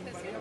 atención.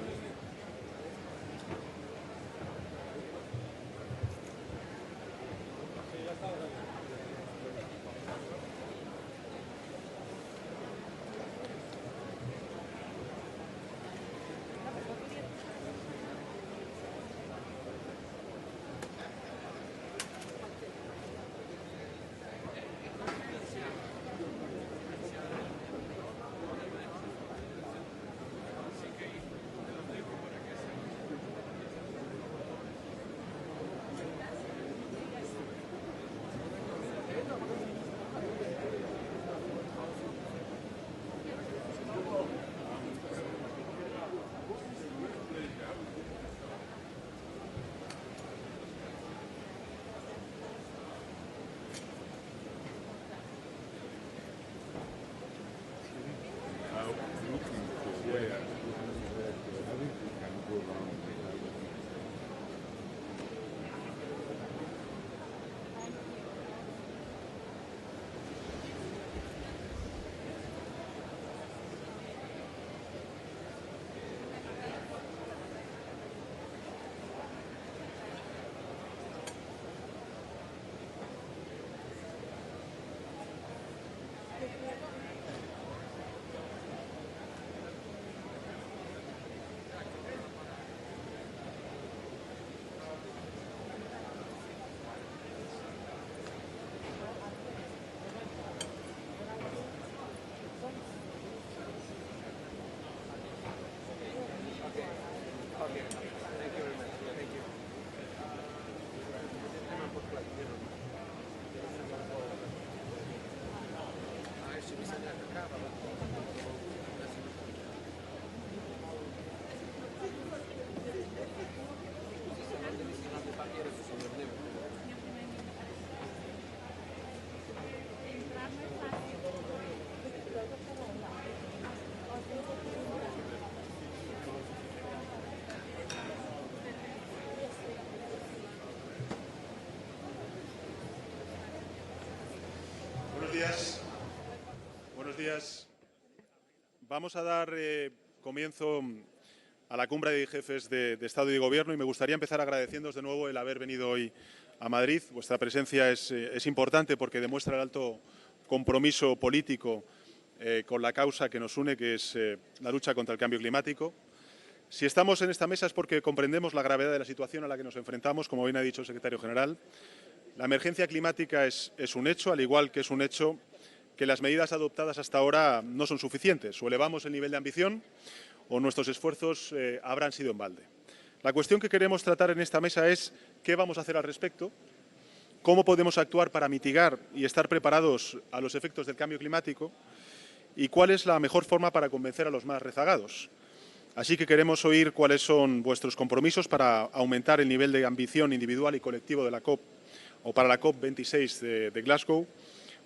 Buenos días. Vamos a dar comienzo a la cumbre de jefes de Estado y de Gobierno y me gustaría empezar agradeciéndoos de nuevo el haber venido hoy a Madrid. Vuestra presencia es importante porque demuestra el alto compromiso político con la causa que nos une, que es la lucha contra el cambio climático. Si estamos en esta mesa es porque comprendemos la gravedad de la situación a la que nos enfrentamos, como bien ha dicho el secretario general. La emergencia climática es un hecho, al igual que es un hecho que las medidas adoptadas hasta ahora no son suficientes. O elevamos el nivel de ambición o nuestros esfuerzos habrán sido en balde. La cuestión que queremos tratar en esta mesa es qué vamos a hacer al respecto, cómo podemos actuar para mitigar y estar preparados a los efectos del cambio climático y cuál es la mejor forma para convencer a los más rezagados. Así que queremos oír cuáles son vuestros compromisos para aumentar el nivel de ambición individual y colectivo de la COP o para la COP26 de Glasgow.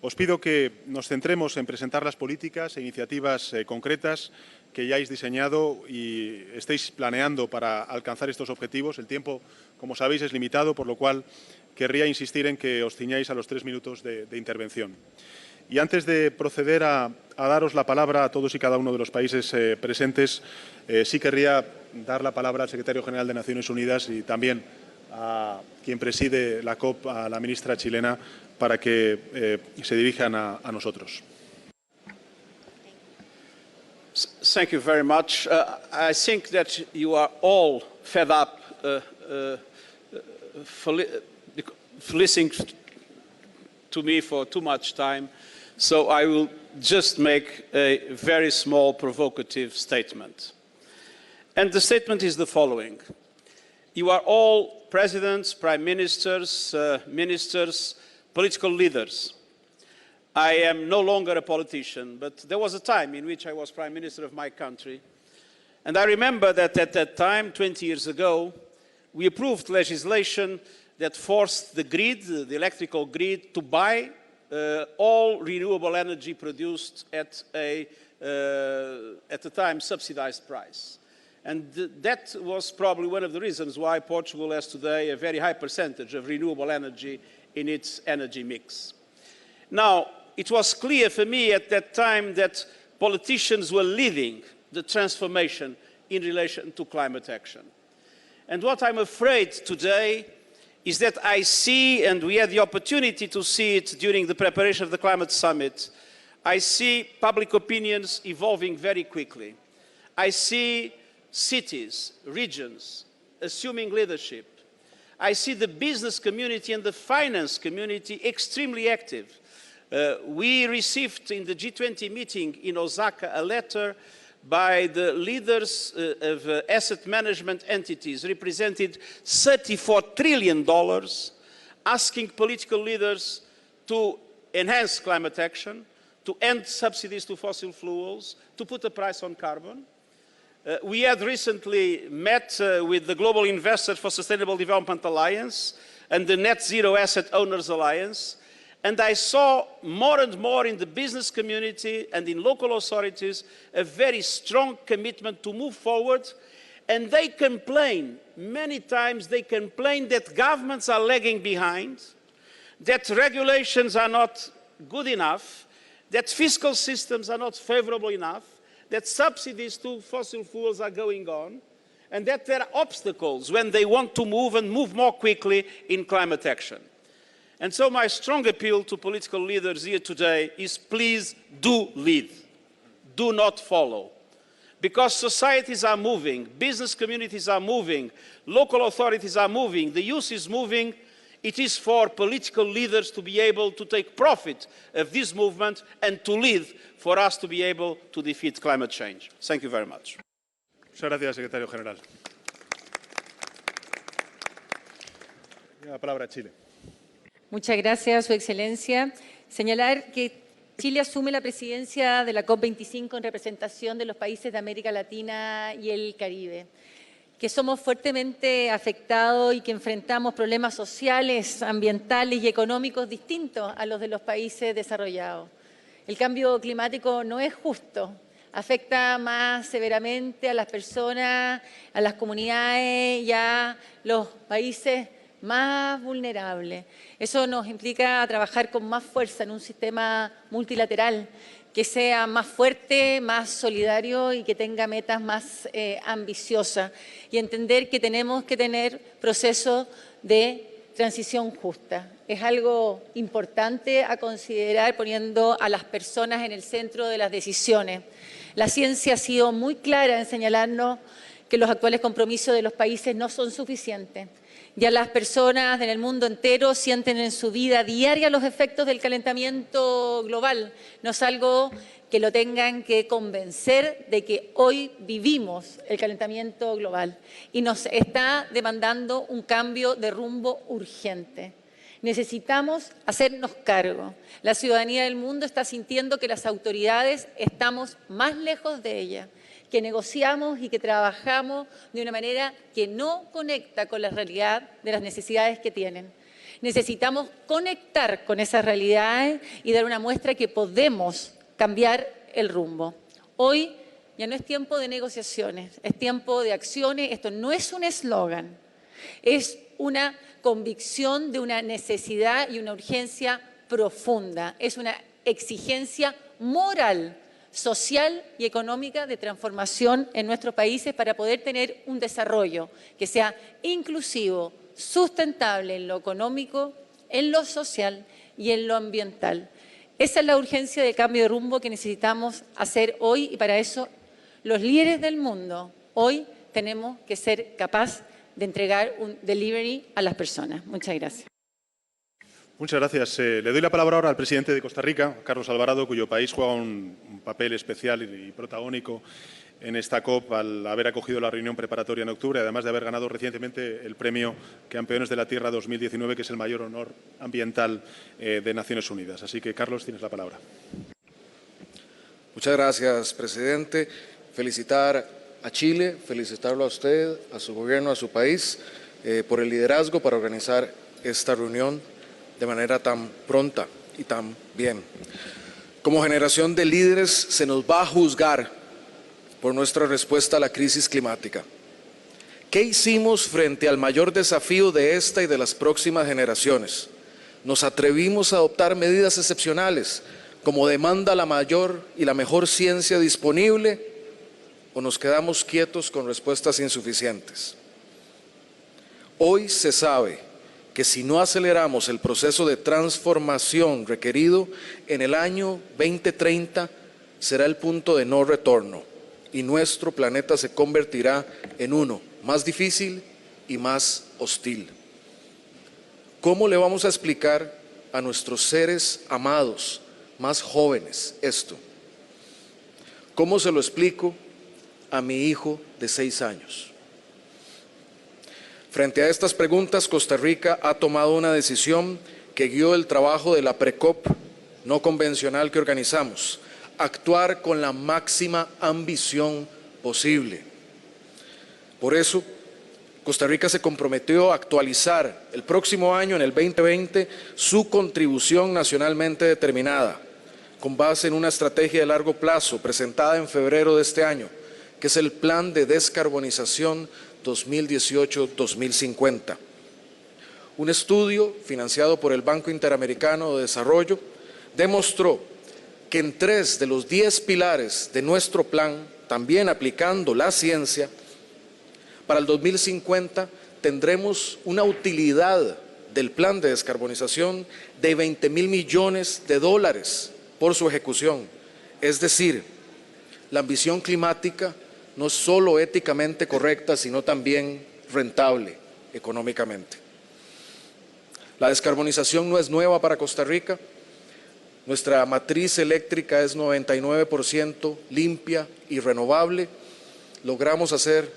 Os pido que nos centremos en presentar las políticas e iniciativas concretas que ya hayáis diseñado y estéis planeando para alcanzar estos objetivos. El tiempo, como sabéis, es limitado, por lo cual querría insistir en que os ciñáis a los 3 minutos de intervención. Y antes de proceder a daros la palabra a todos y cada uno de los países presentes, sí querría dar la palabra al secretario general de Naciones Unidas y también a quien preside la COP, a la ministra chilena, para que se dirijan a nosotros. Thank you very much. I think that you are all fed up listening to me for too much time, so I will just make a very small provocative statement. And the statement is the following. You are all presidents, prime ministers, ministers, political leaders. I am no longer a politician, but there was a time in which I was prime minister of my country. And I remember that at that time, 20 years ago, we approved legislation that forced the grid, the electrical grid, to buy all renewable energy produced at the time subsidized price. And that was probably one of the reasons why Portugal has today a very high percentage of renewable energy in its energy mix. Now, it was clear for me at that time that politicians were leading the transformation in relation to climate action. And what I'm afraid today is that I see, and we had the opportunity to see it during the preparation of the climate summit, I see public opinions evolving very quickly. I see cities, regions assuming leadership. I see the business community and the finance community extremely active. We received in the G20 meeting in Osaka a letter by the leaders of asset management entities represented $34 trillion, asking political leaders to enhance climate action, to end subsidies to fossil fuels, to put a price on carbon. We had recently met with the Global Investors for Sustainable Development Alliance and the Net Zero Asset Owners Alliance, and I saw more and more in the business community and in local authorities a very strong commitment to move forward. And they complain, many times they complain that governments are lagging behind, that regulations are not good enough, that fiscal systems are not favorable enough, that subsidies to fossil fuels are going on, and that there are obstacles when they want to move and move more quickly in climate action. And so my strong appeal to political leaders here today is please do lead, do not follow. Because societies are moving, business communities are moving, local authorities are moving, the youth is moving. It is for political leaders to be able to take profit of this movement and to lead for us to be able to defeat climate change. Thank you very much. Muchas gracias, secretario general. La palabra a Chile. Muchas gracias, Su Excelencia. Señalar que Chile asume la presidencia de la COP25 en representación de los países de América Latina y el Caribe, que somos fuertemente afectados y que enfrentamos problemas sociales, ambientales y económicos distintos a los de los países desarrollados. El cambio climático no es justo, afecta más severamente a las personas, a las comunidades y a los países más vulnerables. Eso nos implica trabajar con más fuerza en un sistema multilateral que sea más fuerte, más solidario y que tenga metas más ambiciosas, y entender que tenemos que tener procesos de transición justa. Es algo importante a considerar poniendo a las personas en el centro de las decisiones. La ciencia ha sido muy clara en señalarnos que los actuales compromisos de los países no son suficientes. Ya las personas en el mundo entero sienten en su vida diaria los efectos del calentamiento global. No es algo que lo tengan que convencer de que hoy vivimos el calentamiento global y nos está demandando un cambio de rumbo urgente. Necesitamos hacernos cargo. La ciudadanía del mundo está sintiendo que las autoridades estamos más lejos de ella, que negociamos y que trabajamos de una manera que no conecta con la realidad de las necesidades que tienen. Necesitamos conectar con esas realidades y dar una muestra que podemos cambiar el rumbo. Hoy ya no es tiempo de negociaciones, es tiempo de acciones. Esto no es un eslogan, es una convicción de una necesidad y una urgencia profunda. Es una exigencia moral, social y económica de transformación en nuestros países para poder tener un desarrollo que sea inclusivo, sustentable en lo económico, en lo social y en lo ambiental. Esa es la urgencia de cambio de rumbo que necesitamos hacer hoy, y para eso los líderes del mundo hoy tenemos que ser capaces de entregar un delivery a las personas. Muchas gracias. Muchas gracias. Le doy la palabra ahora al presidente de Costa Rica, Carlos Alvarado, cuyo país juega un papel especial y protagónico en esta COP al haber acogido la reunión preparatoria en octubre, además de haber ganado recientemente el premio Campeones de la Tierra 2019, que es el mayor honor ambiental de Naciones Unidas. Así que, Carlos, tienes la palabra. Muchas gracias, presidente. Felicitar a Chile, felicitarlo a usted, a su gobierno, a su país, por el liderazgo para organizar esta reunión de manera tan pronta y tan bien. Como generación de líderes se nos va a juzgar por nuestra respuesta a la crisis climática. ¿Qué hicimos frente al mayor desafío de esta y de las próximas generaciones? Nos atrevimos a adoptar medidas excepcionales, como demanda la mayor y la mejor ciencia disponible, o nos quedamos quietos con respuestas insuficientes. Hoy se sabe que si no aceleramos el proceso de transformación requerido, en el año 2030 será el punto de no retorno y nuestro planeta se convertirá en uno más difícil y más hostil. ¿Cómo le vamos a explicar a nuestros seres amados más jóvenes esto? ¿Cómo se lo explico a mi hijo de 6 años? Frente a estas preguntas, Costa Rica ha tomado una decisión que guió el trabajo de la pre-COP no convencional que organizamos: actuar con la máxima ambición posible. Por eso, Costa Rica se comprometió a actualizar el próximo año, en el 2020, su contribución nacionalmente determinada, con base en una estrategia de largo plazo presentada en febrero de este año, que es el Plan de Descarbonización 2018-2050. Un estudio financiado por el Banco Interamericano de Desarrollo demostró que en 3 de los 10 pilares de nuestro plan, también aplicando la ciencia, para el 2050 tendremos una utilidad del plan de descarbonización de $20.000 millones por su ejecución. Es decir, la ambición climática no es solo éticamente correcta, sino también rentable económicamente. La descarbonización no es nueva para Costa Rica. Nuestra matriz eléctrica es 99% limpia y renovable. Logramos hacer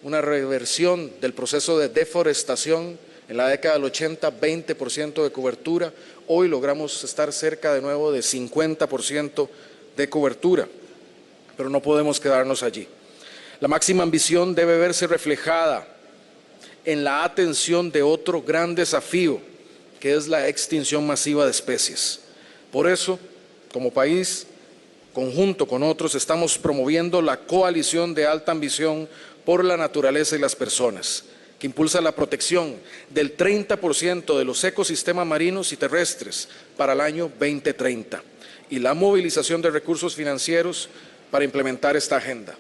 una reversión del proceso de deforestación. En la década del 80, 20% de cobertura. Hoy logramos estar cerca de nuevo de 50% de cobertura. Pero no podemos quedarnos allí. La máxima ambición debe verse reflejada en la atención de otro gran desafío, que es la extinción masiva de especies. Por eso, como país, conjunto con otros, estamos promoviendo la coalición de alta ambición por la naturaleza y las personas, que impulsa la protección del 30% de los ecosistemas marinos y terrestres para el año 2030 y la movilización de recursos financieros para implementar esta agenda.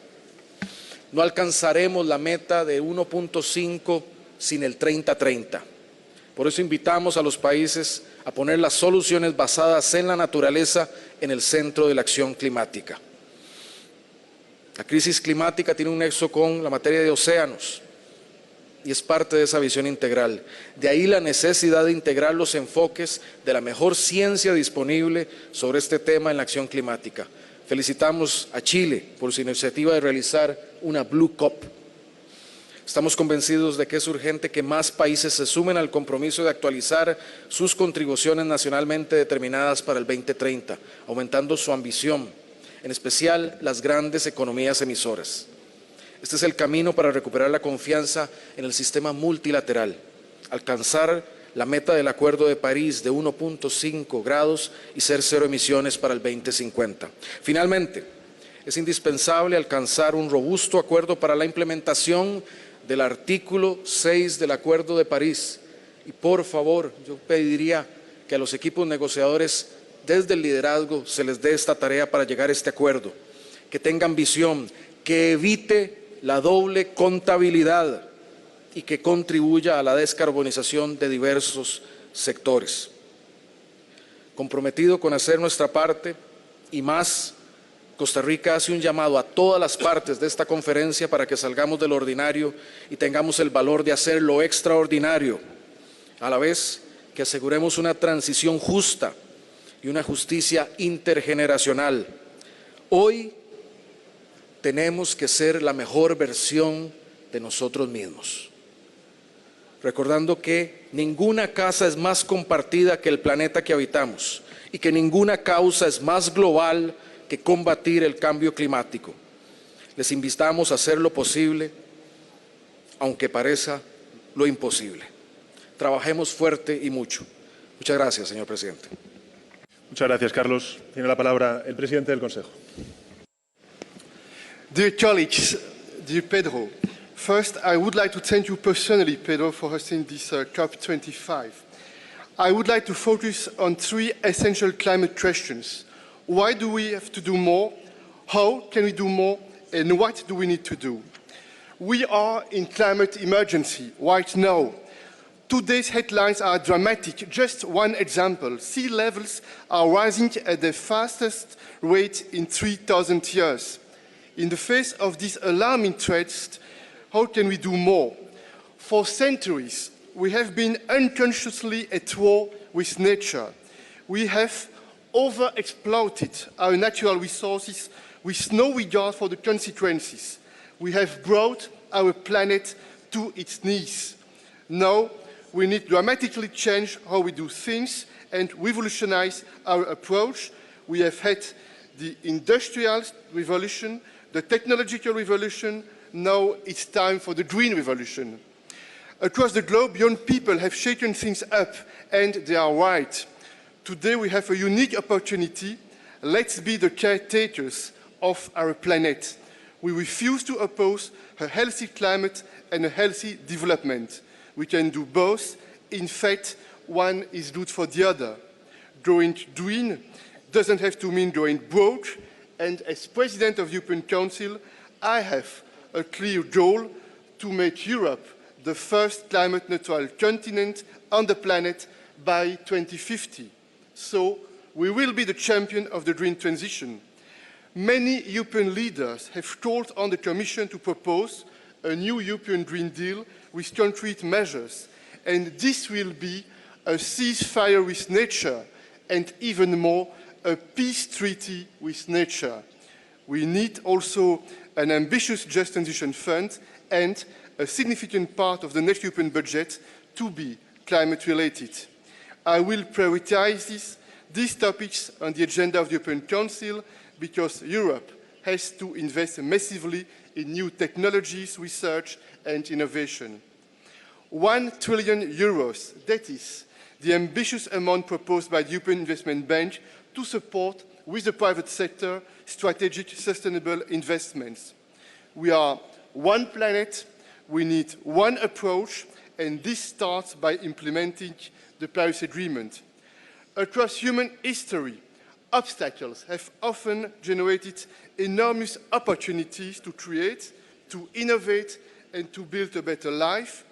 No alcanzaremos la meta de 1.5 sin el 30-30. Por eso invitamos a los países a poner las soluciones basadas en la naturaleza en el centro de la acción climática. La crisis climática tiene un nexo con la materia de océanos y es parte de esa visión integral. De ahí la necesidad de integrar los enfoques de la mejor ciencia disponible sobre este tema en la acción climática. Felicitamos a Chile por su iniciativa de realizar una Blue COP. Estamos convencidos de que es urgente que más países se sumen al compromiso de actualizar sus contribuciones nacionalmente determinadas para el 2030, aumentando su ambición, en especial las grandes economías emisoras. Este es el camino para recuperar la confianza en el sistema multilateral, alcanzar la meta del Acuerdo de París de 1.5 grados y ser cero emisiones para el 2050. Finalmente, es indispensable alcanzar un robusto acuerdo para la implementación del artículo 6 del Acuerdo de París. Y por favor, yo pediría que a los equipos negociadores desde el liderazgo se les dé esta tarea para llegar a este acuerdo, que tengan visión, que evite la doble contabilidad y que contribuya a la descarbonización de diversos sectores. Comprometido con hacer nuestra parte y más, Costa Rica hace un llamado a todas las partes de esta conferencia para que salgamos de lo ordinario y tengamos el valor de hacer lo extraordinario, a la vez que aseguremos una transición justa y una justicia intergeneracional. Hoy tenemos que ser la mejor versión de nosotros mismos, recordando que ninguna casa es más compartida que el planeta que habitamos y que ninguna causa es más global que combatir el cambio climático. Les invitamos a hacer lo posible, aunque parezca lo imposible. Trabajemos fuerte y mucho. Muchas gracias, señor presidente. Muchas gracias, Carlos. Tiene la palabra el presidente del Consejo. Dear colleagues, dear Pedro, first I would like to thank you personally, Pedro, for hosting this COP25. I would like to focus on 3 essential climate questions. Why do we have to do more? How can we do more? And what do we need to do? We are in climate emergency right now. Today's headlines are dramatic. Just one example. Sea levels are rising at the fastest rate in 3,000 years. In the face of this alarming threat, how can we do more? For centuries, we have been unconsciously at war with nature. We have overexploited our natural resources with no regard for the consequences. We have brought our planet to its knees. Now, we need to dramatically change how we do things and revolutionize our approach. We have had the industrial revolution, the technological revolution. Now it's time for the green revolution. Across the globe, young people have shaken things up, and they are right. Today we have a unique opportunity. Let's be the caretakers of our planet. We refuse to oppose a healthy climate and a healthy development. We can do both. In fact, one is good for the other. Going green doesn't have to mean going broke. And as President of the European Council, I have a clear goal to make Europe the first climate-neutral continent on the planet by 2050. So we will be the champion of the green transition. Many European leaders have called on the Commission to propose a new European Green Deal with concrete measures. And this will be a ceasefire with nature and even more, a peace treaty with nature. We need also an ambitious Just Transition Fund and a significant part of the next European budget to be climate-related. I will prioritize these topics on the agenda of the European Council because Europe has to invest massively in new technologies, research and innovation. 1 trillion euros, that is the ambitious amount proposed by the European Investment Bank to support, with the private sector, strategic sustainable investments. We are one planet, we need one approach, and this starts by implementing the Paris Agreement. Across human history, obstacles have often generated enormous opportunities to create, to innovate, and to build a better life.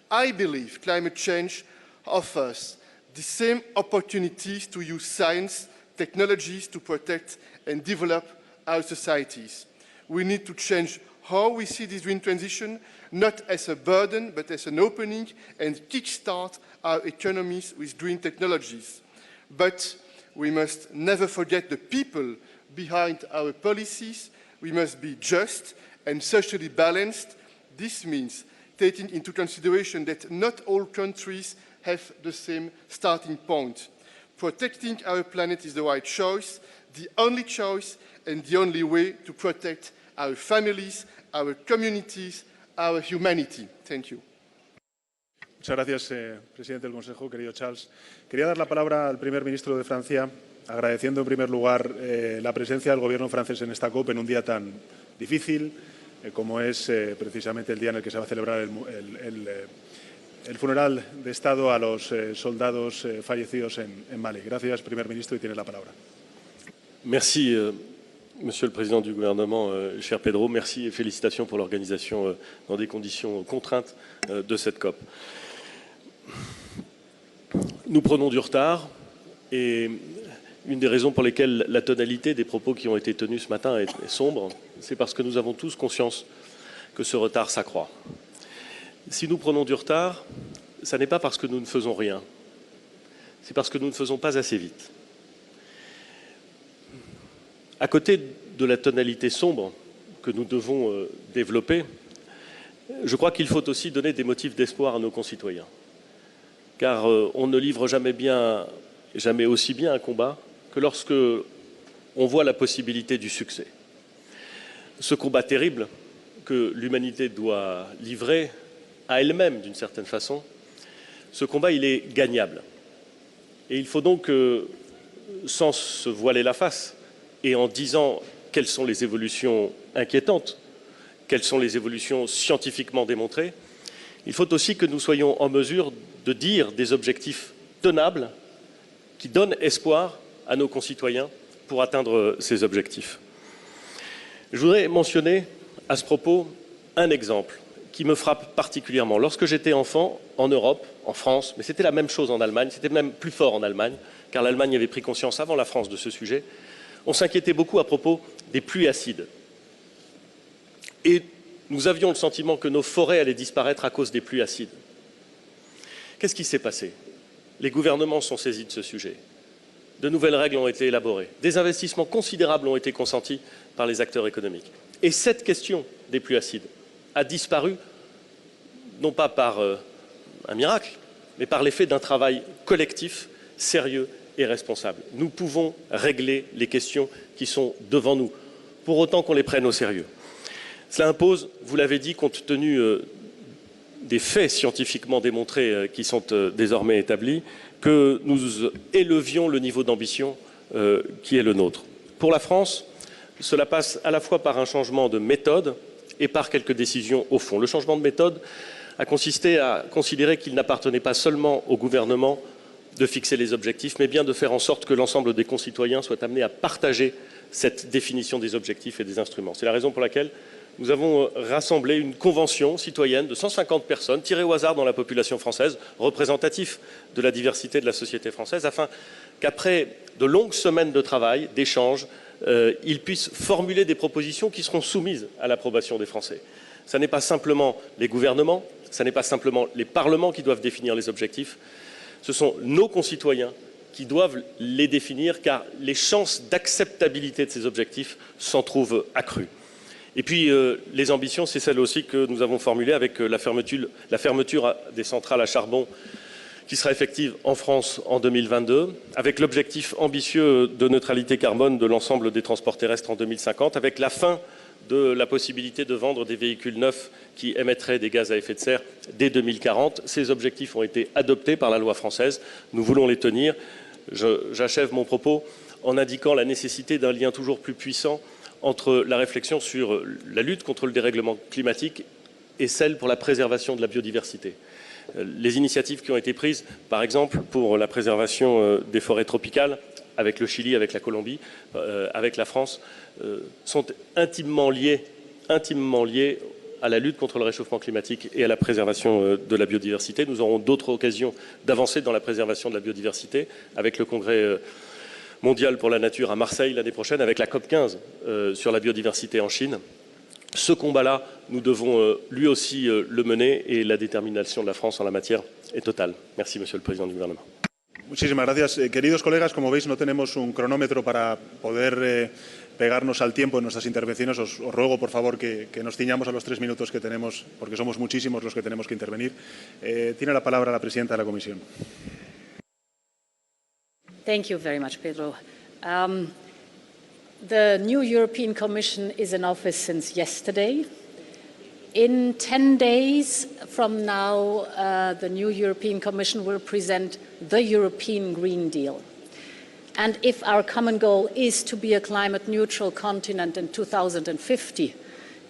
I believe climate change offers the same opportunities to use science, technologies to protect and develop our societies. We need to change how we see this green transition, not as a burden, but as an opening, and kickstart our economies with green technologies. But we must never forget the people behind our policies. We must be just and socially balanced. This means taking into consideration that not all countries have the same starting point. Protecting our planet is the right choice, the only choice and the only way to protect our families, our communities, our humanity. Thank you. Muchas gracias, presidente del Consejo, querido Charles. Quería dar la palabra al primer ministro de Francia, agradeciendo en primer lugar la presencia del gobierno francés en esta COP en un día tan difícil como es precisamente el día en el que se va a celebrar el funeral de Estado a los soldados fallecidos en Mali. Gracias, primer ministro, y tiene la palabra. Merci, Monsieur le Président du gouvernement, cher Pedro. Merci et félicitations pour l'organisation dans des conditions contraintes de cette COP. Nous prenons du retard et une des raisons pour lesquelles la tonalité des propos qui ont été tenus ce matin est sombre, c'est parce que nous avons tous conscience que ce retard s'accroît. Si nous prenons du retard, ce n'est pas parce que nous ne faisons rien, c'est parce que nous ne faisons pas assez vite. À côté de la tonalité sombre que nous devons développer, je crois qu'il faut aussi donner des motifs d'espoir à nos concitoyens. Car on ne livre jamais aussi bien un combat que lorsque on voit la possibilité du succès. Ce combat terrible que l'humanité doit livrer à elle-même d'une certaine façon, ce combat il est gagnable. Et il faut donc, sans se voiler la face, et en disant quelles sont les évolutions inquiétantes, quelles sont les évolutions scientifiquement démontrées, il faut aussi que nous soyons en mesure de dire des objectifs tenables qui donnent espoir à nos concitoyens pour atteindre ces objectifs. Je voudrais mentionner à ce propos un exemple qui me frappe particulièrement. Lorsque j'étais enfant, en Europe, en France, mais c'était la même chose en Allemagne, c'était même plus fort en Allemagne, car l'Allemagne avait pris conscience avant la France de ce sujet, on s'inquiétait beaucoup à propos des pluies acides. Et nous avions le sentiment que nos forêts allaient disparaître à cause des pluies acides. Qu'est-ce qui s'est passé? Les gouvernements sont saisis de ce sujet. De nouvelles règles ont été élaborées. Des investissements considérables ont été consentis par les acteurs économiques. Et cette question des pluies acides a disparu, non pas par un miracle, mais par l'effet d'un travail collectif, sérieux et responsable. Nous pouvons régler les questions qui sont devant nous, pour autant qu'on les prenne au sérieux. Cela impose, vous l'avez dit, compte tenu des faits scientifiquement démontrés qui sont désormais établis, que nous élevions le niveau d'ambition qui est le nôtre. Pour la France, cela passe à la fois par un changement de méthode et par quelques décisions au fond. Le changement de méthode a consisté à considérer qu'il n'appartenait pas seulement au gouvernement de fixer les objectifs, mais bien de faire en sorte que l'ensemble des concitoyens soient amenés à partager cette définition des objectifs et des instruments. C'est la raison pour laquelle nous avons rassemblé une convention citoyenne de 150 personnes, tirées au hasard dans la population française, représentatif de la diversité de la société française, afin qu'après de longues semaines de travail, d'échanges, ils puissent formuler des propositions qui seront soumises à l'approbation des Français. Ce n'est pas simplement les gouvernements, ce n'est pas simplement les parlements qui doivent définir les objectifs, ce sont nos concitoyens qui doivent les définir, car les chances d'acceptabilité de ces objectifs s'en trouvent accrues. Et puis, les ambitions, c'est celle aussi que nous avons formulée avec la fermeture des centrales à charbon qui sera effective en France en 2022, avec l'objectif ambitieux de neutralité carbone de l'ensemble des transports terrestres en 2050, avec la fin de la possibilité de vendre des véhicules neufs qui émettraient des gaz à effet de serre dès 2040. Ces objectifs ont été adoptés par la loi française. Nous voulons les tenir. J'achève mon propos en indiquant la nécessité d'un lien toujours plus puissant entre la réflexion sur la lutte contre le dérèglement climatique et celle pour la préservation de la biodiversité. Les initiatives qui ont été prises, par exemple, pour la préservation des forêts tropicales, avec le Chili, avec la Colombie, avec la France, sont intimement liées à la lutte contre le réchauffement climatique et à la préservation de la biodiversité. Nous aurons d'autres occasions d'avancer dans la préservation de la biodiversité, avec le congrès mondial pour la nature à Marseille l'année prochaine, avec la COP15 sur la biodiversité en Chine. Ce combat-là, nous devons lui aussi le mener, et la détermination de la France en la matière est totale. Merci, Monsieur le Président du Gouvernement. Muchísimas gracias. Queridos colegas, como veis, no tenemos un cronómetro para poder pegarnos al tiempo en nuestras intervenciones. Os ruego, por favor, que nos ciñamos a los 3 minutos que tenemos, porque somos muchísimos los que tenemos que intervenir. Tiene la palabra la presidenta de la Comisión. Thank you very much, Pedro. The new European Commission is in office since yesterday. In 10 days from now, the new European Commission will present the European Green Deal. And if our common goal is to be a climate-neutral continent in 2050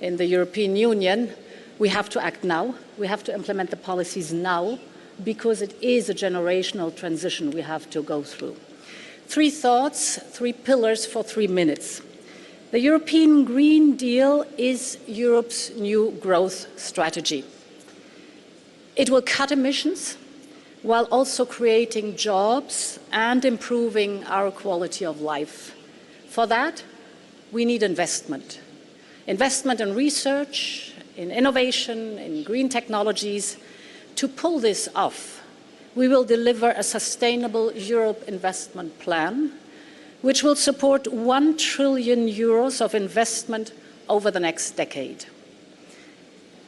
in the European Union, we have to act now. We have to implement the policies now, because it is a generational transition we have to go through. 3 thoughts, 3 pillars for 3 minutes. The European Green Deal is Europe's new growth strategy. It will cut emissions while also creating jobs and improving our quality of life. For that, we need investment. Investment in research, in innovation, in green technologies. To pull this off, we will deliver a sustainable Europe investment plan, which will support 1 trillion euros of investment over the next decade.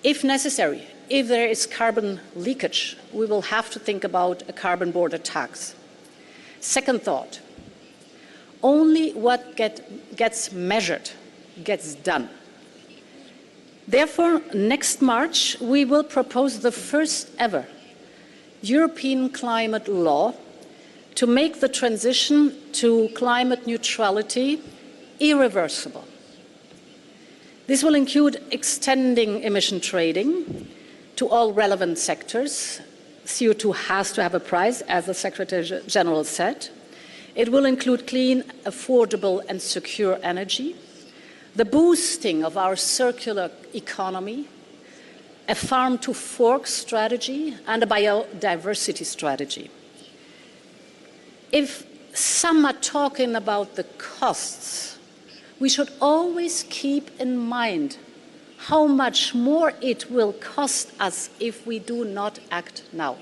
If necessary, if there is carbon leakage, we will have to think about a carbon border tax. Second thought, only what gets measured gets done. Therefore, next March, we will propose the first ever European climate law to make the transition to climate neutrality irreversible. This will include extending emission trading to all relevant sectors. CO2 has to have a price, as the Secretary General said. It will include clean, affordable and secure energy. the boosting of our circular economy, a farm-to-fork strategy, and a biodiversity strategy. If some are talking about the costs, we should always keep in mind how much more it will cost us if we do not act now.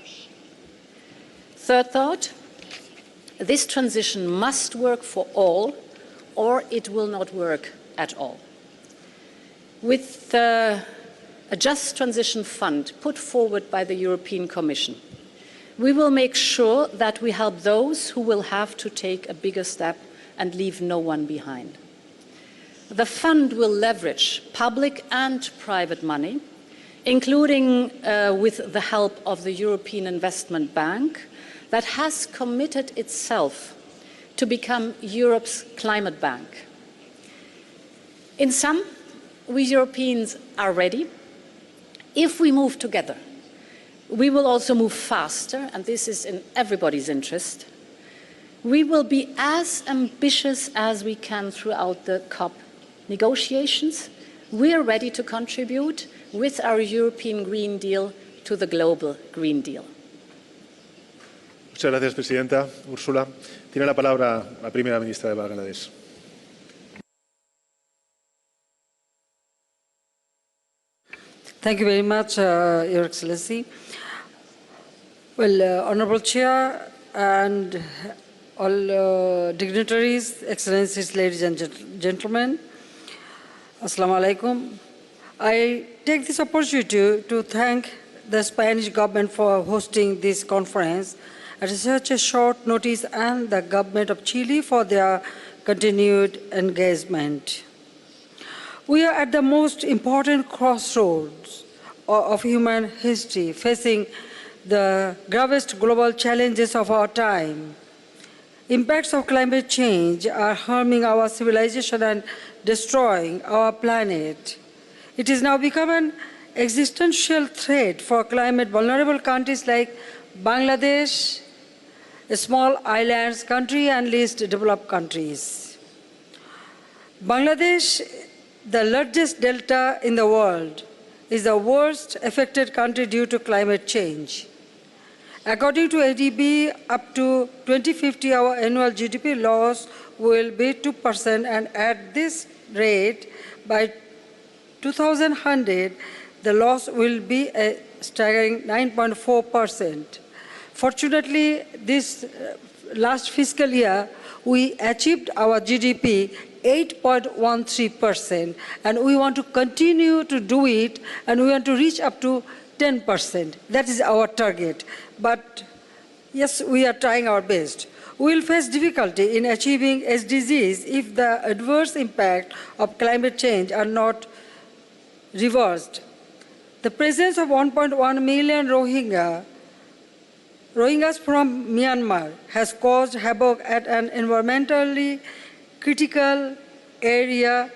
Third thought, this transition must work for all, or it will not work at all. With a Just Transition Fund put forward by the European Commission, we will make sure that we help those who will have to take a bigger step and leave no one behind. The fund will leverage public and private money, including with the help of the European Investment Bank, that has committed itself to become Europe's climate bank. In sum, we Europeans are ready. If we move together, we will also move faster, and this is in everybody's interest. We will be as ambitious as we can throughout the COP negotiations. We are ready to contribute with our European Green Deal to the global Green Deal. Muchas gracias, Presidenta. Úrsula, tiene la palabra la primera ministra de Bangladesh. Thank you very much, Your Excellency. Well, Honorable Chair and all dignitaries, Excellencies, ladies and gentlemen, Assalamu alaikum. I take this opportunity to thank the Spanish government for hosting this conference at such a short notice, and the government of Chile for their continued engagement. We are at the most important crossroads of human history, facing the gravest global challenges of our time. Impacts of climate change are harming our civilization and destroying our planet. It has now become an existential threat for climate vulnerable countries like Bangladesh, a small islands country, and least developed countries. Bangladesh, the largest delta in the world, is the worst affected country due to climate change. According to ADB, up to 2050, our annual GDP loss will be 2%, and at this rate, by 2100, the loss will be a staggering 9.4%. Fortunately, this last fiscal year, we achieved our GDP 8.13%, and we want to continue to do it, and we want to reach up to 10%. That is our target. But yes, we are trying our best. We will face difficulty in achieving SDGs if the adverse impact of climate change are not reversed. The presence of 1.1 million Rohingyas from Myanmar has caused havoc at an environmentally critical area,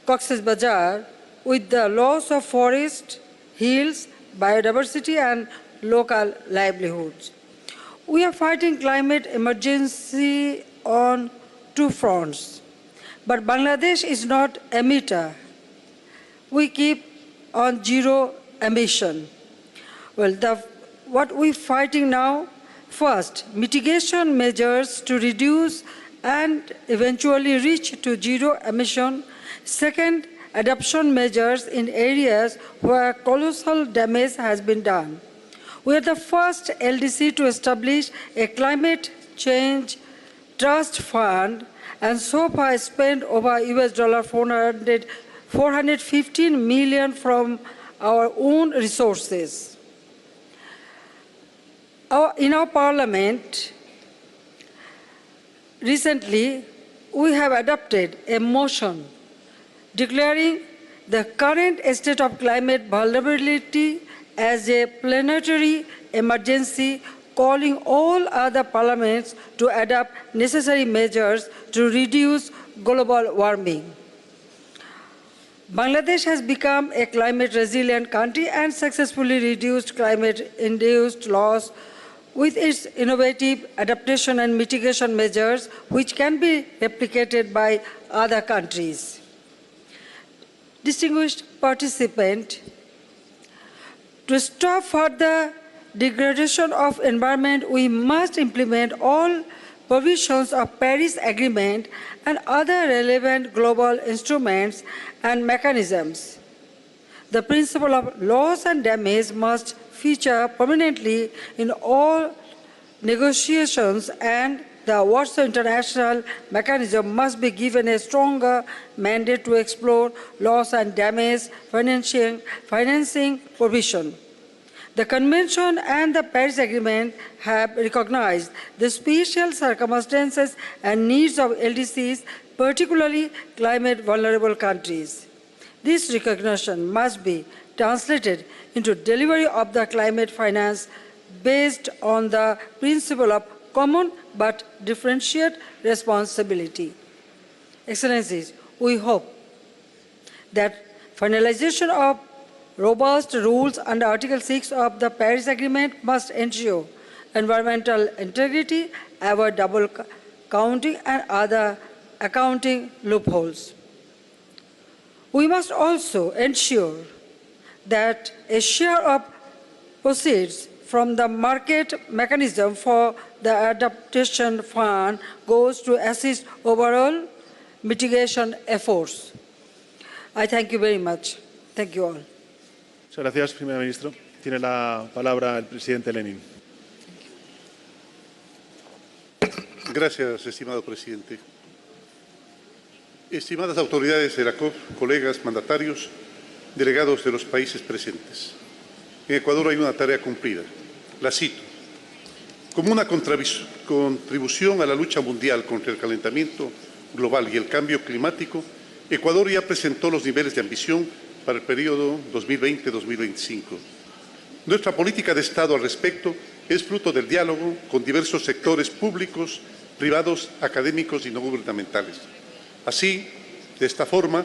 Cox's Bazar, with the loss of forest, hills, biodiversity, and local livelihoods. We are fighting climate emergency on two fronts, but Bangladesh is not emitter. We keep on zero emission. Well, what we're fighting now, first, mitigation measures to reduce and eventually reach to zero emission. Second, adaptation measures in areas where colossal damage has been done. We are the first LDC to establish a climate change trust fund, and so far spent over $415 million from our own resources. In our parliament, recently, we have adopted a motion declaring the current state of climate vulnerability as a planetary emergency, calling all other parliaments to adopt necessary measures to reduce global warming. Bangladesh has become a climate-resilient country and successfully reduced climate-induced loss with its innovative adaptation and mitigation measures, which can be replicated by other countries. distinguished participant, to stop further degradation of environment, we must implement all provisions of Paris Agreement and other relevant global instruments and mechanisms. The principle of loss and damage must feature prominently in all negotiations, and the Warsaw International Mechanism must be given a stronger mandate to explore loss and damage financing provision. The Convention and the Paris Agreement have recognized the special circumstances and needs of LDCs, particularly climate-vulnerable countries. This recognition must be translated into delivery of the climate finance based on the principle of common but differentiated responsibility. Excellencies, we hope that finalization of robust rules under Article 6 of the Paris Agreement must ensure environmental integrity, avoid double counting and other accounting loopholes. We must also ensure that a share of proceeds from the market mechanism for the adaptation fund goes to assist overall mitigation efforts. I thank you very much. Thank you all. Muchas gracias, primer ministro. Tiene la palabra el presidente Lenin. Gracias, estimado presidente. Estimadas autoridades de la COP, colegas, mandatarios, delegados de los países presentes. En Ecuador hay una tarea cumplida. La cito. Como una contribución a la lucha mundial contra el calentamiento global y el cambio climático, Ecuador ya presentó los niveles de ambición para el periodo 2020-2025. Nuestra política de Estado al respecto es fruto del diálogo con diversos sectores públicos, privados, académicos y no gubernamentales. Así, de esta forma,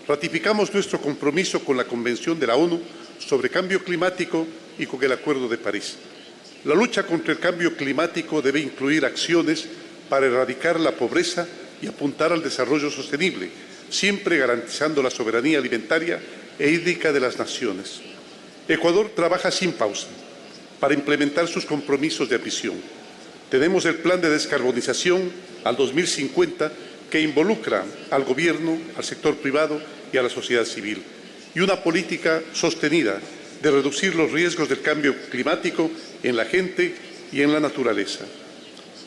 ratificamos nuestro compromiso con la Convención de la ONU sobre Cambio Climático y con el Acuerdo de París. La lucha contra el cambio climático debe incluir acciones para erradicar la pobreza y apuntar al desarrollo sostenible, siempre garantizando la soberanía alimentaria e hídrica de las naciones. Ecuador trabaja sin pausa para implementar sus compromisos de ambición. Tenemos el Plan de Descarbonización al 2050 que involucra al Gobierno, al sector privado y a la sociedad civil, y una política sostenida de reducir los riesgos del cambio climático en la gente y en la naturaleza.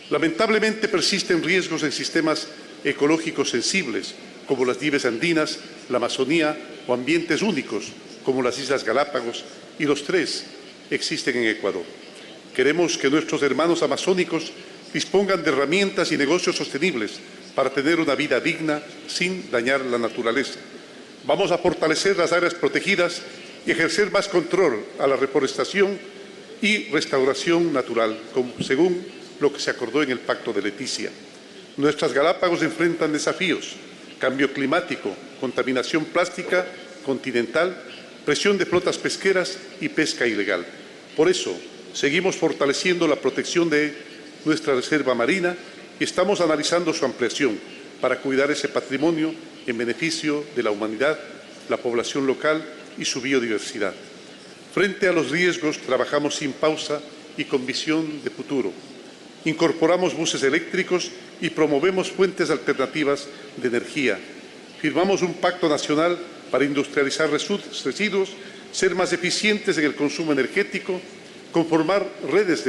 Lamentablemente persisten riesgos en sistemas ecológicos sensibles, como las nieves andinas, la Amazonía o ambientes únicos, como las Islas Galápagos, y los tres existen en Ecuador. Queremos que nuestros hermanos amazónicos dispongan de herramientas y negocios sostenibles para tener una vida digna sin dañar la naturaleza. Vamos a fortalecer las áreas protegidas y ejercer más control a la reforestación y restauración natural, según lo que se acordó en el Pacto de Leticia. Nuestras Galápagos enfrentan desafíos: cambio climático, contaminación plástica continental, presión de flotas pesqueras y pesca ilegal. Por eso, seguimos fortaleciendo la protección de nuestra reserva marina y estamos analizando su ampliación para cuidar ese patrimonio en beneficio de la humanidad, la población local y su biodiversidad. Frente a los riesgos, trabajamos sin pausa y con visión de futuro. Incorporamos buses eléctricos y promovemos fuentes alternativas de energía. Firmamos un pacto nacional para industrializar residuos, ser más eficientes en el consumo energético, conformar redes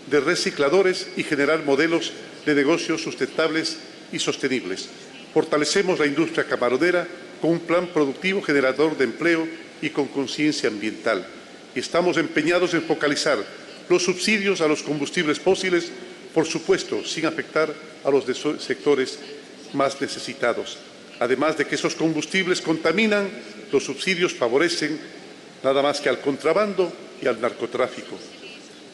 de recicladores y generar modelos de negocios sustentables y sostenibles. Fortalecemos la industria camaronera con un plan productivo generador de empleo y con conciencia ambiental. Y estamos empeñados en focalizar los subsidios a los combustibles fósiles, por supuesto, sin afectar a los sectores más necesitados. Además de que esos combustibles contaminan, los subsidios favorecen nada más que al contrabando y al narcotráfico.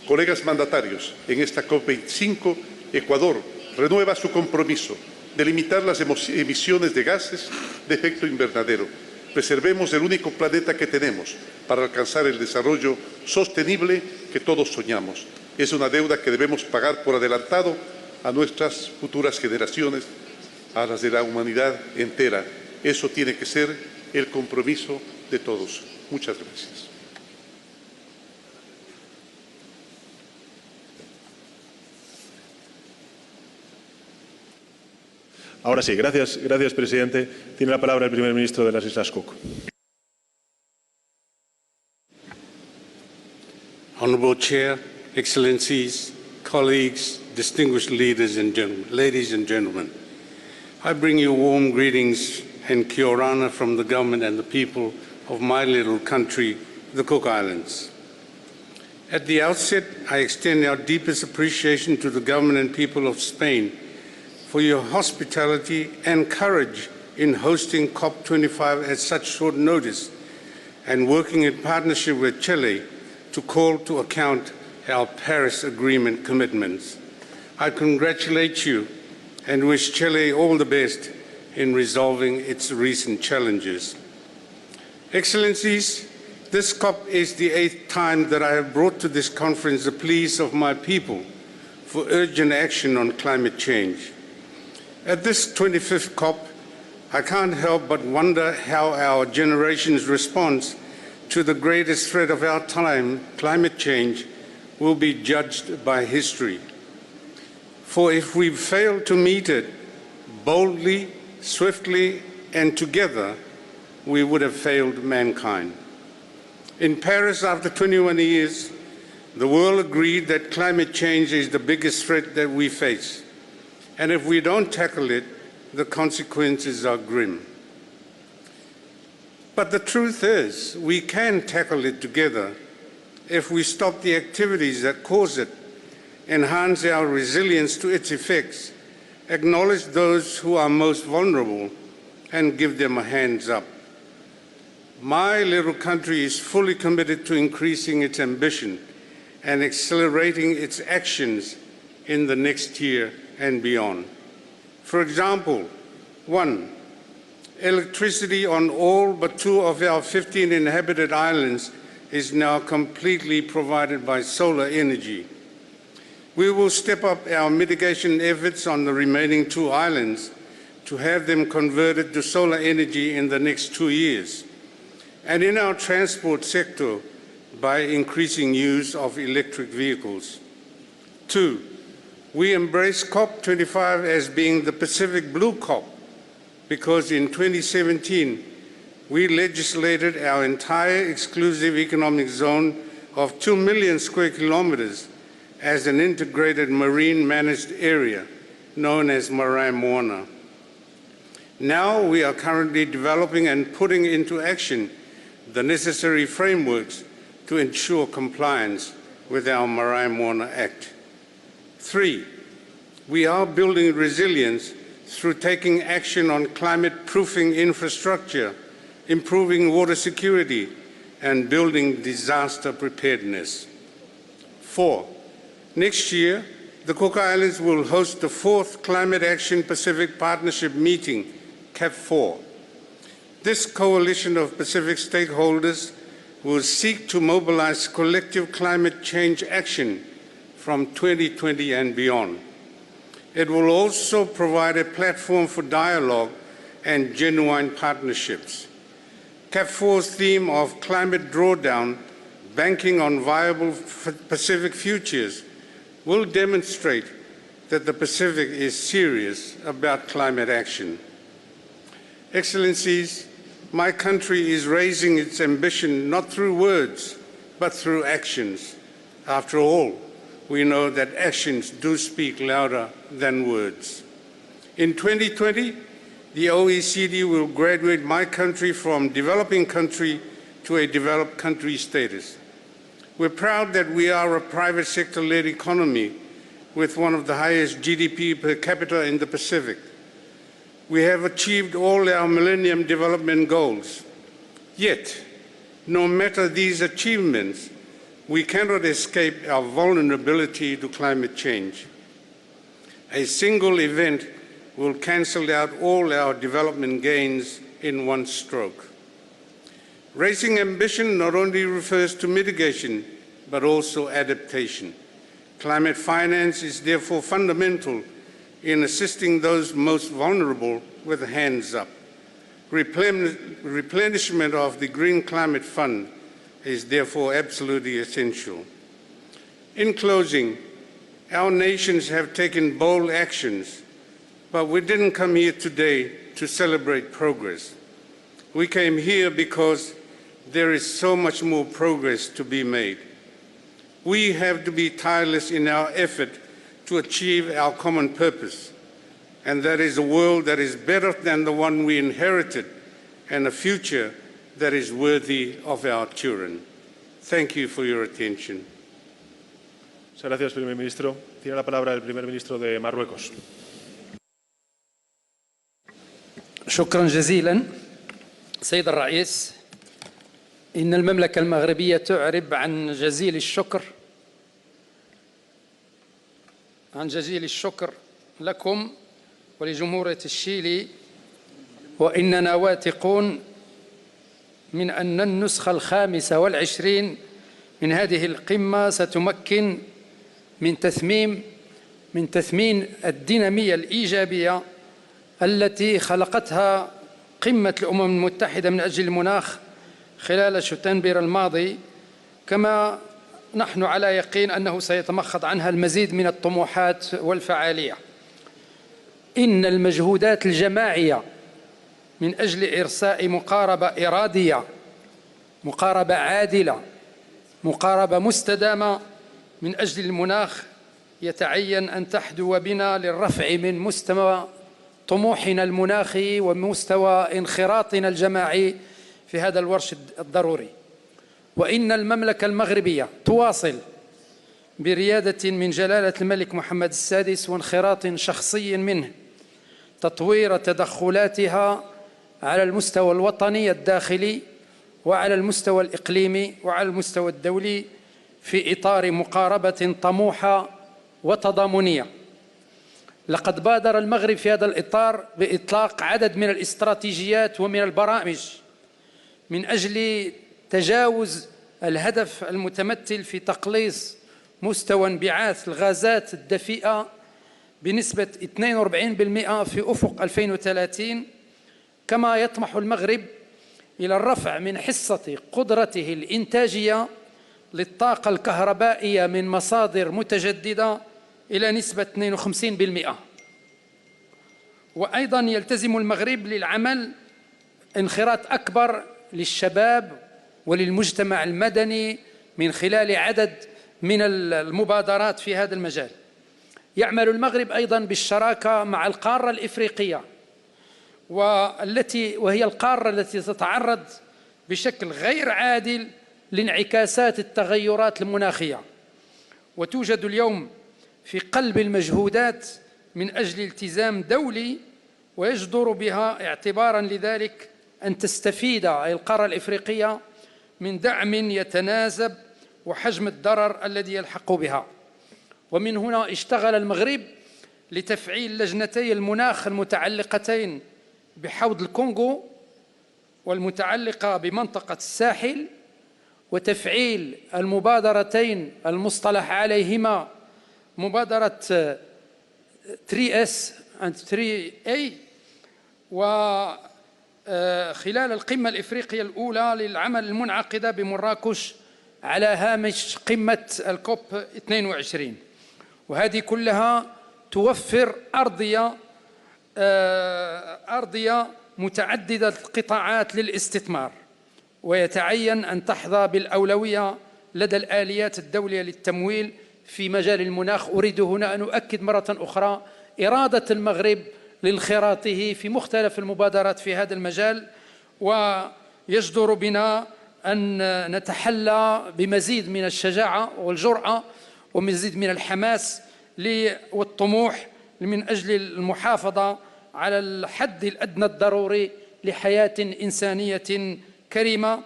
Colegas mandatarios, en esta COP25, Ecuador renueva su compromiso de limitar las emisiones de gases de efecto invernadero. Preservemos el único planeta que tenemos para alcanzar el desarrollo sostenible que todos soñamos. Es una deuda que debemos pagar por adelantado a nuestras futuras generaciones, a las de la humanidad entera. Eso tiene que ser el compromiso de todos. Muchas gracias. Ahora sí, gracias, presidente. Tiene la palabra el primer ministro de las Islas Cook. Honourable Chair, Excellencies, colleagues, distinguished leaders and gentlemen, ladies and gentlemen, I bring you warm greetings and kia orana from the government and the people of my little country, the Cook Islands. At the outset, I extend our deepest appreciation to the government and people of Spain for your hospitality and courage in hosting COP25 at such short notice and working in partnership with Chile to call to account our Paris Agreement commitments. I congratulate you and wish Chile all the best in resolving its recent challenges. Excellencies, this COP is the 8th time that I have brought to this conference the pleas of my people for urgent action on climate change. At this 25th COP, I can't help but wonder how our generation's response to the greatest threat of our time, climate change, will be judged by history. For if we fail to meet it boldly, swiftly, and together, we would have failed mankind. In Paris, after 21 years, the world agreed that climate change is the biggest threat that we face. And if we don't tackle it, the consequences are grim. But the truth is, we can tackle it together if we stop the activities that cause it, enhance our resilience to its effects, acknowledge those who are most vulnerable, and give them a hands up. My little country is fully committed to increasing its ambition and accelerating its actions in the next year and beyond. For example, 1, electricity on all but 2 of our 15 inhabited islands is now completely provided by solar energy. We will step up our mitigation efforts on the remaining 2 islands to have them converted to solar energy in the next 2 years, and in our transport sector by increasing use of electric vehicles. 2, we embrace COP25 as being the Pacific Blue COP because in 2017, we legislated our entire exclusive economic zone of 2 million square kilometers as an integrated marine managed area known as Marai Moana. Now we are currently developing and putting into action the necessary frameworks to ensure compliance with our Marai Moana Act. 3, we are building resilience through taking action on climate-proofing infrastructure, improving water security, and building disaster preparedness. 4, next year, the Cook Islands will host the 4th Climate Action Pacific Partnership meeting, CAP4. This coalition of Pacific stakeholders will seek to mobilize collective climate change action from 2020 and beyond. It will also provide a platform for dialogue and genuine partnerships. CAP4's theme of climate drawdown, banking on viable Pacific futures, will demonstrate that the Pacific is serious about climate action. Excellencies, my country is raising its ambition not through words, but through actions. After all, we know that actions do speak louder than words. In 2020, the OECD will graduate my country from developing country to a developed country status. We're proud that we are a private sector-led economy with one of the highest GDP per capita in the Pacific. We have achieved all our Millennium Development Goals. Yet, no matter these achievements, we cannot escape our vulnerability to climate change. A single event will cancel out all our development gains in one stroke. Raising ambition not only refers to mitigation, but also adaptation. Climate finance is therefore fundamental in assisting those most vulnerable with hands up. Replenishment of the Green Climate Fund is therefore absolutely essential. In closing, our nations have taken bold actions, but we didn't come here today to celebrate progress. We came here because there is so much more progress to be made. We have to be tireless in our effort to achieve our common purpose, and that is a world that is better than the one we inherited and a future that is worthy of our children. Thank you for your attention. Muchas gracias, primer ministro. Tiene la palabra el primer ministro de Marruecos. شكرا جزيلا سيد الرئيس. إن المملكة المغربية تعرب عن جزيل الشكر لكم ولجمهورية الشيلي، وإننا واثقون من أن النسخة 25 من هذه القمة ستمكن من تثمين الدينامية الإيجابية التي خلقتها قمة الأمم المتحدة من أجل المناخ خلال شتنبر الماضي، كما نحن على يقين أنه سيتمخض عنها المزيد من الطموحات والفعالية. إن المجهودات الجماعية من أجل إرساء مقاربة إرادية، مقاربة عادلة، مقاربة مستدامة من أجل المناخ يتعين أن تحدو بنا للرفع من مستوى طموحنا المناخي ومستوى انخراطنا الجماعي في هذا الورش الضروري. وإن المملكة المغربية تواصل بريادة من جلالة الملك محمد السادس وانخراط شخصي منه تطوير تدخلاتها على المستوى الوطني الداخلي وعلى المستوى الإقليمي وعلى المستوى الدولي في إطار مقاربة طموحة وتضامنية. لقد بادر المغرب في هذا الإطار بإطلاق عدد من الاستراتيجيات ومن البرامج من أجل تجاوز الهدف المتمثل في تقليص مستوى انبعاث الغازات الدفيئة بنسبة 42% في أفق 2030. كما يطمح المغرب إلى الرفع من حصة قدرته الإنتاجية للطاقة الكهربائية من مصادر متجددة إلى نسبة 52%. وأيضا يلتزم المغرب للعمل انخراط أكبر للشباب وللمجتمع المدني من خلال عدد من المبادرات في هذا المجال. يعمل المغرب أيضا بالشراكة مع القارة الإفريقية، وهي القارة التي تتعرض بشكل غير عادل لانعكاسات التغيرات المناخية، وتوجد اليوم في قلب المجهودات من أجل التزام دولي، ويجدر بها اعتبارا لذلك أن تستفيد القارة الإفريقية من دعم يتناسب وحجم الضرر الذي يلحق بها. ومن هنا اشتغل المغرب لتفعيل لجنتي المناخ المتعلقتين بحوض الكونغو والمتعلقة بمنطقة الساحل، وتفعيل المبادرتين المصطلح عليهما مبادرة 3S and 3A. وخلال القمة الإفريقية الأولى للعمل المنعقدة بمراكش على هامش قمة الكوب 22، وهذه كلها توفر أرضية متعددة القطاعات للاستثمار، ويتعين أن تحظى بالأولوية لدى الآليات الدولية للتمويل في مجال المناخ. أريد هنا أن أؤكد مرة أخرى إرادة المغرب لانخراطه في مختلف المبادرات في هذا المجال، ويجدر بنا أن نتحلى بمزيد من الشجاعة والجرأة ومزيد من الحماس والطموح من أجل المحافظة على الحد الأدنى الضروري لحياة إنسانية كريمة.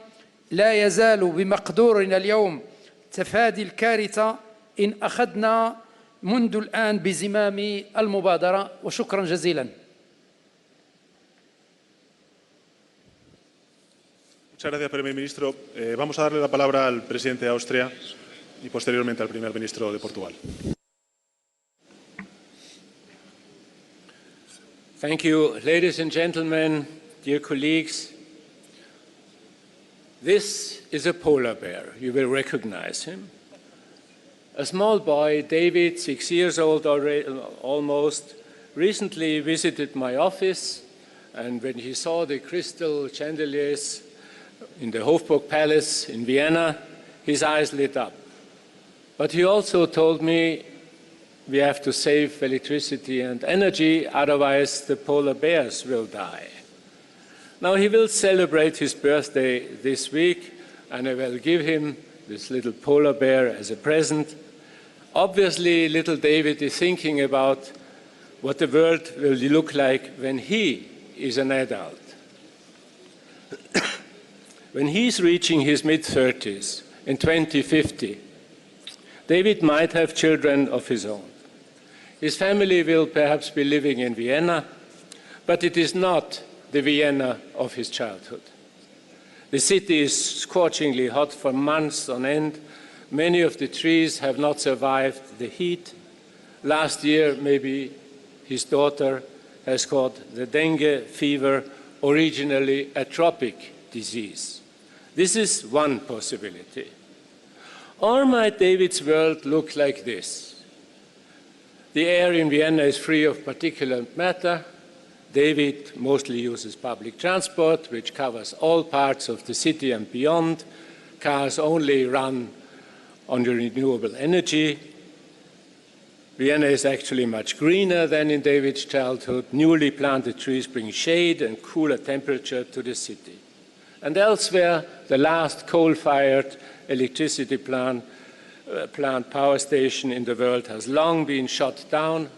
لا يزال بمقدورنا اليوم تفادي الكارثة إن أخذنا منذ الآن بزمام المبادرة. وشكرا جزيلا. Muchas gracias, primer ministro. Vamos a darle la palabra al presidente de Austria y posteriormente al primer ministro de Portugal. Thank you, ladies and gentlemen, dear colleagues, this is a polar bear. You will recognize him. A small boy, David, 6 years old already, almost, recently visited my office, and when he saw the crystal chandeliers in the Hofburg Palace in Vienna, his eyes lit up. But he also told me we have to save electricity and energy, otherwise the polar bears will die. Now he will celebrate his birthday this week, and I will give him this little polar bear as a present. Obviously, little David is thinking about what the world will look like when he is an adult. When he's reaching his mid-30s, in 2050, David might have children of his own. His family will perhaps be living in Vienna, but it is not the Vienna of his childhood. The city is scorchingly hot for months on end. Many of the trees have not survived the heat. Last year, maybe his daughter has caught the dengue fever, originally a tropic disease. This is one possibility. Or might David's world look like this? The air in Vienna is free of particulate matter. David mostly uses public transport, which covers all parts of the city and beyond. Cars only run on the renewable energy. Vienna is actually much greener than in David's childhood. Newly planted trees bring shade and cooler temperature to the city. And elsewhere, the last coal-fired electricity plant power station in the world has long been shut down,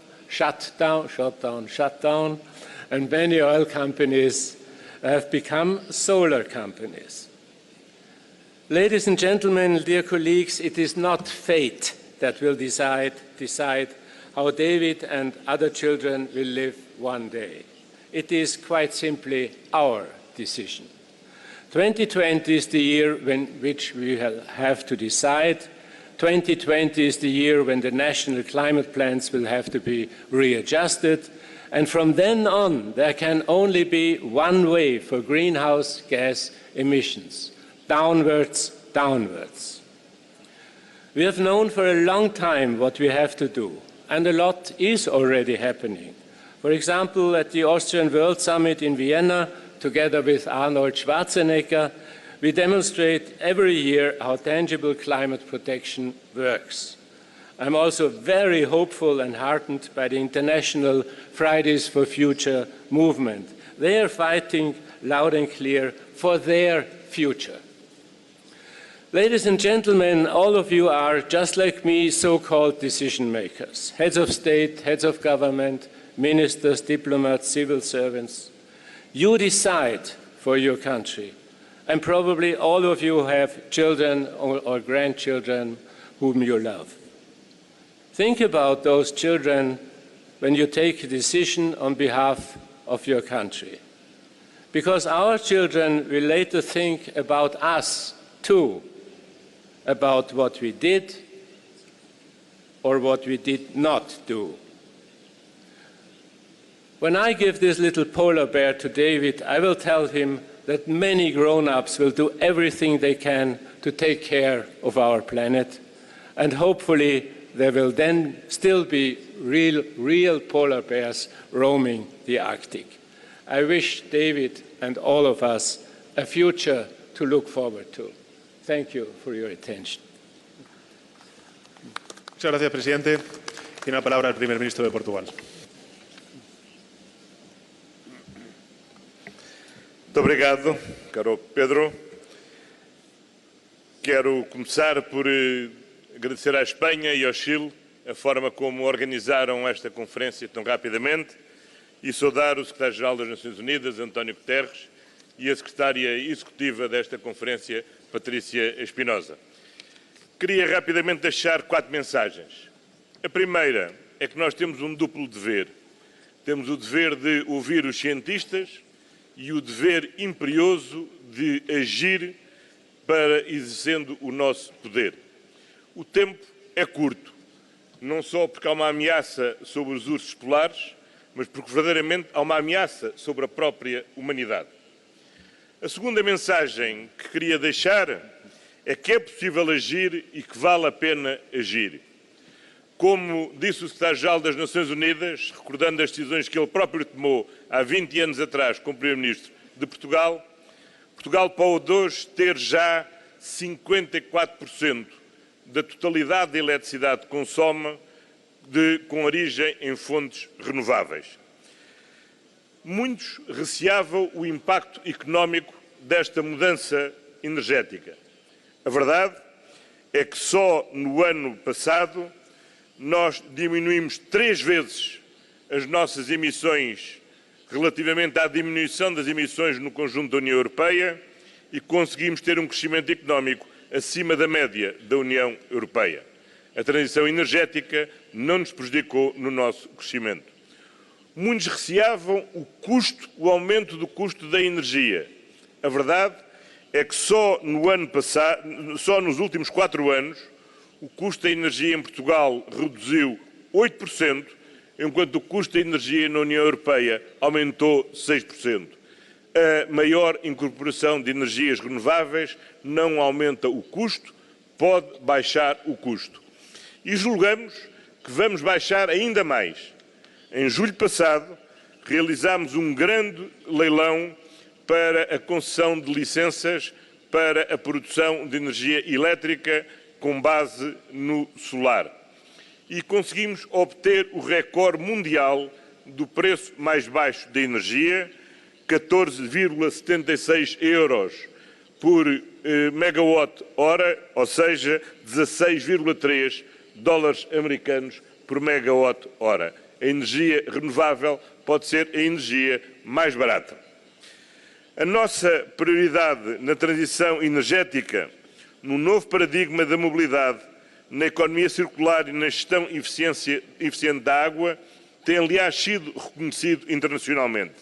and many oil companies have become solar companies. Ladies and gentlemen, dear colleagues, it is not fate that will decide how David and other children will live one day. It is quite simply our decision. 2020 is the year which we have to decide. 2020 is the year when the national climate plans will have to be readjusted. And from then on, there can only be one way for greenhouse gas emissions: downwards, downwards. We have known for a long time what we have to do, and a lot is already happening. For example, at the Austrian World Summit in Vienna, together with Arnold Schwarzenegger, we demonstrate every year how tangible climate protection works. I'm also very hopeful and heartened by the International Fridays for Future movement. They are fighting loud and clear for their future. Ladies and gentlemen, all of you are, just like me, so-called decision makers, heads of state, heads of government, ministers, diplomats, civil servants. You decide for your country, and probably all of you have children or grandchildren whom you love. Think about those children when you take a decision on behalf of your country, because our children will later think about us too, about what we did or what we did not do. When I give this little polar bear to David, I will tell him that many grown-ups will do everything they can to take care of our planet, and hopefully there will then still be real polar bears roaming the Arctic. I wish David and all of us a future to look forward to. Thank you for your attention. Muchas gracias, presidente. Tiene la palabra el primer ministro de Portugal. Muito obrigado, caro Pedro. Quero começar por agradecer à Espanha e ao Chile a forma como organizaram esta conferência tão rapidamente e saudar o secretário-geral das Nações Unidas, António Guterres, e a secretária executiva desta conferência, Patrícia Espinosa. Queria rapidamente deixar 4 mensagens. A primeira é que nós temos um duplo dever. Temos o dever de ouvir os cientistas e o dever imperioso de agir para exercendo o nosso poder. O tempo é curto, não só porque há uma ameaça sobre os ursos polares, mas porque verdadeiramente há uma ameaça sobre a própria humanidade. A segunda mensagem que queria deixar é que é possível agir e que vale a pena agir. Como disse o secretário-geral das Nações Unidas, recordando as decisões que ele próprio tomou há 20 anos atrás como Primeiro-Ministro de Portugal, Portugal pode hoje ter já 54% da totalidade da eletricidade que consome com origem em fontes renováveis. Muitos receavam o impacto económico desta mudança energética. A verdade é que só no ano passado nós diminuímos 3 vezes as nossas emissões relativamente à diminuição das emissões no conjunto da União Europeia e conseguimos ter um crescimento económico acima da média da União Europeia. A transição energética não nos prejudicou no nosso crescimento. Muitos receavam o aumento do custo da energia. A verdade é que só nos últimos 4 anos, o custo da energia em Portugal reduziu 8%, enquanto o custo da energia na União Europeia aumentou 6%. A maior incorporação de energias renováveis não aumenta o custo, pode baixar o custo. E julgamos que vamos baixar ainda mais. Em julho passado, realizámos um grande leilão para a concessão de licenças para a produção de energia elétrica com base no solar. E conseguimos obter o recorde mundial do preço mais baixo da energia, 14,76 euros por megawatt-hora, ou seja, 16,3 dólares americanos por megawatt-hora. A energia renovável pode ser a energia mais barata. A nossa prioridade na transição energética, no novo paradigma da mobilidade, na economia circular e na gestão eficiente da água, tem, aliás, sido reconhecido internacionalmente.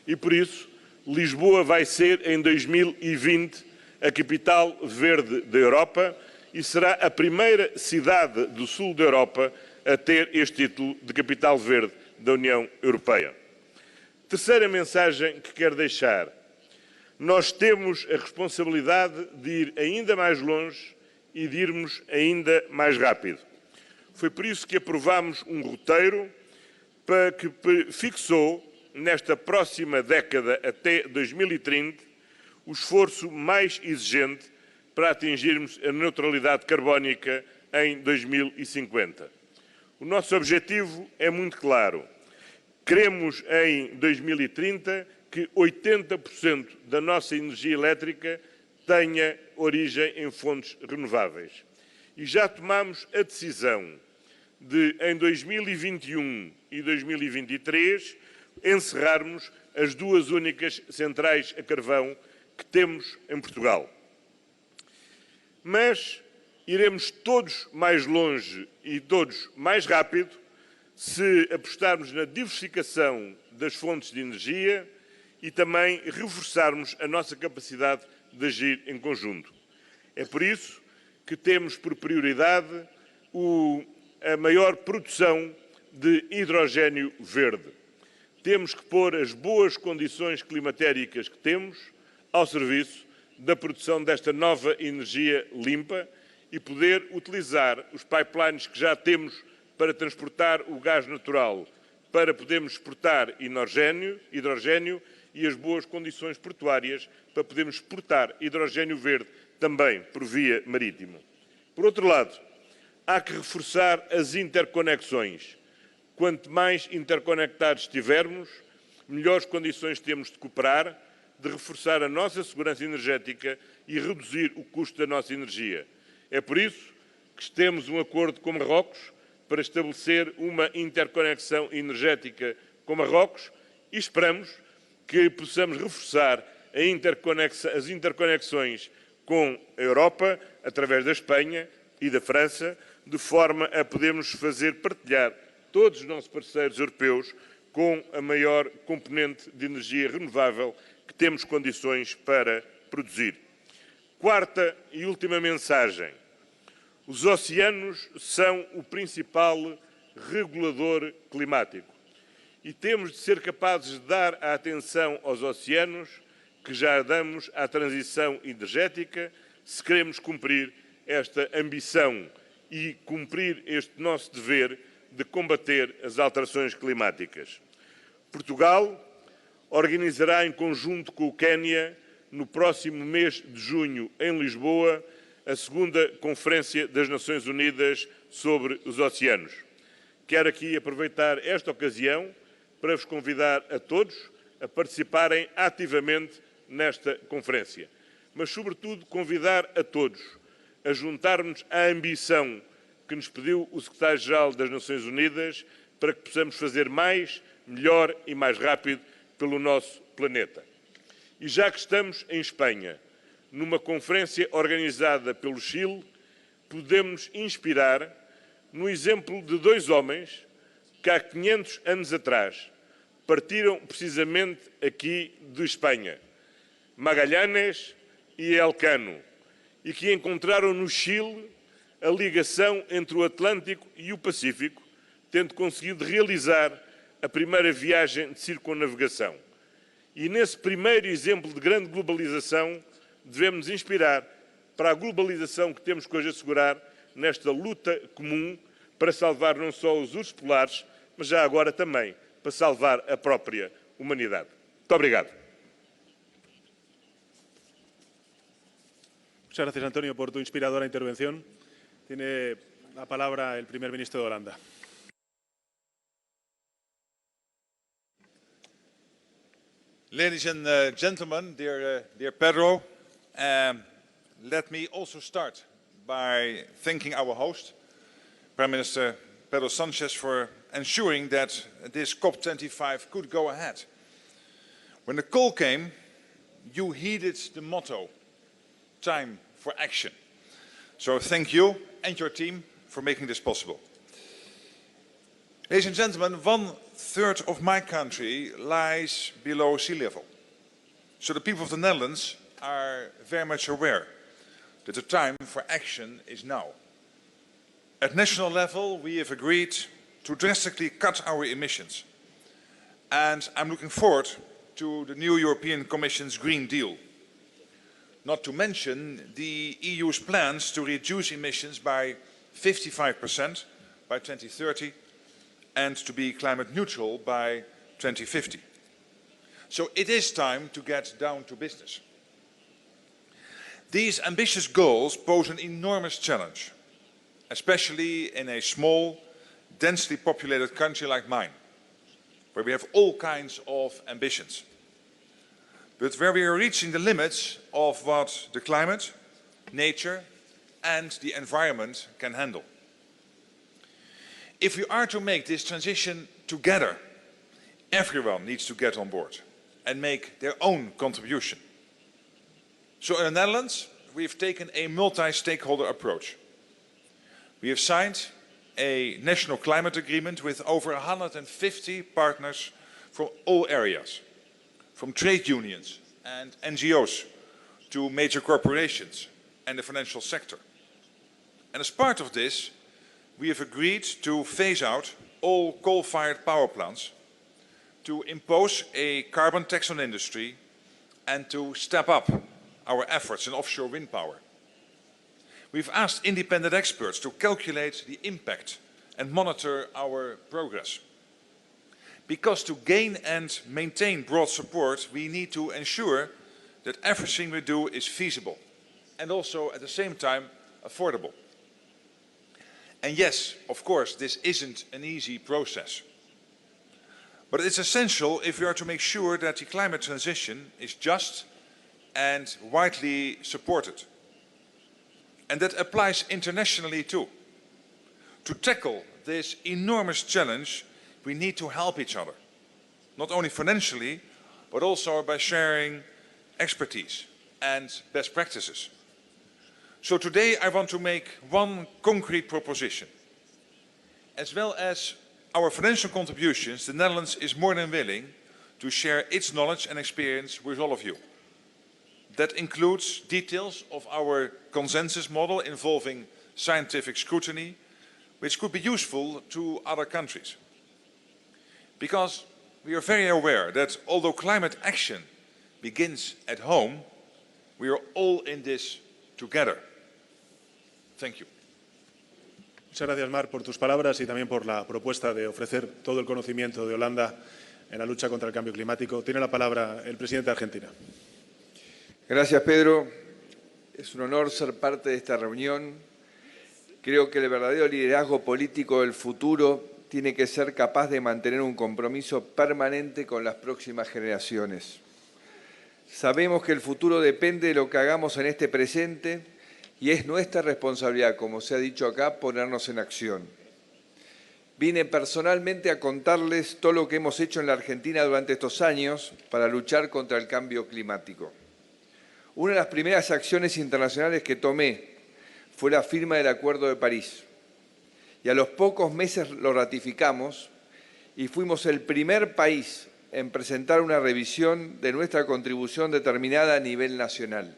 E, por isso, Lisboa vai ser, em 2020, a capital verde da Europa e será a primeira cidade do sul da Europa a ter este título de capital verde da União Europeia. Terceira mensagem que quero deixar. Nós temos a responsabilidade de ir ainda mais longe e de irmos ainda mais rápido. Foi por isso que aprovámos um roteiro que fixou, nesta próxima década até 2030, o esforço mais exigente para atingirmos a neutralidade carbónica em 2050. O nosso objetivo é muito claro. Queremos, em 2030, que 80% da nossa energia elétrica tenha origem em fontes renováveis. E já tomamos a decisão de, em 2021 e 2023, encerrarmos as 2 únicas centrais a carvão que temos em Portugal. Mas iremos todos mais longe e todos mais rápido se apostarmos na diversificação das fontes de energia e também reforçarmos a nossa capacidade de agir em conjunto. É por isso que temos por prioridade a maior produção de hidrogénio verde. Temos que pôr as boas condições climatéricas que temos ao serviço da produção desta nova energia limpa e poder utilizar os pipelines que já temos para transportar o gás natural, para podermos exportar hidrogénio e as boas condições portuárias para podermos exportar hidrogénio verde também por via marítima. Por outro lado, há que reforçar as interconexões. Quanto mais interconectados estivermos, melhores condições temos de cooperar, de reforçar a nossa segurança energética e reduzir o custo da nossa energia. É por isso que temos um acordo com Marrocos para estabelecer uma interconexão energética com Marrocos e esperamos que possamos reforçar as interconexões com a Europa, através da Espanha e da França, de forma a podermos fazer partilhar todos os nossos parceiros europeus com a maior componente de energia renovável que temos condições para produzir. Quarta e última mensagem. Os oceanos são o principal regulador climático e temos de ser capazes de dar a atenção aos oceanos que já damos à transição energética, se queremos cumprir esta ambição e cumprir este nosso dever de combater as alterações climáticas. Portugal organizará em conjunto com o Quénia, no próximo mês de junho, em Lisboa, a segunda Conferência das Nações Unidas sobre os Oceanos. Quero aqui aproveitar esta ocasião para vos convidar a todos a participarem ativamente nesta conferência, mas, sobretudo, convidar a todos a juntarmos à ambição que nos pediu o Secretário-Geral das Nações Unidas para que possamos fazer mais, melhor e mais rápido pelo nosso planeta. E já que estamos em Espanha, numa conferência organizada pelo Chile, podemos inspirar no exemplo de dois homens que há 500 anos atrás partiram precisamente aqui de Espanha, Magallanes e Elcano, e que encontraram no Chile a ligação entre o Atlântico e o Pacífico, tendo conseguido realizar a primeira viagem de circunnavegação. E nesse primeiro exemplo de grande globalização, devemos nos inspirar para a globalização que temos que hoje assegurar nesta luta comum para salvar não só os ursos polares, mas já agora também para salvar a própria humanidade. Muito obrigado. Muchas gracias, Antonio, por tu inspiradora intervención. Tiene la palabra el primer ministro de Holanda. Ladies and gentlemen, dear Pedro, let me also start by thanking our host, Prime Minister Pedro Sanchez, for ensuring that this COP25 could go ahead. When the call came, you heeded the motto, time for action. So thank you and your team for making this possible. Ladies and gentlemen, 1/3 of my country lies below sea level. So the people of the Netherlands are very much aware that the time for action is now. At national level, we have agreed to drastically cut our emissions. And I'm looking forward to the new European Commission's Green Deal. Not to mention the EU's plans to reduce emissions by 55% by 2030 and to be climate neutral by 2050. So it is time to get down to business. These ambitious goals pose an enormous challenge, especially in a small, densely populated country like mine, where we have all kinds of ambitions, but where we are reaching the limits of what the climate, nature, and the environment can handle. If we are to make this transition together, everyone needs to get on board and make their own contribution. So in the Netherlands, we've taken a multi-stakeholder approach. We have signed a national climate agreement with over 150 partners from all areas, from trade unions and NGOs to major corporations and the financial sector. And as part of this, we have agreed to phase out all coal-fired power plants, to impose a carbon tax on industry, and to step up our efforts in offshore wind power. We've asked independent experts to calculate the impact and monitor our progress. Because to gain and maintain broad support, we need to ensure that everything we do is feasible and also at the same time affordable. And yes, of course, this isn't an easy process. But it's essential if we are to make sure that the climate transition is just and widely supported. And that applies internationally too. To tackle this enormous challenge, we need to help each other. Not only financially, but also by sharing expertise and best practices. So today I want to make one concrete proposition. As well as our financial contributions, the Netherlands is more than willing to share its knowledge and experience with all of you. That includes details of our consensus model involving scientific scrutiny, which could be useful to other countries. Because we are very aware that although climate action begins at home. We are all in this together. Thank you. Muchas gracias, Marc, por tus palabras y también por la propuesta de ofrecer todo el conocimiento de Holanda en la lucha contra el cambio climático. Tiene la palabra el presidente de Argentina. Gracias, Pedro. Es un honor ser parte de esta reunión. Creo que el verdadero liderazgo político del futuro tiene que ser capaz de mantener un compromiso permanente con las próximas generaciones. Sabemos que el futuro depende de lo que hagamos en este presente y es nuestra responsabilidad, como se ha dicho acá, ponernos en acción. Vine personalmente a contarles todo lo que hemos hecho en la Argentina durante estos años para luchar contra el cambio climático. Una de las primeras acciones internacionales que tomé fue la firma del Acuerdo de París. Y a los pocos meses lo ratificamos y fuimos el primer país en presentar una revisión de nuestra contribución determinada a nivel nacional.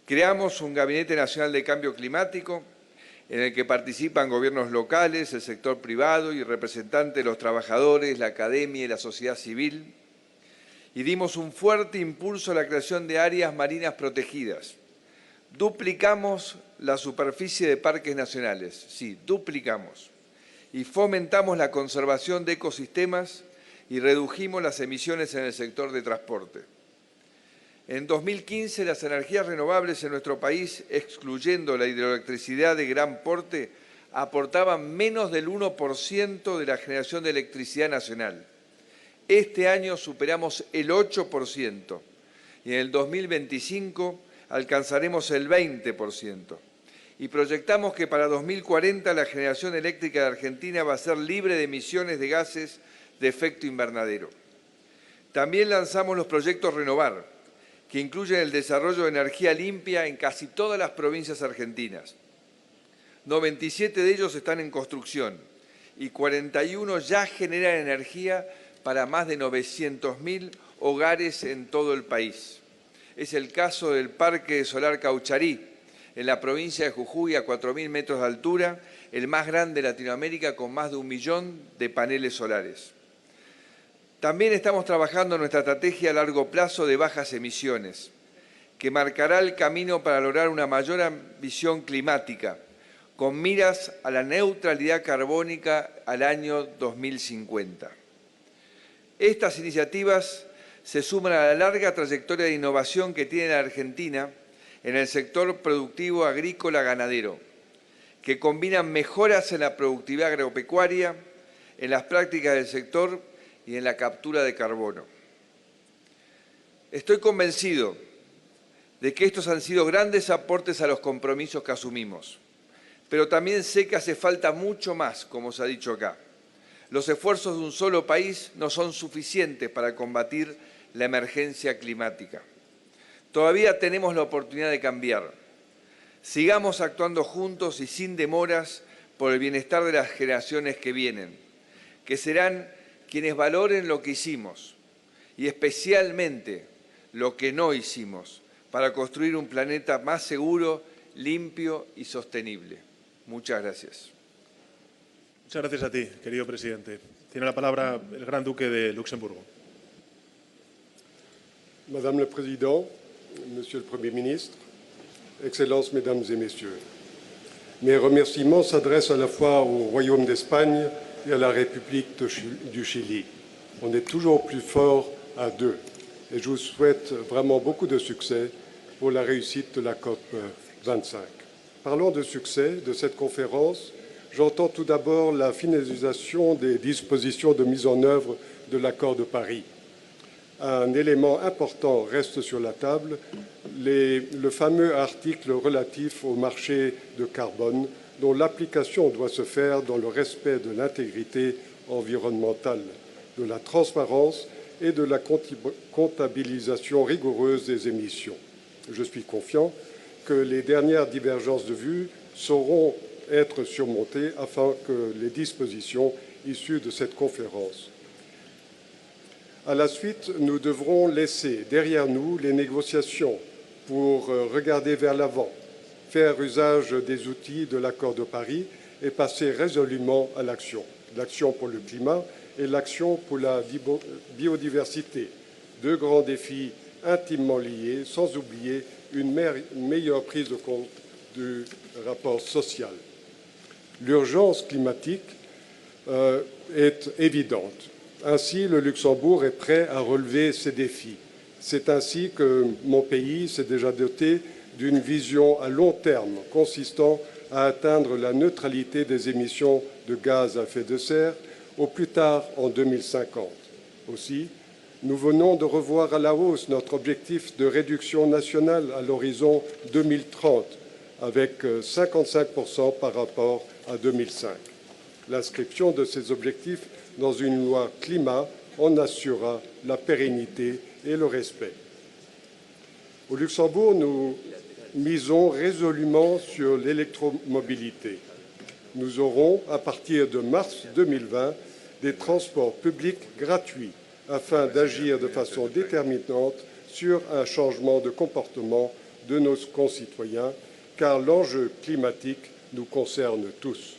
Creamos un Gabinete Nacional de Cambio Climático en el que participan gobiernos locales, el sector privado y representantes de los trabajadores, la academia y la sociedad civil. Y dimos un fuerte impulso a la creación de áreas marinas protegidas. Duplicamos la superficie de parques nacionales, sí, duplicamos. Y fomentamos la conservación de ecosistemas y redujimos las emisiones en el sector de transporte. En 2015, las energías renovables en nuestro país, excluyendo la hidroelectricidad de gran porte, aportaban menos del 1% de la generación de electricidad nacional. Este año superamos el 8% y en el 2025 alcanzaremos el 20%. Y proyectamos que para 2040 la generación eléctrica de Argentina va a ser libre de emisiones de gases de efecto invernadero. También lanzamos los proyectos Renovar, que incluyen el desarrollo de energía limpia en casi todas las provincias argentinas. 97 de ellos están en construcción y 41 ya generan energía para más de 900.000 hogares en todo el país. Es el caso del Parque Solar Caucharí, en la provincia de Jujuy, a 4.000 metros de altura, el más grande de Latinoamérica con más de 1 millón de paneles solares. También estamos trabajando en nuestra estrategia a largo plazo de bajas emisiones, que marcará el camino para lograr una mayor ambición climática, con miras a la neutralidad carbónica al año 2050. Estas iniciativas se suman a la larga trayectoria de innovación que tiene la Argentina en el sector productivo agrícola-ganadero, que combinan mejoras en la productividad agropecuaria, en las prácticas del sector y en la captura de carbono. Estoy convencido de que estos han sido grandes aportes a los compromisos que asumimos, pero también sé que hace falta mucho más, como se ha dicho acá. Los esfuerzos de un solo país no son suficientes para combatir la emergencia climática. Todavía tenemos la oportunidad de cambiar. Sigamos actuando juntos y sin demoras por el bienestar de las generaciones que vienen, que serán quienes valoren lo que hicimos y especialmente lo que no hicimos para construir un planeta más seguro, limpio y sostenible. Muchas gracias. Muchas gracias a ti, querido presidente. Tiene la palabra el Gran Duque de Luxemburgo. Madame le Président, Monsieur le Premier ministre, Excellences, Mesdames et Messieurs, mes remerciements s'adressent à la fois au Royaume d'Espagne et à la République du Chili. On est toujours plus fort à deux et je vous souhaite vraiment beaucoup de succès pour la réussite de la COP25. Parlons de succès de cette conférence. J'entends tout d'abord la finalisation des dispositions de mise en œuvre de l'accord de Paris. Un élément important reste sur la table, le fameux article relatif au marché de carbone, dont l'application doit se faire dans le respect de l'intégrité environnementale, de la transparence et de la comptabilisation rigoureuse des émissions. Je suis confiant que les dernières divergences de vues sauront être surmontées afin que les dispositions issues de cette conférence. À la suite, nous devrons laisser derrière nous les négociations pour regarder vers l'avant, faire usage des outils de l'accord de Paris et passer résolument à l'action. L'action pour le climat et l'action pour la biodiversité. Deux grands défis intimement liées, sans oublier une meilleure prise de compte du rapport social. L'urgence climatique est évidente. Ainsi, le Luxembourg est prêt à relever ces défis. C'est ainsi que mon pays s'est déjà doté d'une vision à long terme consistant à atteindre la neutralité des émissions de gaz à effet de serre au plus tard en 2050. Aussi, nous venons de revoir à la hausse notre objectif de réduction nationale à l'horizon 2030 avec 55% par rapport à 2005. L'inscription de ces objectifs dans une loi climat en assurera la pérennité et le respect. Au Luxembourg, nous misons résolument sur l'électromobilité. Nous aurons, à partir de mars 2020, des transports publics gratuits afin d'agir de façon déterminante sur un changement de comportement de nos concitoyens, car l'enjeu climatique nous concerne tous.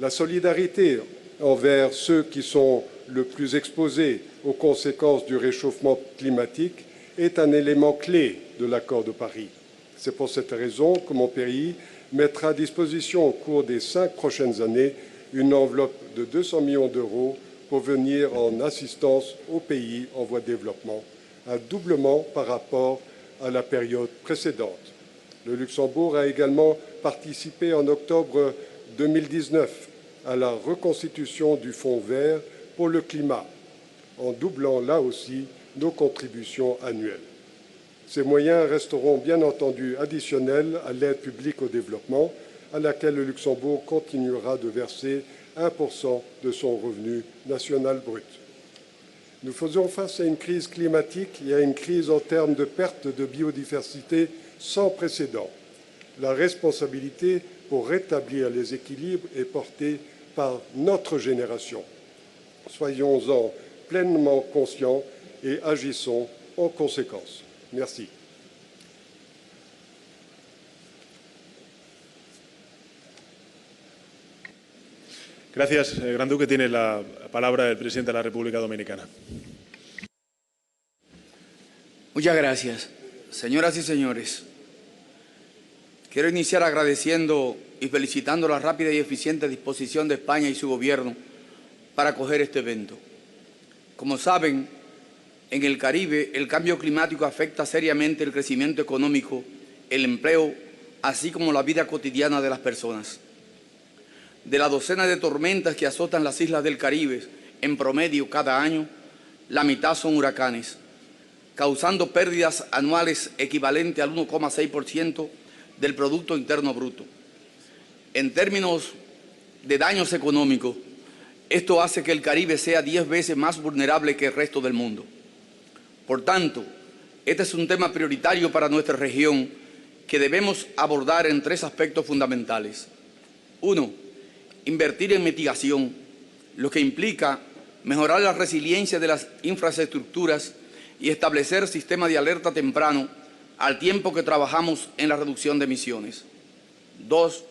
La solidarité envers ceux qui sont le plus exposés aux conséquences du réchauffement climatique est un élément clé de l'accord de Paris. C'est pour cette raison que mon pays mettra à disposition au cours des 5 prochaines années une enveloppe de 200 millions d'euros pour venir en assistance aux pays en voie de développement, un doublement par rapport à la période précédente. Le Luxembourg a également participé en octobre 2019 à la reconstitution du Fonds vert pour le climat, en doublant là aussi nos contributions annuelles. Ces moyens resteront bien entendu additionnels à l'aide publique au développement, à laquelle le Luxembourg continuera de verser 1% de son revenu national brut. Nous faisons face à une crise climatique et à une crise en termes de perte de biodiversité sans précédent. La responsabilité pour rétablir les équilibres est portée par notre génération. Soyons-en pleinement conscients et agissons en conséquence. Merci. Gracias, Gran Duque. Tiene la palabra el presidente de la República Dominicana. Muchas gracias. Señoras y señores, quiero iniciar agradeciendo y felicitando la rápida y eficiente disposición de España y su gobierno para acoger este evento. Como saben, en el Caribe el cambio climático afecta seriamente el crecimiento económico, el empleo, así como la vida cotidiana de las personas. De la docena de tormentas que azotan las islas del Caribe en promedio cada año, la mitad son huracanes, causando pérdidas anuales equivalentes al 1,6% del Producto Interno Bruto. En términos de daños económicos, esto hace que el Caribe sea 10 veces más vulnerable que el resto del mundo. Por tanto, este es un tema prioritario para nuestra región que debemos abordar en 3 aspectos fundamentales. 1. Invertir en mitigación, lo que implica mejorar la resiliencia de las infraestructuras y establecer sistemas de alerta temprano al tiempo que trabajamos en la reducción de emisiones. 2.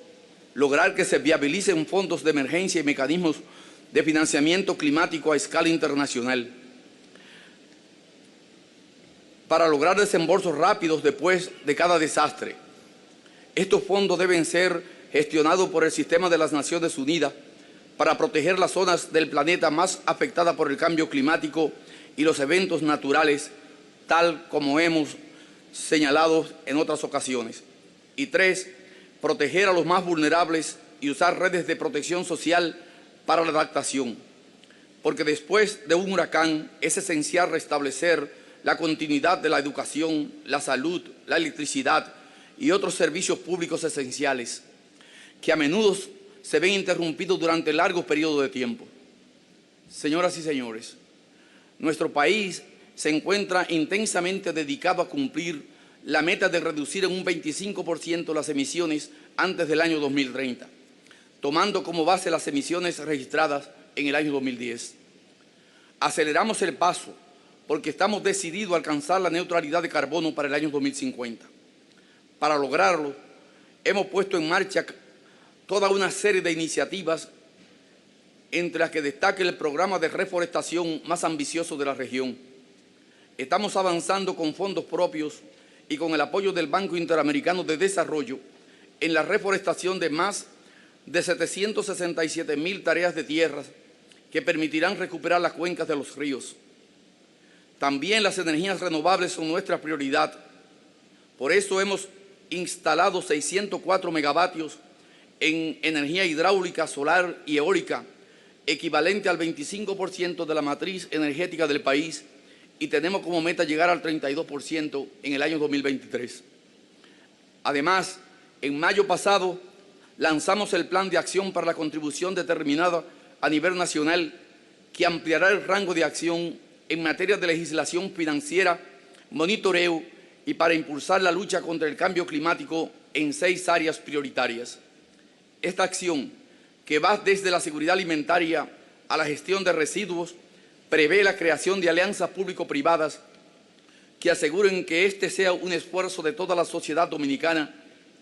Lograr que se viabilicen fondos de emergencia y mecanismos de financiamiento climático a escala internacional para lograr desembolsos rápidos después de cada desastre. Estos fondos deben ser gestionados por el sistema de las Naciones Unidas para proteger las zonas del planeta más afectadas por el cambio climático y los eventos naturales, tal como hemos señalado en otras ocasiones. Y 3, proteger a los más vulnerables y usar redes de protección social para la adaptación, porque después de un huracán es esencial restablecer la continuidad de la educación, la salud, la electricidad y otros servicios públicos esenciales, que a menudo se ven interrumpidos durante largos periodos de tiempo. Señoras y señores, nuestro país se encuentra intensamente dedicado a cumplir la meta de reducir en un 25% las emisiones antes del año 2030, tomando como base las emisiones registradas en el año 2010. Aceleramos el paso porque estamos decididos a alcanzar la neutralidad de carbono para el año 2050. Para lograrlo, hemos puesto en marcha toda una serie de iniciativas, entre las que destaca el programa de reforestación más ambicioso de la región, Estamos avanzando con fondos propios y con el apoyo del Banco Interamericano de Desarrollo en la reforestación de más de 767.000 tareas de tierras que permitirán recuperar las cuencas de los ríos. También las energías renovables son nuestra prioridad. Por eso hemos instalado 604 megavatios en energía hidráulica, solar y eólica, equivalente al 25% de la matriz energética del país, y tenemos como meta llegar al 32% en el año 2023. Además, en mayo pasado lanzamos el Plan de Acción para la Contribución Determinada a nivel nacional, que ampliará el rango de acción en materia de legislación financiera, monitoreo y para impulsar la lucha contra el cambio climático en 6 áreas prioritarias. Esta acción, que va desde la seguridad alimentaria a la gestión de residuos, prevé la creación de alianzas público-privadas que aseguren que este sea un esfuerzo de toda la sociedad dominicana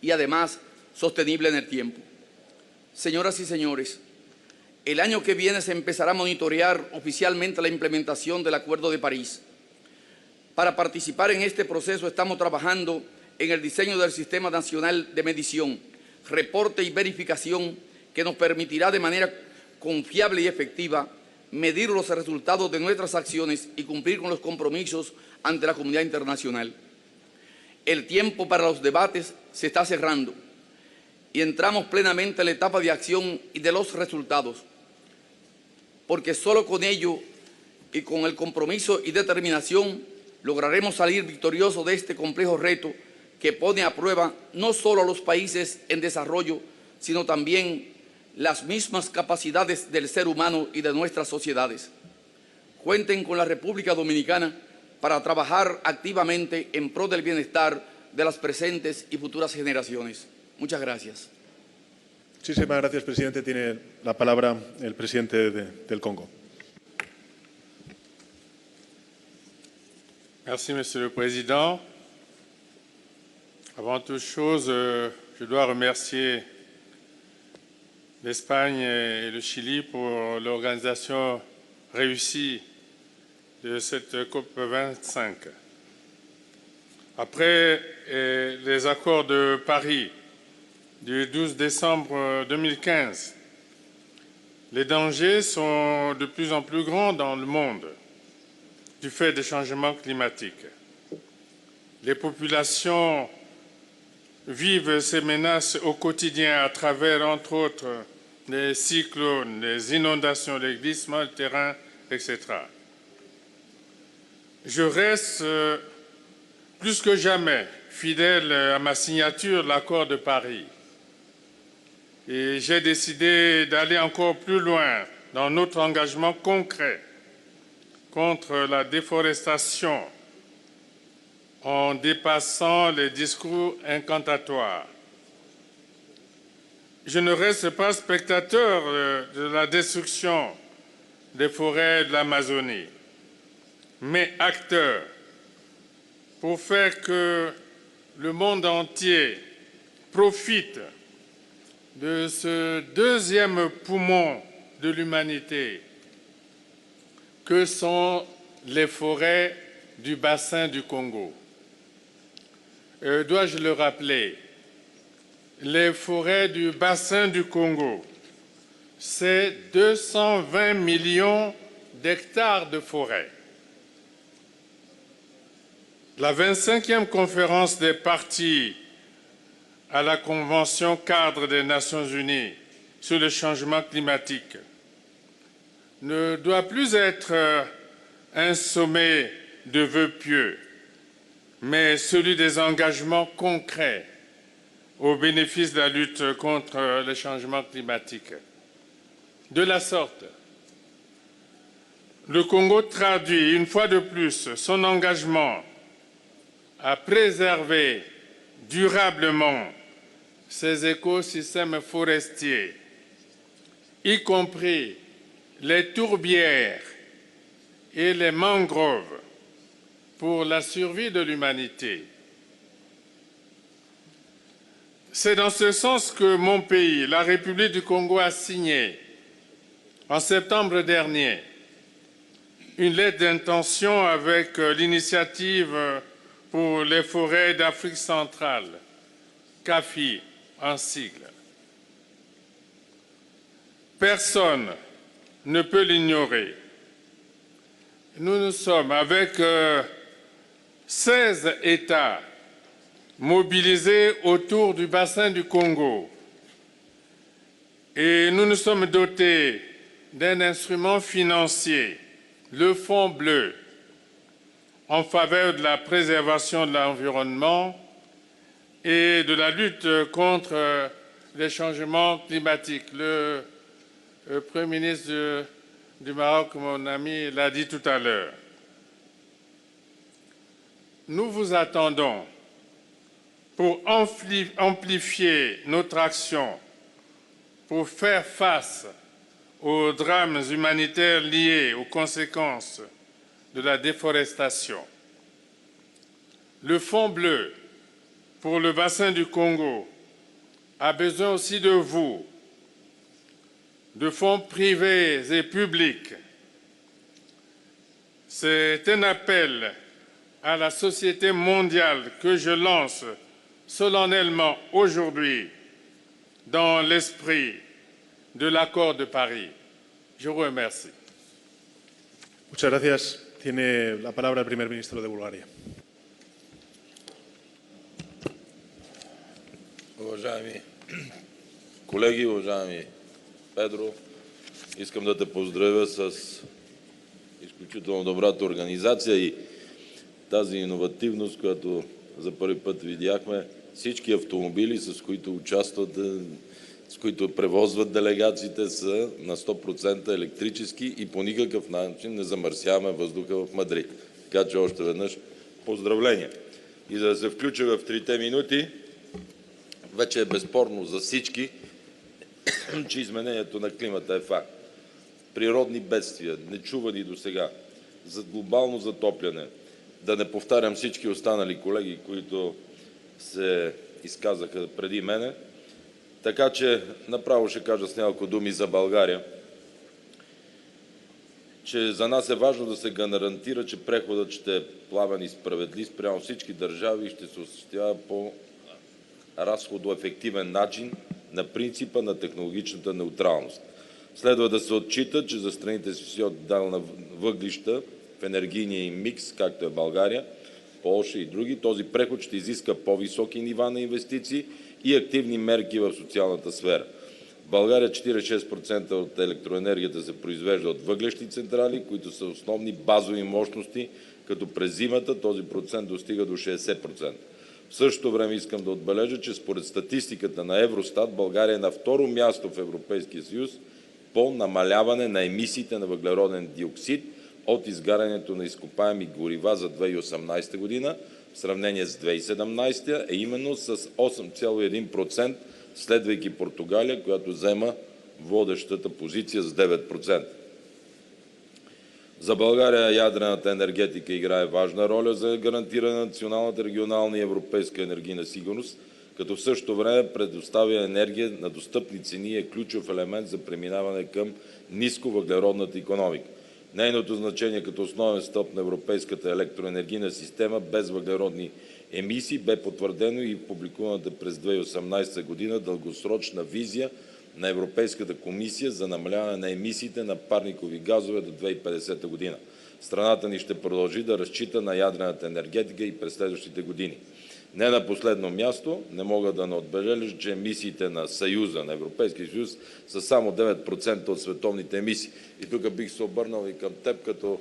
y además sostenible en el tiempo. Señoras y señores, el año que viene se empezará a monitorear oficialmente la implementación del Acuerdo de París. Para participar en este proceso estamos trabajando en el diseño del Sistema Nacional de Medición, Reporte y Verificación que nos permitirá de manera confiable y efectiva medir los resultados de nuestras acciones y cumplir con los compromisos ante la comunidad internacional. El tiempo para los debates se está cerrando y entramos plenamente en la etapa de acción y de los resultados, porque solo con ello y con el compromiso y determinación lograremos salir victoriosos de este complejo reto que pone a prueba no solo a los países en desarrollo, sino también las mismas capacidades del ser humano y de nuestras sociedades. Cuenten con la República Dominicana para trabajar activamente en pro del bienestar de las presentes y futuras generaciones. Muchas gracias. Muchísimas gracias, presidente. Tiene la palabra el presidente del Congo. Merci, Monsieur le Président. Avant toute chose, je dois remercier l'Espagne et le Chili pour l'organisation réussie de cette COP25. Après les accords de Paris du 12 décembre 2015, les dangers sont de plus en plus grands dans le monde du fait des changements climatiques. Les populations vivent ces menaces au quotidien à travers, entre autres, les cyclones, les inondations, les glissements de terrain, etc. Je reste plus que jamais fidèle à ma signature de l'accord de Paris. Et j'ai décidé d'aller encore plus loin dans notre engagement concret contre la déforestation en dépassant les discours incantatoires. Je ne reste pas spectateur de la destruction des forêts de l'Amazonie, mais acteur pour faire que le monde entier profite de ce deuxième poumon de l'humanité que sont les forêts du bassin du Congo. Dois-je le rappeler, les forêts du bassin du Congo, c'est 220 millions d'hectares de forêt. La 25e conférence des parties à la Convention cadre des Nations Unies sur le changement climatique ne doit plus être un sommet de vœux pieux, mais celui des engagements concrets au bénéfice de la lutte contre le changement climatique. De la sorte, le Congo traduit une fois de plus son engagement à préserver durablement ses écosystèmes forestiers, y compris les tourbières et les mangroves, pour la survie de l'humanité. C'est dans ce sens que mon pays, la République du Congo, a signé, en septembre dernier, une lettre d'intention avec l'initiative pour les forêts d'Afrique centrale, CAFI en sigle. Personne ne peut l'ignorer. Nous sommes avec 16 États mobilisés autour du bassin du Congo et nous nous sommes dotés d'un instrument financier, le Fonds bleu, en faveur de la préservation de l'environnement et de la lutte contre les changements climatiques. Le Premier ministre du Maroc, mon ami, l'a dit tout à l'heure. Nous vous attendons pour amplifier notre action, pour faire face aux drames humanitaires liés aux conséquences de la déforestation. Le Fonds bleu pour le bassin du Congo a besoin aussi de vous, de fonds privés et publics. C'est un appel à la société mondiale que je lance solennellement aujourd'hui dans l'esprit de l'accord de Paris. Je vous remercie. Muchas gracias. Tiene la palabra el primer ministro de Bulgaria. Уважаеми колеги, уважаеми Педро, искам да те поздравя с изключително добрата организация и тази иновативност, която за първи път видяхме. Всички автомобили, с които участват, с които превозват делегациите, са на 100% електрически и по никакъв начин не замърсяваме въздуха в Мадрид. Така че още веднъж поздравления. И за да се включа в 3 минути, вече е безспорно за всички, че изменението на климата е факт. Природни бедствия, нечувани до сега, за глобално затопляне. Да не повтарям всички останали колеги, които се изказаха преди мене. Така че направо ще кажа с няколко думи за България, че за нас е важно да се гарантира, че преходът ще е плавен и справедлив спрямо всички държави и ще се осъществява по разходоефективен начин на принципа на технологичната неутралност. Следва да се отчита, че за страните с висок дял на въглища в енергийния им микс, както е България, Полша и други, този преход ще изиска по-високи нива на инвестиции и активни мерки в социалната сфера. В България 46% от електроенергията се произвежда от въглищни централи, които са основни базови мощности, като през зимата този процент достига до 60%. В същото време искам да отбележа, че според статистиката на Евростат, България е на второ място в Европейския съюз по намаляване на емисиите на въглероден диоксид от изгарянето на изкопаеми горива за 2018 година в сравнение с 2017, е именно с 8,1%, следвайки Португалия, която взема водещата позиция с 9%. За България ядрената енергетика играе важна роля за гарантиране на националната, регионална и европейска енергийна сигурност, като в същото време предоставя енергия на достъпни цени и е ключов елемент за преминаване към нисковъглеродната икономика. Нейното значение като основен стълб на европейската електроенергийна система без въглеродни емисии бе потвърдено и в публикуваната през 2018 година дългосрочна визия на Европейската комисия за намаляване на емисиите на парникови газове до 2050 година. Страната ни ще продължи да разчита на ядрената енергетика и през следващите години. Не на последно място, не мога да не отбележа, че емисиите на Съюза, на Европейския съюз, са само 9% от световните емисии. И тук бих се обърнал и към теб като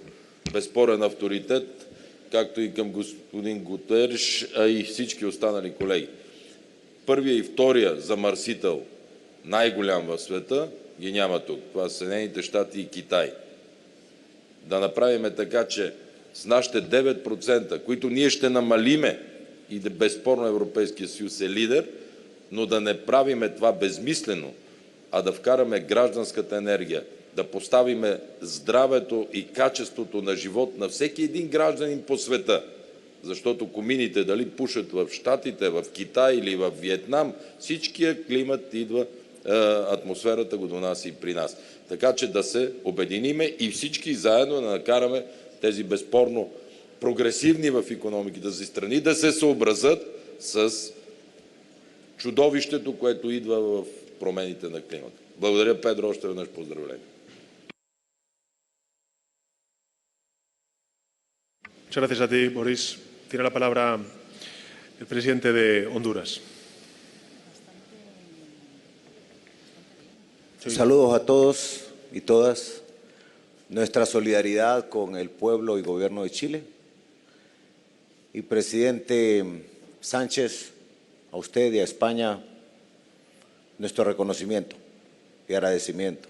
безспорен авторитет, както и към господин Гутереш, а и всички останали колеги. Първия и втория замърсител, най-голям в света, ги няма тук. Това са Съединените щати и Китай. Да направим така, че с нашите 9%, които ние ще намалиме, и да безспорно Европейския съюз е лидер, но да не правиме това безмислено, а да вкараме гражданската енергия, да поставиме здравето и качеството на живот на всеки един гражданин по света. Защото комините дали пушат в Щатите, в Китай или в Виетнам, всичкия климат идва атмосферата го донася и при нас. Така че да се обединиме и всички заедно да накараме тези безспорно прогресивни в икономиката си страни да се съобразят с чудовището, което идва в промените на климата. Благодаря, Педро, още веднъж поздравления. Muchas gracias a ti, Boris. Tiene la palabra el presidente de Honduras. Saludos a todos y todas. Nuestra solidaridad con el pueblo y gobierno de Chile. Y presidente Sánchez, a usted y a España, nuestro reconocimiento y agradecimiento.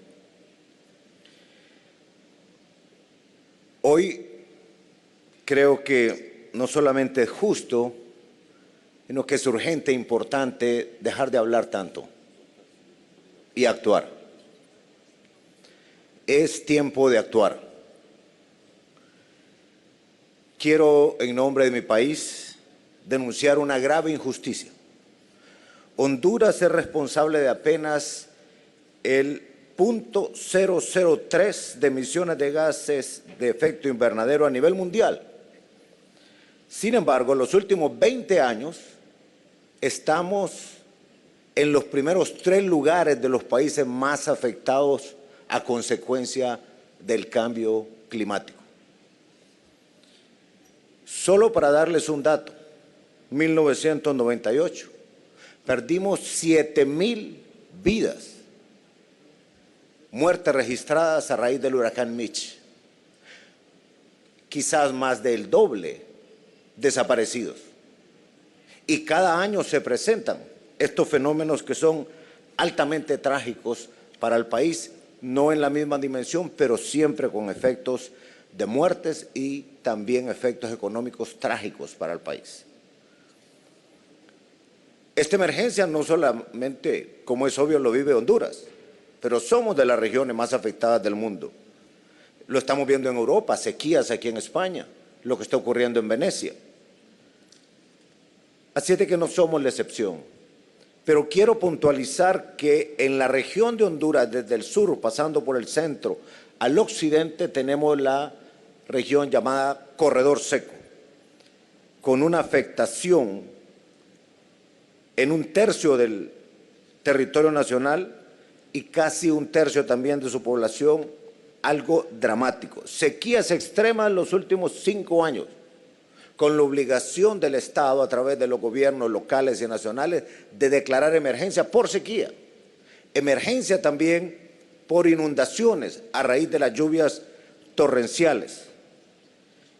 Hoy creo que no solamente es justo, sino que es urgente e importante dejar de hablar tanto y actuar. Es tiempo de actuar. Quiero, en nombre de mi país, denunciar una grave injusticia. Honduras es responsable de apenas el 0.003 de emisiones de gases de efecto invernadero a nivel mundial. Sin embargo, en los últimos 20 años estamos en los primeros 3 lugares de los países más afectados a consecuencia del cambio climático. Solo para darles un dato, 1998 perdimos 7,000 vidas, muertes registradas a raíz del huracán Mitch, quizás más del doble desaparecidos. Y cada año se presentan estos fenómenos que son altamente trágicos para el país, no en la misma dimensión, pero siempre con efectos de muertes y también efectos económicos trágicos para el país. Esta emergencia no solamente, como es obvio, lo vive Honduras, pero somos de las regiones más afectadas del mundo. Lo estamos viendo en Europa, sequías aquí en España, lo que está ocurriendo en Venecia. Así es de que no somos la excepción. Pero quiero puntualizar que en la región de Honduras, desde el sur, pasando por el centro, al occidente, tenemos la región llamada Corredor Seco, con una afectación en 1/3 del territorio nacional y casi 1/3 también de su población, algo dramático. Sequías extremas en los últimos 5 años, con la obligación del Estado, a través de los gobiernos locales y nacionales, de declarar emergencia por sequía. Emergencia también por inundaciones a raíz de las lluvias torrenciales.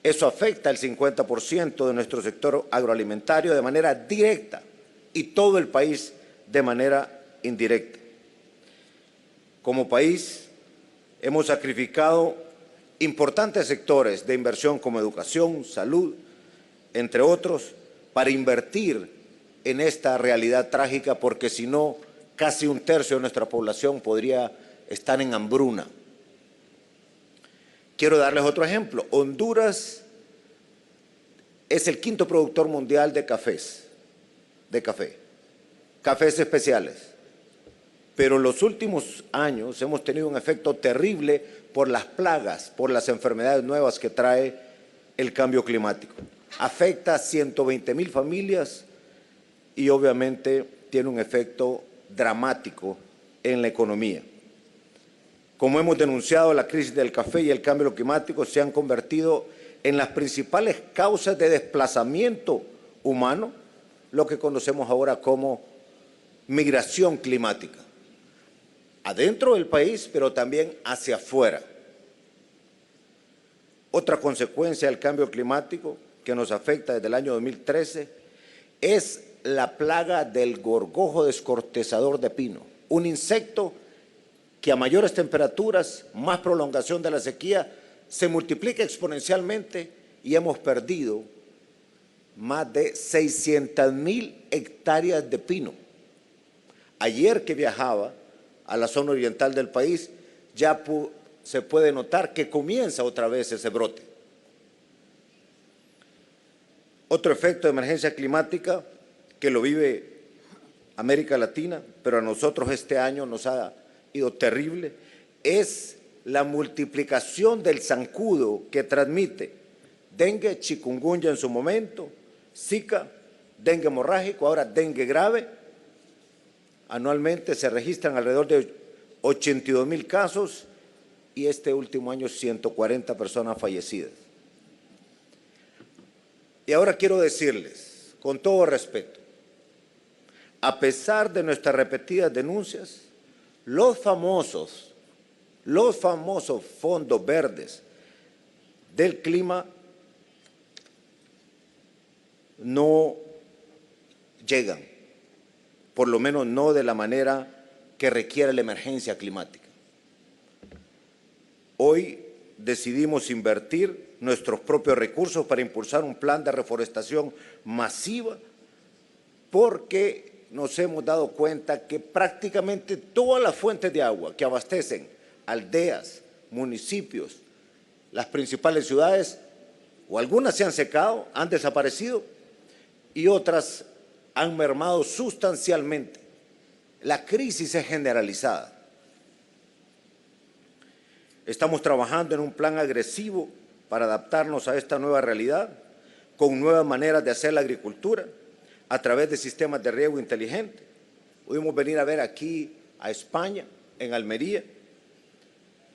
Eso afecta al 50% de nuestro sector agroalimentario de manera directa y todo el país de manera indirecta. Como país, hemos sacrificado importantes sectores de inversión como educación, salud, entre otros, para invertir en esta realidad trágica, porque si no, casi 1/3 de nuestra población podría estar en hambruna. Quiero darles otro ejemplo. Honduras es el 5º productor mundial de cafés especiales. Pero en los últimos años hemos tenido un efecto terrible por las plagas, por las enfermedades nuevas que trae el cambio climático. Afecta a 120,000 familias y obviamente tiene un efecto dramático en la economía. Como hemos denunciado, la crisis del café y el cambio climático se han convertido en las principales causas de desplazamiento humano, lo que conocemos ahora como migración climática. Adentro del país, pero también hacia afuera. Otra consecuencia del cambio climático que nos afecta desde el año 2013 es la plaga del gorgojo descortezador de pino, un insecto que a mayores temperaturas, más prolongación de la sequía, se multiplica exponencialmente y hemos perdido más de 600,000 hectáreas de pino. Ayer que viajaba a la zona oriental del país, ya se puede notar que comienza otra vez ese brote. Otro efecto de emergencia climática que lo vive América Latina, pero a nosotros este año nos ha ido terrible, es la multiplicación del zancudo que transmite dengue, chikungunya en su momento, Zika, dengue hemorrágico, ahora dengue grave. Anualmente se registran alrededor de 82.000 casos y este último año 140 personas fallecidas. Y ahora quiero decirles, con todo respeto, a pesar de nuestras repetidas denuncias, los famosos fondos verdes del clima no llegan, por lo menos no de la manera que requiere la emergencia climática. Hoy decidimos invertir nuestros propios recursos para impulsar un plan de reforestación masiva porque nos hemos dado cuenta que prácticamente todas las fuentes de agua que abastecen aldeas, municipios, las principales ciudades, o algunas se han secado, han desaparecido y otras han mermado sustancialmente. La crisis es generalizada. Estamos trabajando en un plan agresivo para adaptarnos a esta nueva realidad, con nuevas maneras de hacer la agricultura, a través de sistemas de riego inteligente. Pudimos venir a ver aquí a España, en Almería,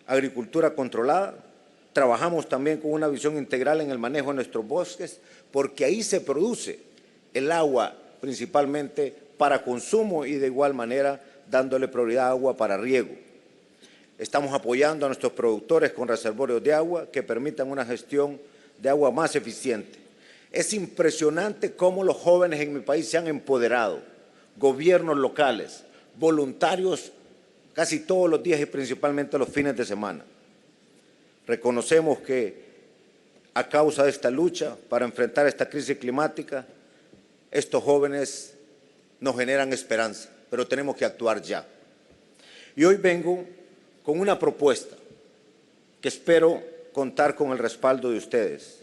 agricultura controlada. Trabajamos también con una visión integral en el manejo de nuestros bosques, porque ahí se produce el agua principalmente para consumo y de igual manera dándole prioridad a agua para riego. Estamos apoyando a nuestros productores con reservorios de agua que permitan una gestión de agua más eficiente. Es impresionante cómo los jóvenes en mi país se han empoderado, gobiernos locales, voluntarios casi todos los días y principalmente los fines de semana. Reconocemos que a causa de esta lucha para enfrentar esta crisis climática, estos jóvenes nos generan esperanza, pero tenemos que actuar ya. Y hoy vengo con una propuesta que espero contar con el respaldo de ustedes.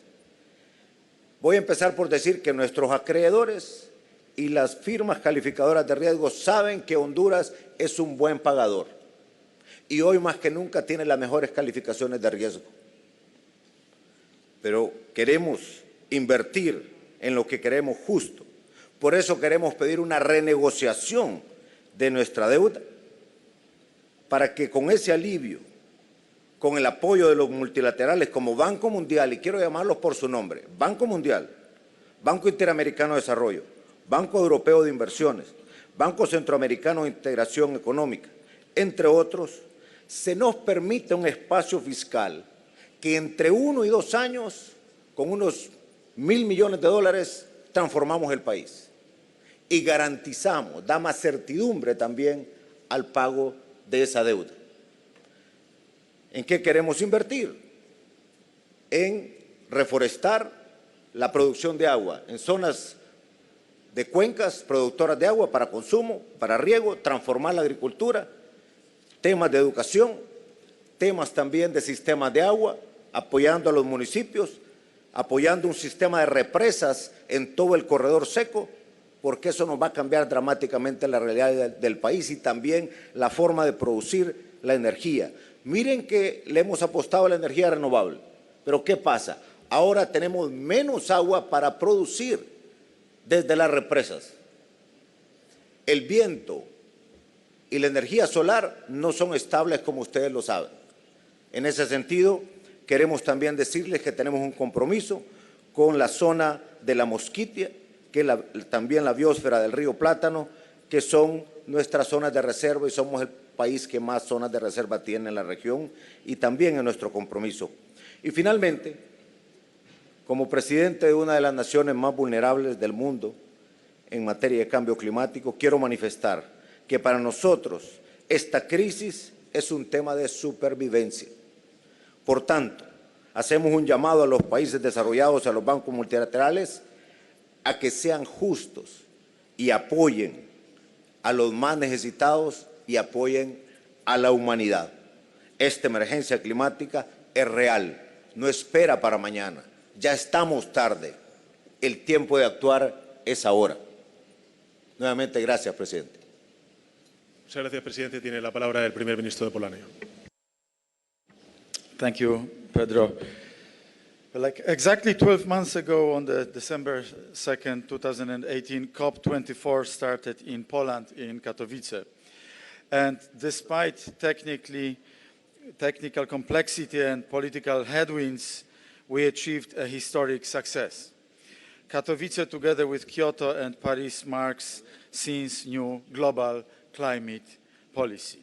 Voy a empezar por decir que nuestros acreedores y las firmas calificadoras de riesgo saben que Honduras es un buen pagador y hoy más que nunca tiene las mejores calificaciones de riesgo. Pero queremos invertir en lo que queremos justo. Por eso queremos pedir una renegociación de nuestra deuda para que con ese alivio, con el apoyo de los multilaterales como Banco Mundial, y quiero llamarlos por su nombre, Banco Mundial, Banco Interamericano de Desarrollo, Banco Europeo de Inversiones, Banco Centroamericano de Integración Económica, entre otros, se nos permite un espacio fiscal que entre 1 y 2 años, con unos 1.000 millones de dólares, transformamos el país y garantizamos, da más certidumbre también al pago de esa deuda. ¿En qué queremos invertir? En reforestar la producción de agua en zonas de cuencas productoras de agua para consumo, para riego, transformar la agricultura, temas de educación, temas también de sistemas de agua, apoyando a los municipios, apoyando un sistema de represas en todo el corredor seco, porque eso nos va a cambiar dramáticamente la realidad del país y también la forma de producir la energía. Miren que le hemos apostado a la energía renovable, pero ¿qué pasa? Ahora tenemos menos agua para producir desde las represas. El viento y la energía solar no son estables como ustedes lo saben. En ese sentido, queremos también decirles que tenemos un compromiso con la zona de la Mosquitia, que es también la biosfera del río Plátano, que son nuestras zonas de reserva y somos el país que más zonas de reserva tiene en la región y también en nuestro compromiso. Y finalmente, como presidente de una de las naciones más vulnerables del mundo en materia de cambio climático, quiero manifestar que para nosotros esta crisis es un tema de supervivencia. Por tanto, hacemos un llamado a los países desarrollados y a los bancos multilaterales a que sean justos y apoyen a los más necesitados y apoyen a la humanidad. Esta emergencia climática es real, no espera para mañana. Ya estamos tarde, el tiempo de actuar es ahora. Nuevamente, gracias, presidente. Muchas gracias, presidente. Tiene la palabra el primer ministro de Polonia. Thank you, Pedro. Like exactly 12 months ago, on the December 2nd, 2018, COP25 started in Poland, in Katowice. And despite technical complexity and political headwinds, we achieved a historic success. Katowice, together with Kyoto and Paris, marks since new global climate policy.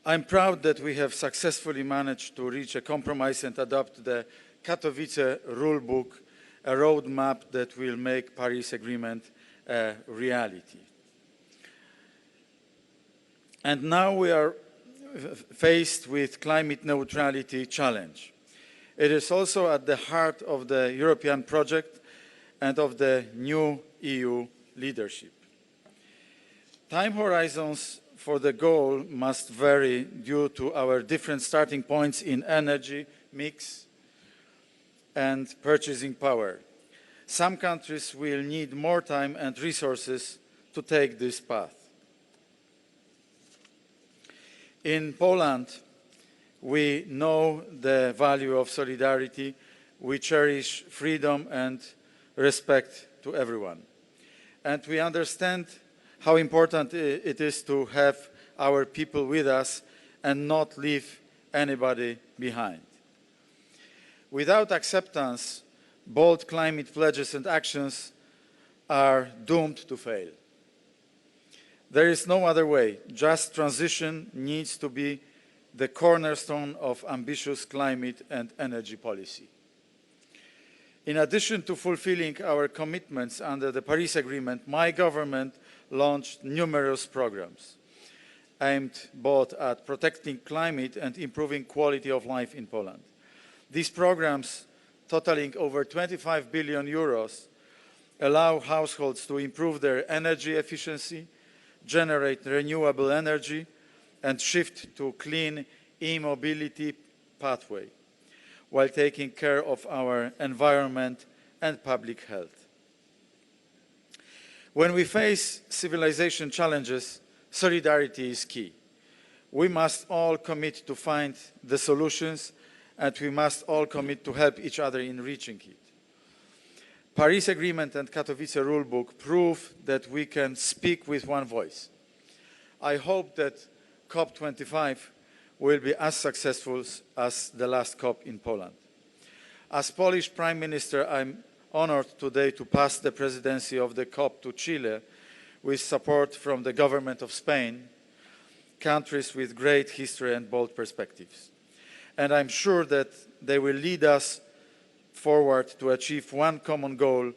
I'm proud that we have successfully managed to reach a compromise and adopt the Katowice rulebook, a roadmap that will make Paris Agreement a reality. And now we are faced with climate neutrality challenge. It is also at the heart of the European project and of the new EU leadership. Time horizons for the goal must vary due to our different starting points in energy mix and purchasing power. Some countries will need more time and resources to take this path. In Poland, we know the value of solidarity. We cherish freedom and respect to everyone. And we understand how important it is to have our people with us and not leave anybody behind. Without acceptance, bold climate pledges and actions are doomed to fail. There is no other way. Just transition needs to be the cornerstone of ambitious climate and energy policy. In addition to fulfilling our commitments under the Paris Agreement, my government launched numerous programs aimed both at protecting climate and improving quality of life in Poland. These programs, totaling over 25 billion euros, allow households to improve their energy efficiency, generate renewable energy, and shift to clean e-mobility pathway, while taking care of our environment and public health. When we face civilization challenges, solidarity is key. We must all commit to find the solutions, and we must all commit to help each other in reaching it. Paris Agreement and Katowice Rulebook prove that we can speak with one voice. I hope that COP25 will be as successful as the last COP in Poland. As Polish Prime Minister, I'm honored today to pass the presidency of the COP to Chile with support from the government of Spain, countries with great history and bold perspectives. And I'm sure that they will lead us forward to achieve one common goal,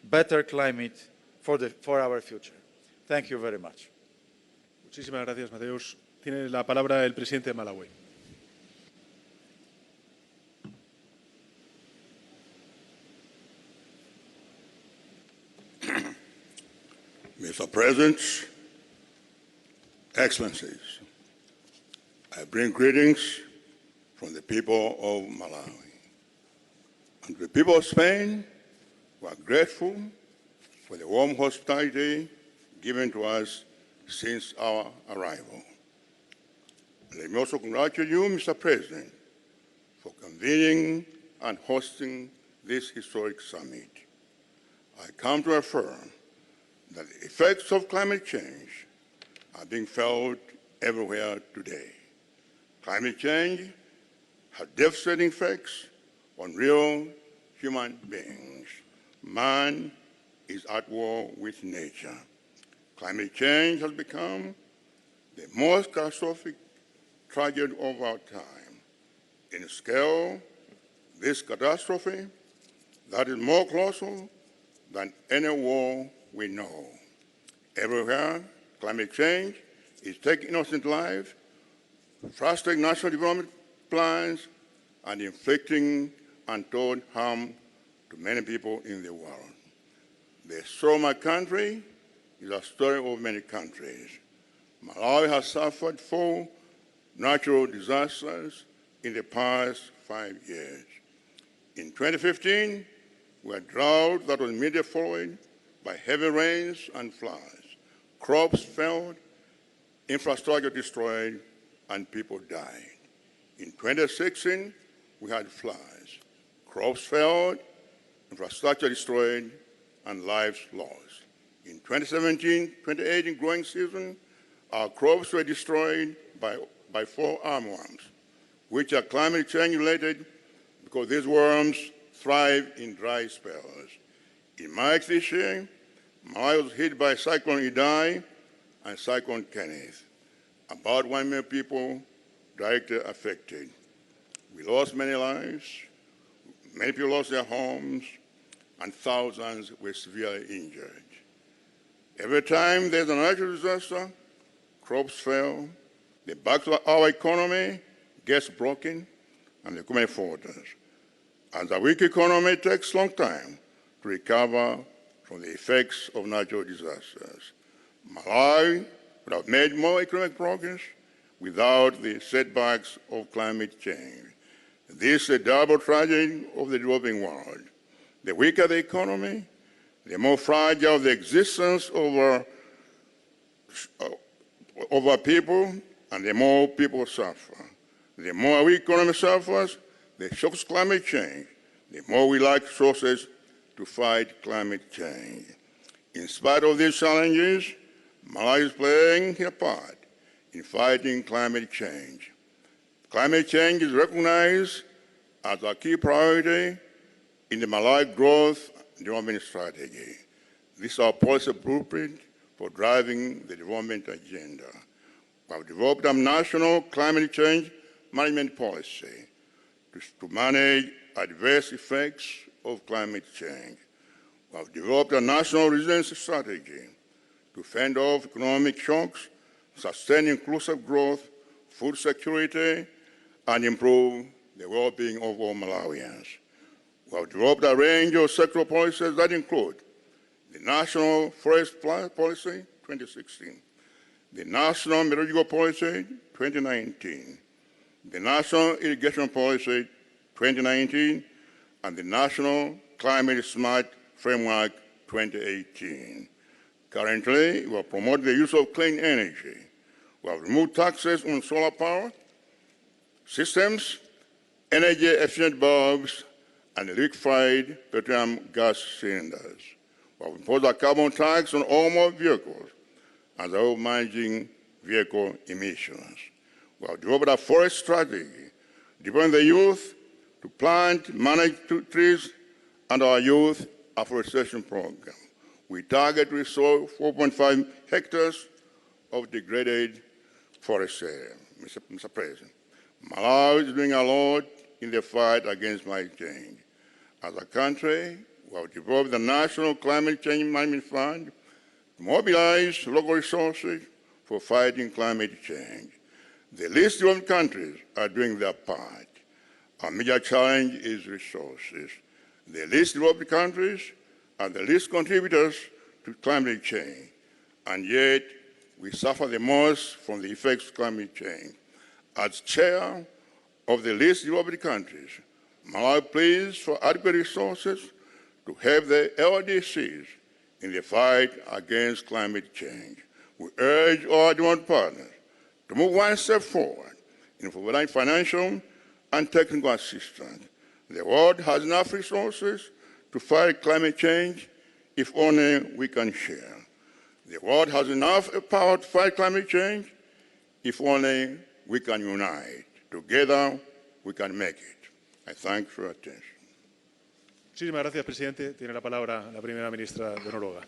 better climate for our future. Thank you very much. Muchísimas gracias, Mateusz. Tiene la palabra el presidente de Malawi. Mr. President, Excellencies, I bring greetings from the people of Malawi. And the people of Spain, we are grateful for the warm hospitality given to us since our arrival. Let me also congratulate you, Mr. President, for convening and hosting this historic summit. I come to affirm that the effects of climate change are being felt everywhere today. Climate change has devastating effects on real human beings. Man is at war with nature. Climate change has become the most catastrophic tragedy of our time. In scale, this catastrophe that is more colossal than any war we know. Everywhere, climate change is taking innocent lives, frustrating national development plans, and inflicting untold harm to many people in the world. The story of my country is a story of many countries. Malawi has suffered 4 natural disasters in the past 5 years. In 2015, we had drought that was immediately followed by by heavy rains and floods. Crops failed, infrastructure destroyed, and people died. In 2016, we had floods. Crops failed, infrastructure destroyed, and lives lost. In 2017-2018 growing season, our crops were destroyed by 4 armyworms, which are climate change related because these worms thrive in dry spells. In March this year, Malawi was hit by Cyclone Idai and Cyclone Kenneth. About 1 million people directly affected. We lost many lives, many people lost their homes, and thousands were severely injured. Every time there's a natural disaster, crops fail, the back of our economy gets broken, and the economy falters. As a weak economy takes a long time to recover from the effects of natural disasters. Malawi would have made more economic progress without the setbacks of climate change. This is a double tragedy of the developing world. The weaker the economy, the more fragile the existence of our people, and the more people suffer. The more our economy suffers, the shocks climate change, the more we lack resources to fight climate change. In spite of these challenges, Malawi is playing her part in fighting climate change. Climate change is recognized as a key priority in the Malawi Growth and Development Strategy. This is our policy blueprint for driving the development agenda. We have developed a national climate change management policy to manage adverse effects of climate change. We have developed a national resilience strategy to fend off economic shocks, sustain inclusive growth, food security, and improve the well-being of all Malawians. We have developed a range of sectoral policies that include the National Forest Policy 2016, the National Meteorological Policy 2019, the National Irrigation Policy 2019, and the National Climate Smart Framework 2018. Currently, we are promoting the use of clean energy. We have removed taxes on solar power systems, energy-efficient bulbs, and liquefied petroleum gas cylinders. We have imposed a carbon tax on all vehicles as a way of managing vehicle emissions. We have developed a forest strategy, deploying the youth to plant, manage trees, and our youth afforestation program. We target to restore 4.5 hectares of degraded forest area. Mr. President, Malawi is doing a lot in the fight against climate change. As a country, we have developed the National Climate Change Management Fund to mobilize local resources for fighting climate change. The least developed countries are doing their part. Our major challenge is resources. The least developed countries are the least contributors to climate change, and yet we suffer the most from the effects of climate change. As chair of the least developed countries, Malawi pleads for adequate resources to help the LDCs in the fight against climate change. We urge all development partners to move one step forward in providing financial and technical assistance. The world has enough resources to fight climate change if only we can share. The world has enough power to fight climate change if only we can unite. Together, we can make it. I thank you for your attention. Muchísimas gracias, presidente. Tiene la palabra la primera ministra de Noruega.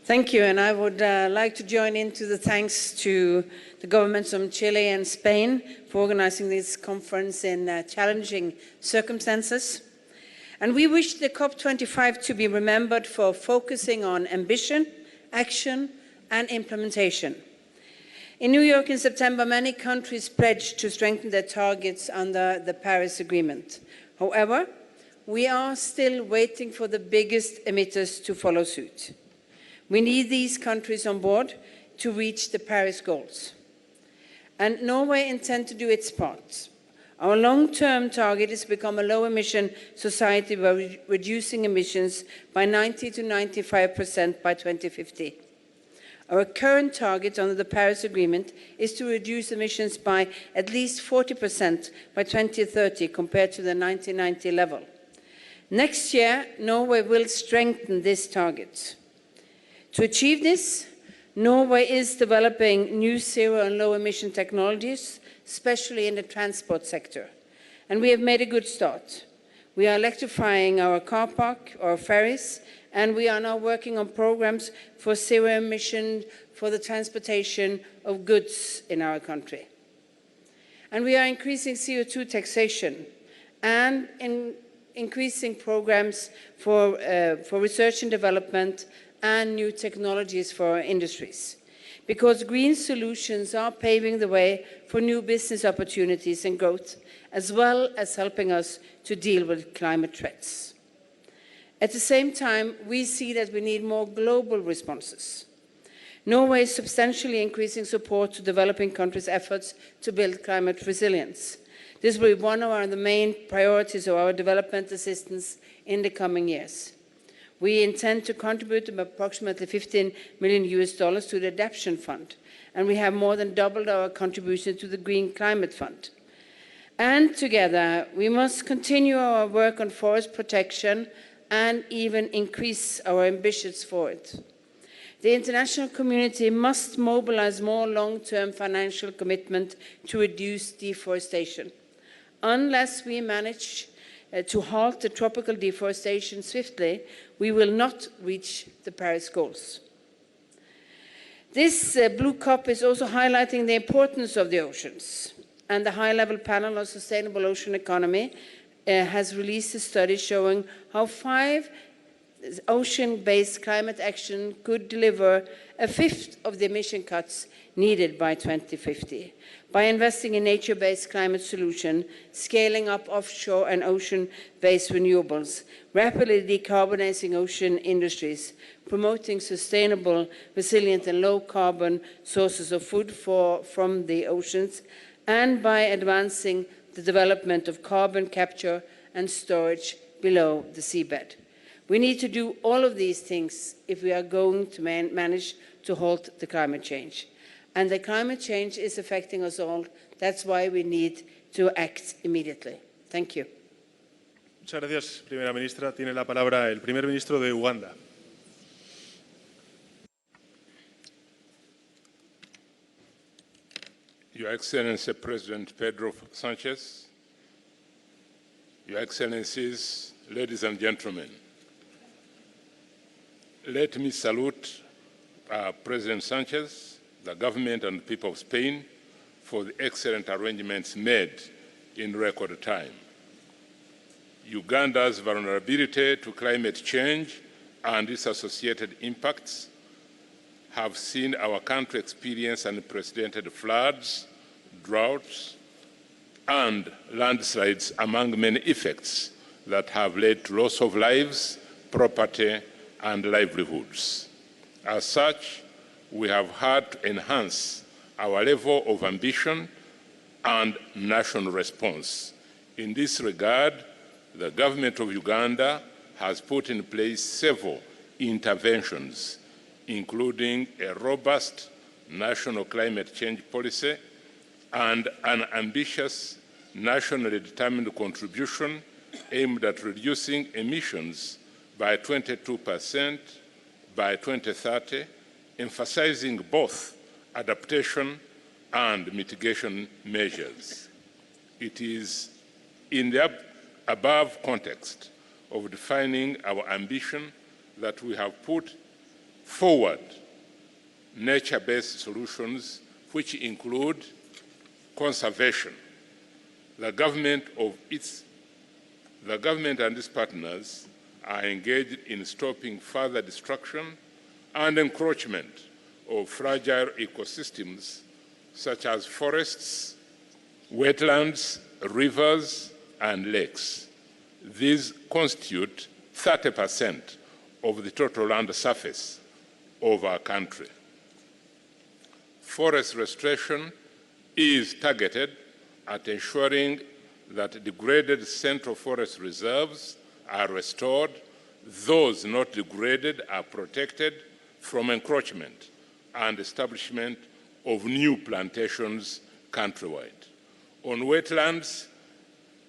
Thank you, and I would like to join into the thanks to the governments of Chile and Spain for organizing this conference in challenging circumstances. And we wish the COP25 to be remembered for focusing on ambition, action, and implementation. In New York in September, many countries pledged to strengthen their targets under the Paris Agreement. However, we are still waiting for the biggest emitters to follow suit. We need these countries on board to reach the Paris goals. And Norway intends to do its part. Our long-term target is to become a low-emission society by reducing emissions by 90 to 95% by 2050. Our current target under the Paris Agreement is to reduce emissions by at least 40% by 2030 compared to the 1990 level. Next year, Norway will strengthen this target. To achieve this, Norway is developing new zero and low-emission technologies, especially in the transport sector. And we have made a good start. We are electrifying our car park, our ferries, and we are now working on programs for zero emission for the transportation of goods in our country. And we are increasing CO2 taxation and increasing programs for research and development and new technologies for our industries. Because green solutions are paving the way for new business opportunities and growth, as well as helping us to deal with climate threats. At the same time, we see that we need more global responses. Norway is substantially increasing support to developing countries' efforts to build climate resilience. This will be one of the main priorities of our development assistance in the coming years. We intend to contribute approximately $15 million to the Adaptation Fund, and we have more than doubled our contribution to the Green Climate Fund. And together, we must continue our work on forest protection and even increase our ambitions for it. The international community must mobilize more long-term financial commitment to reduce deforestation. Unless we manage to halt the tropical deforestation swiftly, we will not reach the Paris goals. This Blue COP is also highlighting the importance of the oceans, and the high-level panel on sustainable ocean economy has released a study showing how 5 ocean-based climate action could deliver a fifth of the emission cuts needed by 2050. By investing in nature-based climate solutions, scaling up offshore and ocean-based renewables, rapidly decarbonizing ocean industries, promoting sustainable, resilient and low-carbon sources of food from the oceans, and by advancing the development of carbon capture and storage below the seabed. We need to do all of these things if we are going to manage to halt the climate change. And the climate change is affecting us all. That's why we need to act immediately. Thank you. Muchas gracias, primera ministra. Tiene la palabra el primer ministro de Uganda. Your Excellency President Pedro Sanchez, Your Excellencies, ladies and gentlemen, let me salute President Sanchez, the government and people of Spain for the excellent arrangements made in record time. Uganda's vulnerability to climate change and its associated impacts have seen our country experience unprecedented floods, droughts, and landslides, among many effects that have led to loss of lives, property, and livelihoods. As such, we have had to enhance our level of ambition and national response. In this regard, the government of Uganda has put in place several interventions, including a robust national climate change policy and an ambitious nationally determined contribution aimed at reducing emissions by 22% by 2030, emphasizing both adaptation and mitigation measures. It is in the above context of defining our ambition that we have put forward nature-based solutions which include conservation. The government and its partners are engaged in stopping further destruction and encroachment of fragile ecosystems such as forests, wetlands, rivers, and lakes. These constitute 30% of the total land surface of our country. Forest restoration is targeted at ensuring that degraded central forest reserves are restored, those not degraded are protected from encroachment and establishment of new plantations countrywide. On wetlands,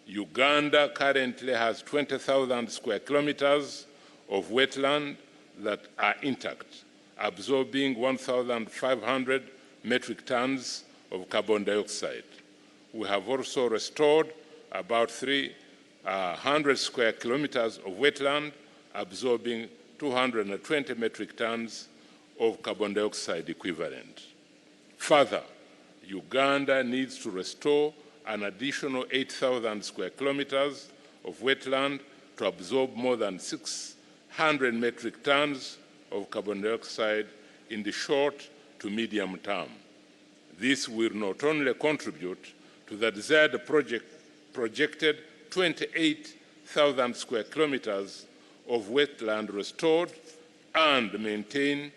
Uganda currently has 20,000 square kilometers of wetland that are intact, absorbing 1,500 metric tons of carbon dioxide. We have also restored about 300 square kilometers of wetland, absorbing 220 metric tons of carbon dioxide equivalent. Further, Uganda needs to restore an additional 8,000 square kilometers of wetland to absorb more than 600 metric tons of carbon dioxide in the short to medium term. This will not only contribute to the desired projected 28,000 square kilometers of wetland restored and maintain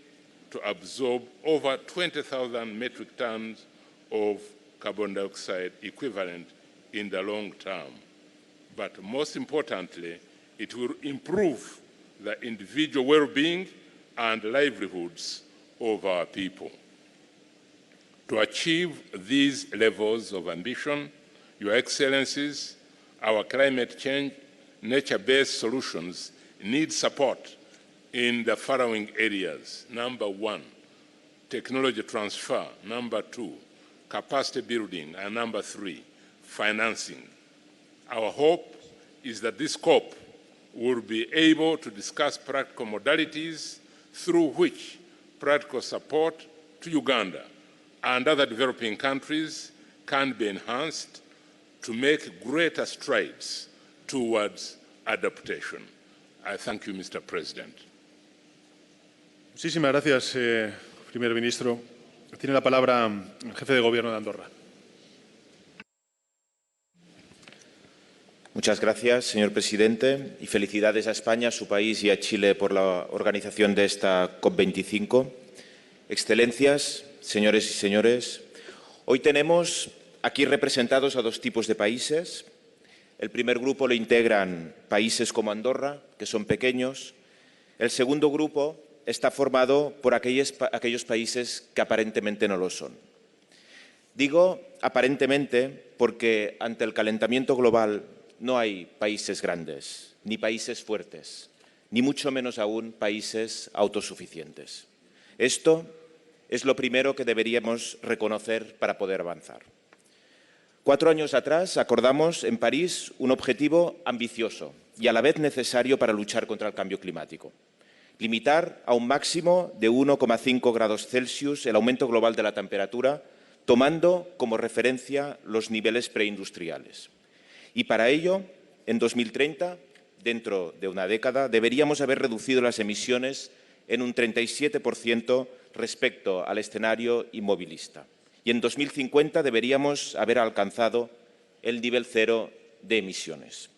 to absorb over 20,000 metric tons of carbon dioxide equivalent in the long term. But most importantly, it will improve the individual well-being and livelihoods of our people. To achieve these levels of ambition, Your Excellencies, our climate change, nature-based solutions need support in the following areas. Number one, technology transfer. Number two, capacity building. And number three, financing. Our hope is that this COP will be able to discuss practical modalities through which practical support to Uganda and other developing countries can be enhanced to make greater strides towards adaptation. I thank you, Mr. President. Muchísimas gracias, primer ministro. Tiene la palabra el jefe de gobierno de Andorra. Muchas gracias, señor presidente, y felicidades a España, a su país y a Chile por la organización de esta COP25. Excelencias, señores y señores, hoy tenemos aquí representados a dos tipos de países. El primer grupo lo integran países como Andorra, que son pequeños. El segundo grupo está formado por aquellos países que aparentemente no lo son. Digo aparentemente porque ante el calentamiento global no hay países grandes, ni países fuertes, ni mucho menos aún países autosuficientes. Esto es lo primero que deberíamos reconocer para poder avanzar. 4 años atrás acordamos en París un objetivo ambicioso y a la vez necesario para luchar contra el cambio climático. Limitar a un máximo de 1,5 grados Celsius el aumento global de la temperatura, tomando como referencia los niveles preindustriales. Y para ello, en 2030, dentro de una década, deberíamos haber reducido las emisiones en un 37% respecto al escenario inmovilista. Y en 2050 deberíamos haber alcanzado el nivel cero de emisiones.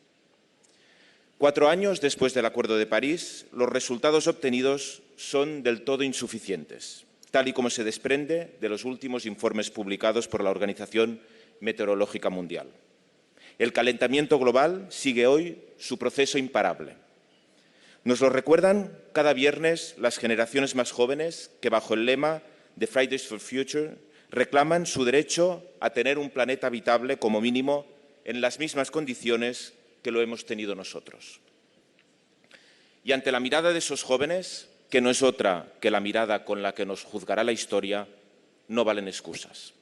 4 años después del Acuerdo de París, los resultados obtenidos son del todo insuficientes, tal y como se desprende de los últimos informes publicados por la Organización Meteorológica Mundial. El calentamiento global sigue hoy su proceso imparable. Nos lo recuerdan cada viernes las generaciones más jóvenes que, bajo el lema de Fridays for Future, reclaman su derecho a tener un planeta habitable como mínimo en las mismas condiciones que lo hemos tenido nosotros. Y ante la mirada de esos jóvenes, que no es otra que la mirada con la que nos juzgará la historia, no valen excusas.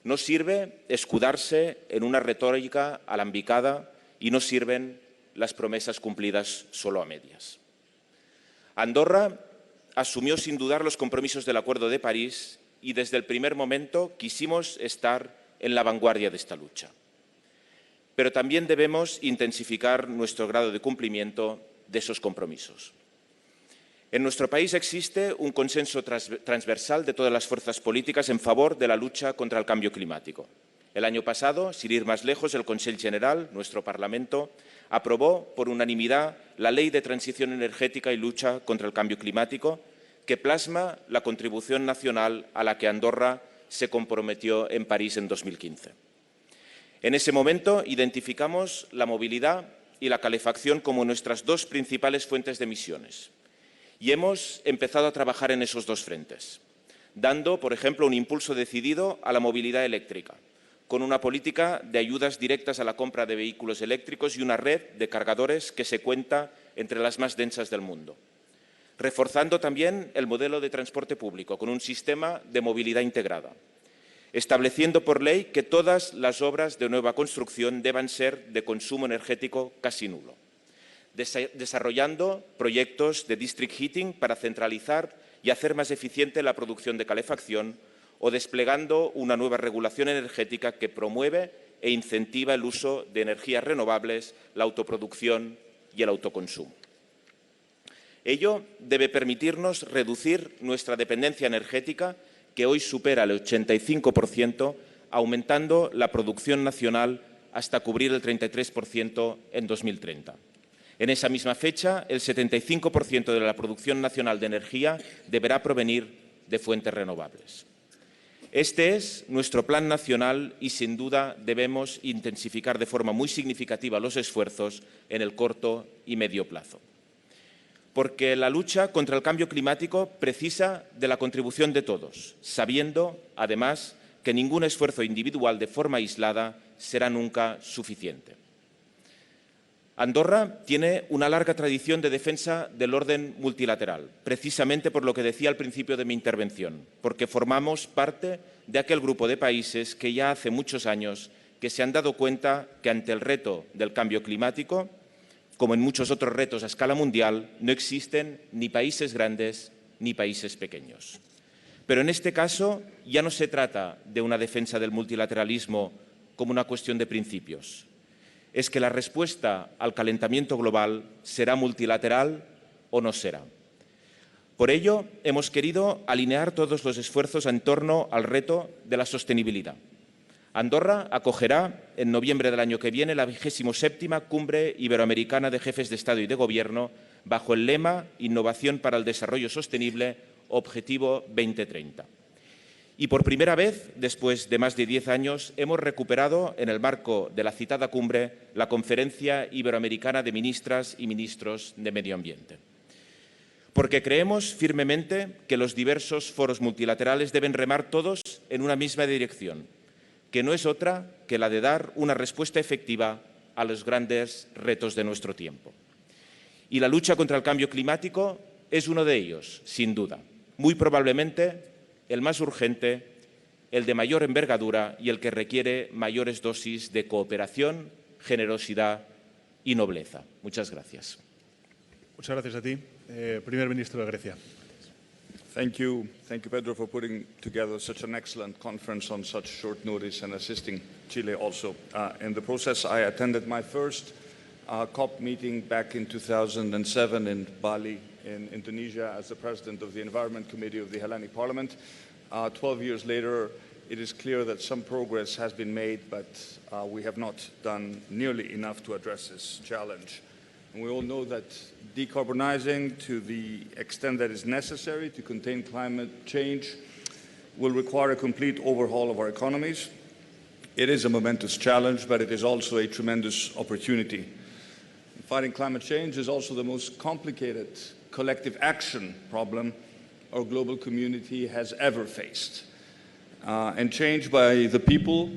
No sirve escudarse en una retórica alambicada y no sirven las promesas cumplidas solo a medias. Andorra asumió sin dudar los compromisos del Acuerdo de París y desde el primer momento quisimos estar en la vanguardia de esta lucha. Pero también debemos intensificar nuestro grado de cumplimiento de esos compromisos. En nuestro país existe un consenso transversal de todas las fuerzas políticas en favor de la lucha contra el cambio climático. El año pasado, sin ir más lejos, el Consejo General, nuestro Parlamento, aprobó por unanimidad la Ley de Transición Energética y Lucha contra el Cambio Climático, que plasma la contribución nacional a la que Andorra se comprometió en París en 2015. En ese momento identificamos la movilidad y la calefacción como nuestras dos principales fuentes de emisiones. Y hemos empezado a trabajar en esos dos frentes, dando, por ejemplo, un impulso decidido a la movilidad eléctrica, con una política de ayudas directas a la compra de vehículos eléctricos y una red de cargadores que se cuenta entre las más densas del mundo. Reforzando también el modelo de transporte público con un sistema de movilidad integrada. Estableciendo por ley que todas las obras de nueva construcción deban ser de consumo energético casi nulo. Desarrollando proyectos de district heating para centralizar y hacer más eficiente la producción de calefacción o desplegando una nueva regulación energética que promueve e incentiva el uso de energías renovables, la autoproducción y el autoconsumo. Ello debe permitirnos reducir nuestra dependencia energética, que hoy supera el 85%, aumentando la producción nacional hasta cubrir el 33% en 2030. En esa misma fecha, el 75% de la producción nacional de energía deberá provenir de fuentes renovables. Este es nuestro plan nacional y, sin duda, debemos intensificar de forma muy significativa los esfuerzos en el corto y medio plazo. Porque la lucha contra el cambio climático precisa de la contribución de todos, sabiendo, además, que ningún esfuerzo individual de forma aislada será nunca suficiente. Andorra tiene una larga tradición de defensa del orden multilateral, precisamente por lo que decía al principio de mi intervención, porque formamos parte de aquel grupo de países que ya hace muchos años que se han dado cuenta que ante el reto del cambio climático, como en muchos otros retos a escala mundial, no existen ni países grandes ni países pequeños. Pero en este caso ya no se trata de una defensa del multilateralismo como una cuestión de principios. Es que la respuesta al calentamiento global será multilateral o no será. Por ello, hemos querido alinear todos los esfuerzos en torno al reto de la sostenibilidad. Andorra acogerá en noviembre del año que viene la 27ª Cumbre Iberoamericana de Jefes de Estado y de Gobierno bajo el lema Innovación para el Desarrollo Sostenible, Objetivo 2030. Y por primera vez, después de más de 10 años, hemos recuperado, en el marco de la citada cumbre, la Conferencia Iberoamericana de Ministras y Ministros de Medio Ambiente. Porque creemos firmemente que los diversos foros multilaterales deben remar todos en una misma dirección, que no es otra que la de dar una respuesta efectiva a los grandes retos de nuestro tiempo. Y la lucha contra el cambio climático es uno de ellos, sin duda. Muy probablemente el más urgente, el de mayor envergadura y el que requiere mayores dosis de cooperación, generosidad y nobleza. Muchas gracias. Muchas gracias a ti, primer ministro de Grecia. Thank you, Pedro, for putting together such an excellent conference on such short notice and assisting Chile also. In the process, I attended my first COP meeting back in 2007 in Bali, in Indonesia, as the president of the Environment Committee of the Hellenic Parliament. 12 years later, it is clear that some progress has been made, but we have not done nearly enough to address this challenge. And we all know that decarbonizing to the extent that is necessary to contain climate change will require a complete overhaul of our economies. It is a momentous challenge, but it is also a tremendous opportunity. Fighting climate change is also the most complicated collective action problem our global community has ever faced. And change by the people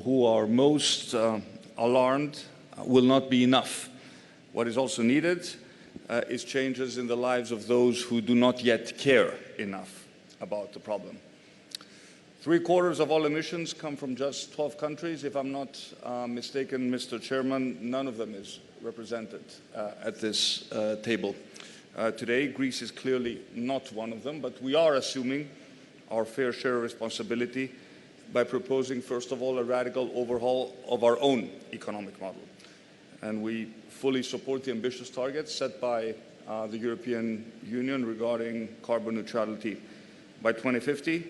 who are most alarmed will not be enough. What is also needed is changes in the lives of those who do not yet care enough about the problem. 3/4 of all emissions come from just 12 countries. If I'm not mistaken, Mr. Chairman, none of them is represented at this table. Today, Greece is clearly not one of them, but we are assuming our fair share of responsibility by proposing, first of all, a radical overhaul of our own economic model. And we fully support the ambitious targets set by the European Union regarding carbon neutrality by 2050.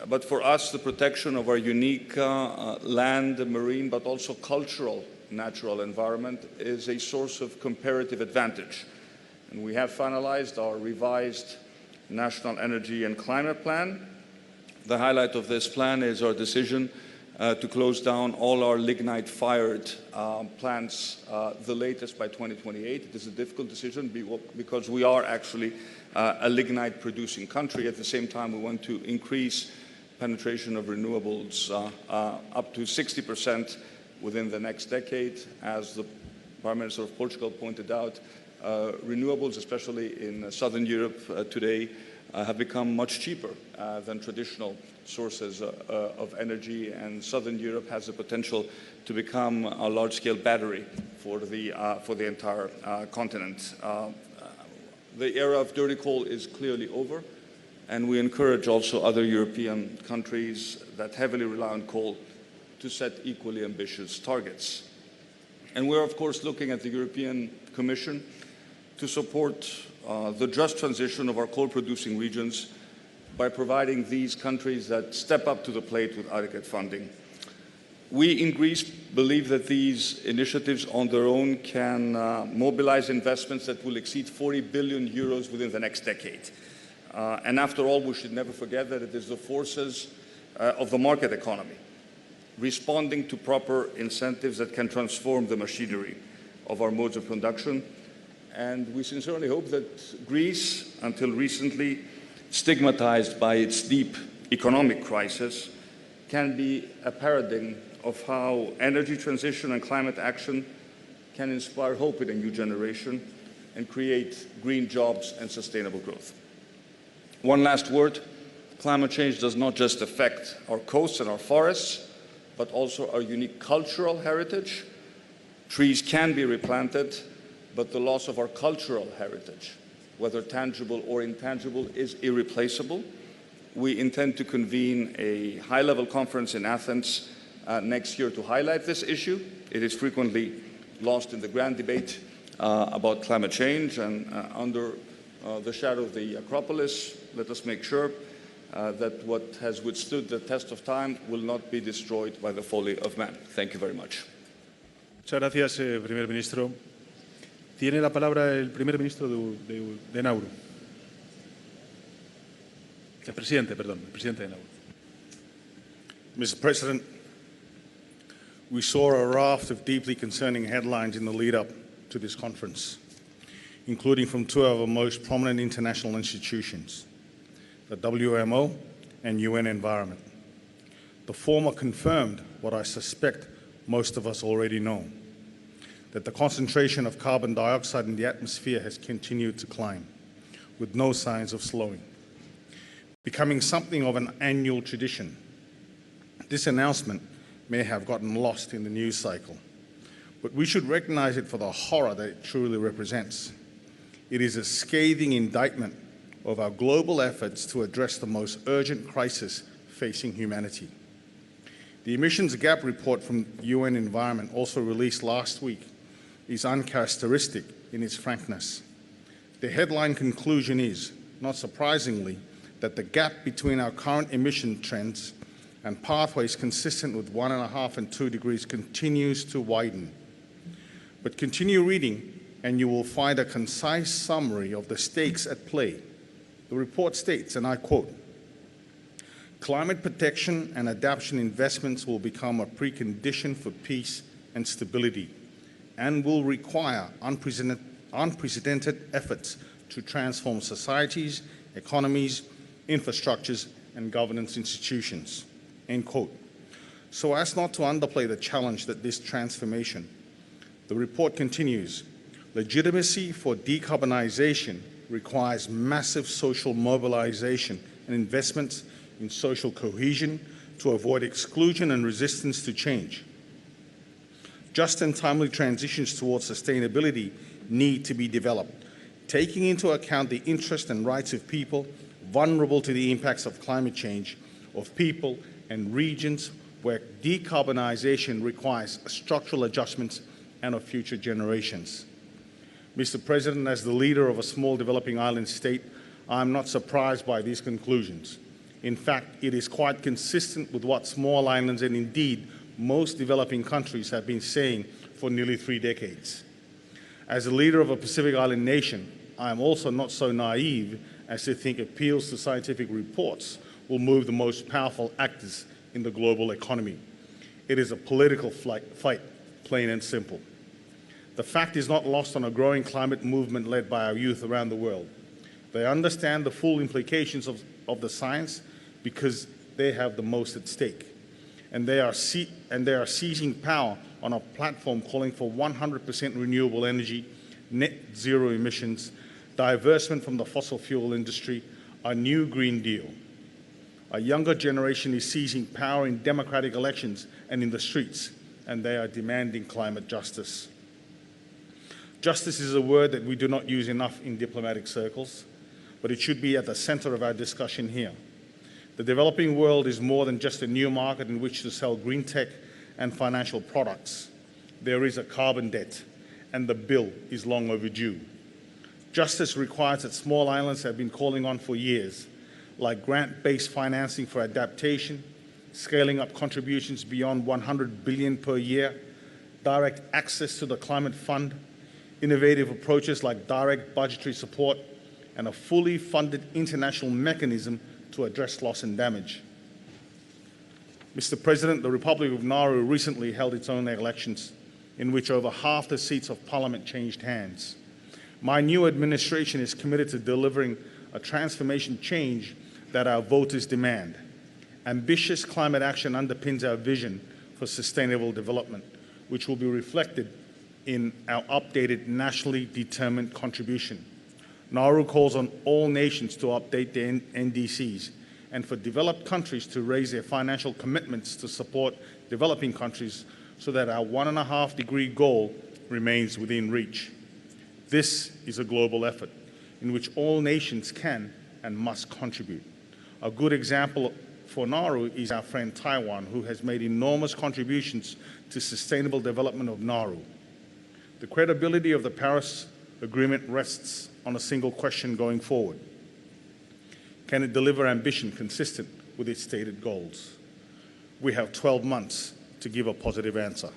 But for us, the protection of our unique land, marine, but also cultural natural environment is a source of comparative advantage. And we have finalized our revised National Energy and Climate Plan. The highlight of this plan is our decision to close down all our lignite-fired plants, the latest by 2028. It is a difficult decision because we are actually a lignite-producing country. At the same time, we want to increase penetration of renewables up to 60% within the next decade. As the Prime Minister of Portugal pointed out, renewables, especially in Southern Europe today, have become much cheaper than traditional sources of energy, and Southern Europe has the potential to become a large-scale battery for the entire continent. The era of dirty coal is clearly over, and we encourage also other European countries that heavily rely on coal to set equally ambitious targets. And we're, of course, looking at the European Commission to support the just transition of our coal-producing regions by providing these countries that step up to the plate with adequate funding. We in Greece believe that these initiatives on their own can mobilize investments that will exceed 40 billion euros within the next decade. And after all, we should never forget that it is the forces of the market economy responding to proper incentives that can transform the machinery of our modes of production. And we sincerely hope that Greece, until recently stigmatized by its deep economic crisis, can be a paradigm of how energy transition and climate action can inspire hope in a new generation and create green jobs and sustainable growth. One last word, climate change does not just affect our coasts and our forests, but also our unique cultural heritage. Trees can be replanted, but the loss of our cultural heritage, whether tangible or intangible, is irreplaceable. We intend to convene a high-level conference in Athens next year to highlight this issue. It is frequently lost in the grand debate about climate change, and under the shadow of the Acropolis, let us make sure that what has withstood the test of time will not be destroyed by the folly of man. Thank you very much. Muchas gracias, primer ministro. Tiene la palabra el primer ministro de Nauru. El presidente de Nauru. Mr. President, we saw a raft of deeply concerning headlines in the lead-up to this conference, including from two of our most prominent international institutions, the WMO and UN Environment. The former confirmed what I suspect most of us already know, that the concentration of carbon dioxide in the atmosphere has continued to climb, with no signs of slowing, becoming something of an annual tradition. This announcement may have gotten lost in the news cycle, but we should recognize it for the horror that it truly represents. It is a scathing indictment of our global efforts to address the most urgent crisis facing humanity. The emissions gap report from UN Environment, also released last week, is uncharacteristic in its frankness. The headline conclusion is, not surprisingly, that the gap between our current emission trends and pathways consistent with 1.5 and 2 degrees continues to widen. But continue reading and you will find a concise summary of the stakes at play. The report states, and I quote, "Climate protection and adaptation investments will become a precondition for peace and stability and will require unprecedented efforts to transform societies, economies, infrastructures, and governance institutions," end quote. So as not to underplay the challenge that this transformation, the report continues, legitimacy for decarbonization requires massive social mobilization and investments in social cohesion to avoid exclusion and resistance to change. Just and timely transitions towards sustainability need to be developed, taking into account the interests and rights of people vulnerable to the impacts of climate change, of people and regions where decarbonization requires structural adjustments, and of future generations. Mr. President, as the leader of a small developing island state, I am not surprised by these conclusions. In fact, it is quite consistent with what small islands and indeed most developing countries have been saying for nearly 3 decades. As the leader of a Pacific Island nation, I am also not so naive as to think appeals to scientific reports will move the most powerful actors in the global economy. It is a political fight, plain and simple. The fact is not lost on a growing climate movement led by our youth around the world. They understand the full implications of the science because they have the most at stake. And they are seizing power on a platform calling for 100% renewable energy, net zero emissions, divestment from the fossil fuel industry, a new Green Deal. A younger generation is seizing power in democratic elections and in the streets, and they are demanding climate justice. Justice is a word that we do not use enough in diplomatic circles, but it should be at the center of our discussion here. The developing world is more than just a new market in which to sell green tech and financial products. There is a carbon debt, and the bill is long overdue. Justice requires that small islands have been calling on for years, like grant-based financing for adaptation, scaling up contributions beyond 100 billion per year, direct access to the climate fund, innovative approaches like direct budgetary support, and a fully funded international mechanism to address loss and damage. Mr. President, the Republic of Nauru recently held its own elections, in which over half the seats of parliament changed hands. My new administration is committed to delivering a transformation change that our voters demand. Ambitious climate action underpins our vision for sustainable development, which will be reflected in our updated nationally determined contribution. Nauru calls on all nations to update their NDCs and for developed countries to raise their financial commitments to support developing countries so that our 1.5-degree goal remains within reach. This is a global effort in which all nations can and must contribute. A good example for Nauru is our friend Taiwan, who has made enormous contributions to sustainable development of Nauru. The credibility of the Paris Agreement rests on a single question going forward. Can it deliver ambition consistent with its stated goals? We have 12 months to give a positive answer.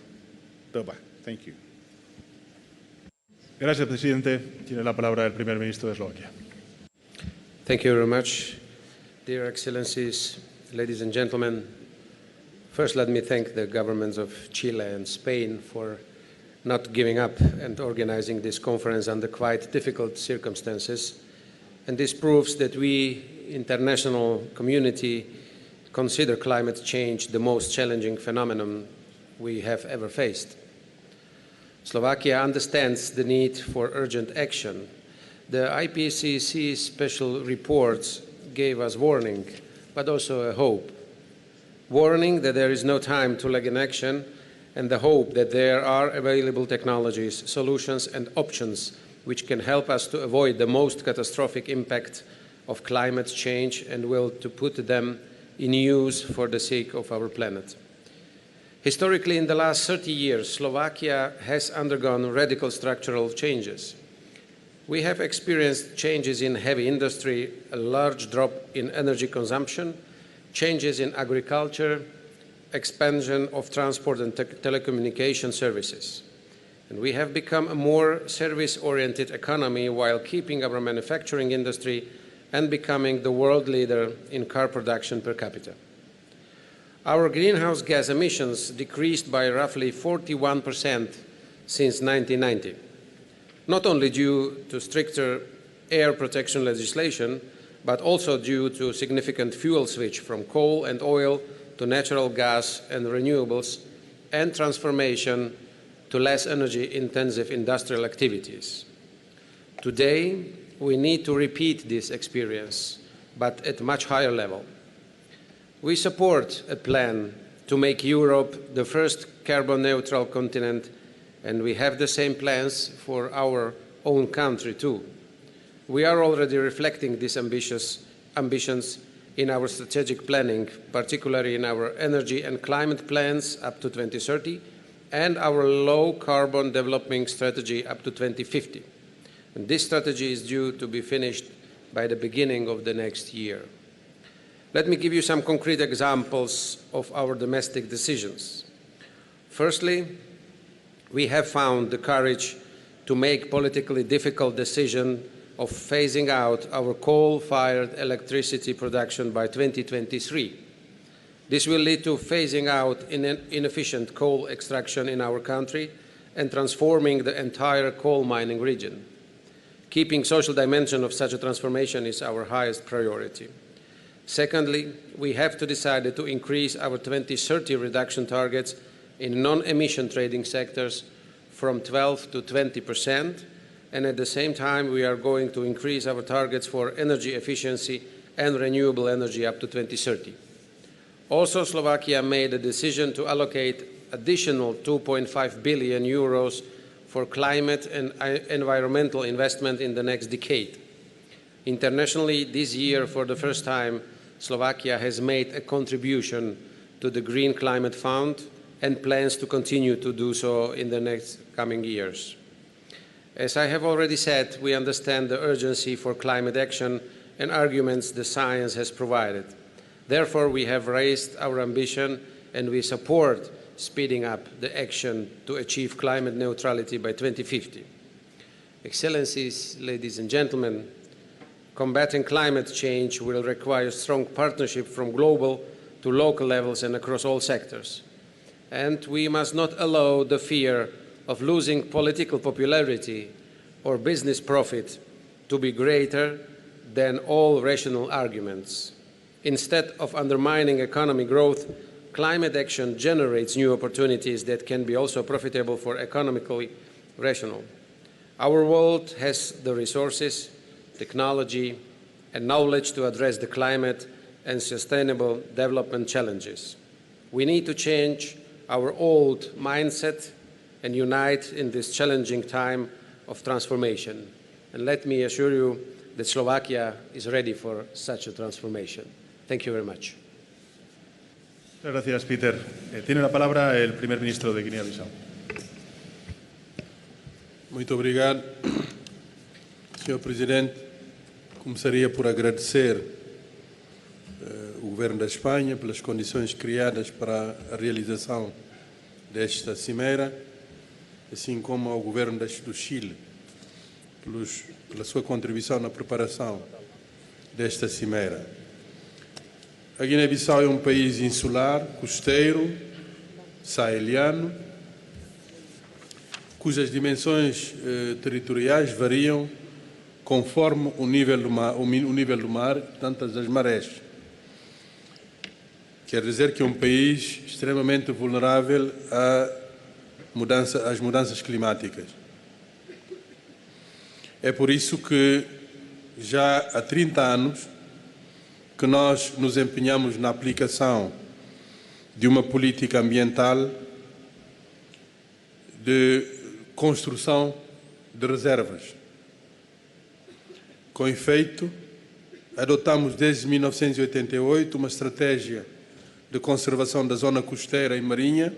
Doba, thank you. Gracias, presidente. Tiene la palabra el primer ministro de Eslovaquia. Thank you very much. Dear Excellencies, ladies and gentlemen, first let me thank the governments of Chile and Spain for not giving up and organizing this conference under quite difficult circumstances. And this proves that we, international community, consider climate change the most challenging phenomenon we have ever faced. Slovakia understands the need for urgent action. The IPCC special reports gave us warning, but also a hope. Warning that there is no time to lag in action, and the hope that there are available technologies, solutions, and options which can help us to avoid the most catastrophic impact of climate change and will to put them in use for the sake of our planet. Historically, in the last 30 years, Slovakia has undergone radical structural changes. We have experienced changes in heavy industry, a large drop in energy consumption, changes in agriculture, expansion of transport and telecommunication services. And we have become a more service-oriented economy while keeping our manufacturing industry and becoming the world leader in car production per capita. Our greenhouse gas emissions decreased by roughly 41% since 1990, not only due to stricter air protection legislation, but also due to significant fuel switch from coal and oil to natural gas and renewables, and transformation to less energy-intensive industrial activities. Today, we need to repeat this experience, but at a much higher level. We support a plan to make Europe the first carbon-neutral continent, and we have the same plans for our own country too. We are already reflecting these ambitions in our strategic planning, particularly in our energy and climate plans up to 2030 and our low-carbon development strategy up to 2050. And this strategy is due to be finished by the beginning of the next year. Let me give you some concrete examples of our domestic decisions. Firstly, we have found the courage to make politically difficult decision of phasing out our coal-fired electricity production by 2023. This will lead to phasing out inefficient coal extraction in our country and transforming the entire coal mining region. Keeping social dimension of such a transformation is our highest priority. Secondly, we have to decide to increase our 2030 reduction targets in non-emission trading sectors from 12 to 20%, and at the same time we are going to increase our targets for energy efficiency and renewable energy up to 2030. Also, Slovakia made a decision to allocate additional 2.5 billion euros for climate and environmental investment in the next decade. Internationally, this year, for the first time, Slovakia has made a contribution to the Green Climate Fund and plans to continue to do so in the next coming years. As I have already said, we understand the urgency for climate action and arguments the science has provided. Therefore, we have raised our ambition and we support speeding up the action to achieve climate neutrality by 2050. Excellencies, ladies and gentlemen, combating climate change will require strong partnership from global to local levels and across all sectors. And we must not allow the fear of losing political popularity or business profit to be greater than all rational arguments. Instead of undermining economic growth, climate action generates new opportunities that can be also profitable for economically rational. Our world has the resources, technology, and knowledge to address the climate and sustainable development challenges. We need to change our old mindset and unite in this challenging time of transformation. And let me assure you that Slovakia is ready for such a transformation. Thank you very much. Muchas gracias, Peter. Tiene la palabra el primer ministro de Guiné-Bissau. Muito obrigado, Sr. Presidente. Começaria por agradecer o Governo da Espanha pelas condições criadas para a realização desta cimeira, assim como ao Governo do Chile pela sua contribuição na preparação desta cimeira. A Guiné-Bissau é um país insular, costeiro, saeliano, cujas dimensões territoriais variam conforme o nível do mar, tantas das marés. Quer dizer que é um país extremamente vulnerável às mudanças climáticas. É por isso que já há 30 anos que nós nos empenhamos na aplicação de uma política ambiental de construção de reservas. Com efeito, adotamos desde 1988 uma estratégia de conservação da zona costeira e marinha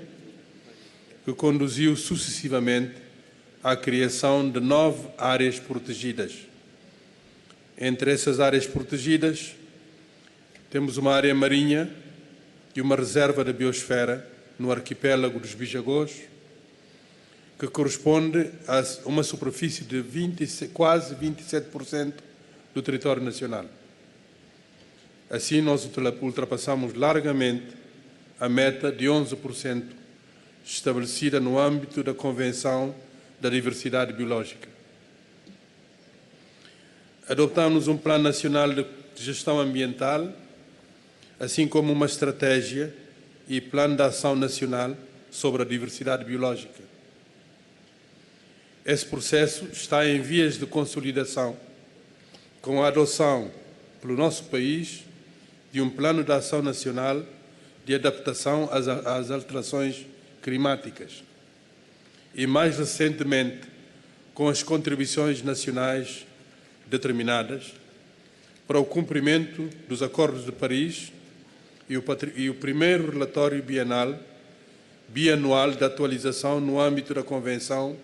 que conduziu sucessivamente à criação de 9 áreas protegidas. Entre essas áreas protegidas, temos uma área marinha e uma reserva da biosfera no arquipélago dos Bijagós, que corresponde a uma superfície de quase 27% do território nacional. Assim, nós ultrapassamos largamente a meta de 11% estabelecida no âmbito da Convenção da Diversidade Biológica. Adotamos um Plano Nacional de Gestão Ambiental, assim como uma estratégia e Plano de Ação Nacional sobre a Diversidade Biológica. Esse processo está em vias de consolidação, com a adoção pelo nosso país de um Plano de Ação Nacional de adaptação às alterações climáticas e, mais recentemente, com as contribuições nacionais determinadas para o cumprimento dos Acordos de Paris e o primeiro relatório bianual de atualização no âmbito da Convenção,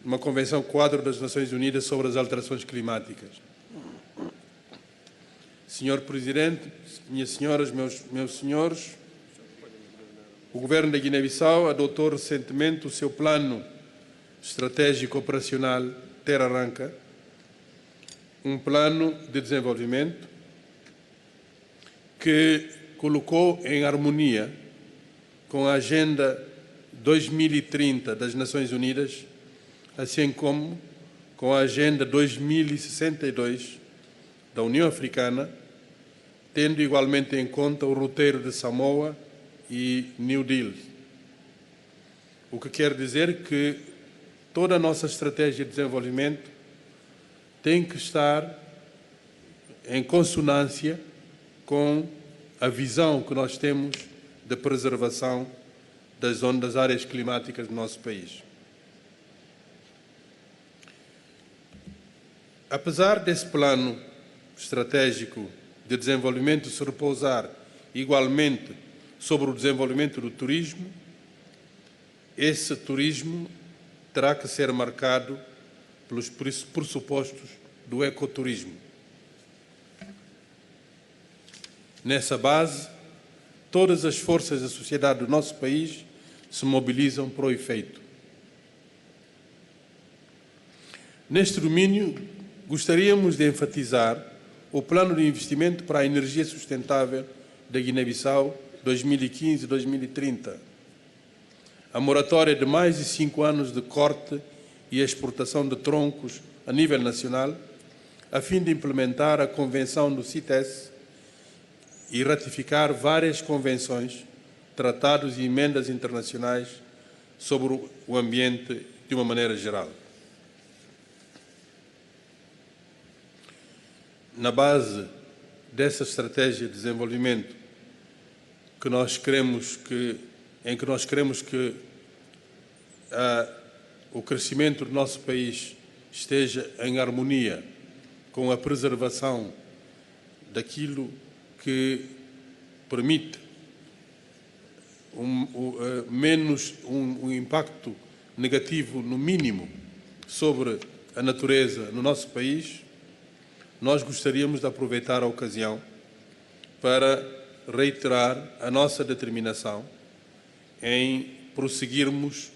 uma Convenção Quadro das Nações Unidas sobre as Alterações Climáticas. Senhor Presidente, minhas senhoras, meus senhores, o Governo da Guiné-Bissau adotou recentemente o seu Plano Estratégico Operacional Terra Arranca, um plano de desenvolvimento que colocou em harmonia com a Agenda 2030 das Nações Unidas, assim como com a Agenda 2062 da União Africana, tendo igualmente em conta o roteiro de Samoa e New Deal. O que quer dizer que toda a nossa estratégia de desenvolvimento tem que estar em consonância com a visão que nós temos de preservação das áreas climáticas do nosso país. Apesar desse plano estratégico de desenvolvimento se repousar igualmente sobre o desenvolvimento do turismo, esse turismo terá que ser marcado pelos pressupostos do ecoturismo. Nessa base, todas as forças da sociedade do nosso país se mobilizam para o efeito. Neste domínio, gostaríamos de enfatizar o Plano de Investimento para a Energia Sustentável da Guiné-Bissau 2015-2030, a moratória de mais de 5 anos de corte e exportação de troncos a nível nacional, a fim de implementar a Convenção do CITES e ratificar várias convenções, tratados e emendas internacionais sobre o ambiente de uma maneira geral. Na base dessa estratégia de desenvolvimento em que nós queremos que o crescimento do nosso país esteja em harmonia com a preservação daquilo que permite um impacto negativo, no mínimo, sobre a natureza no nosso país, nós gostaríamos de aproveitar a ocasião para reiterar a nossa determinação em prosseguirmos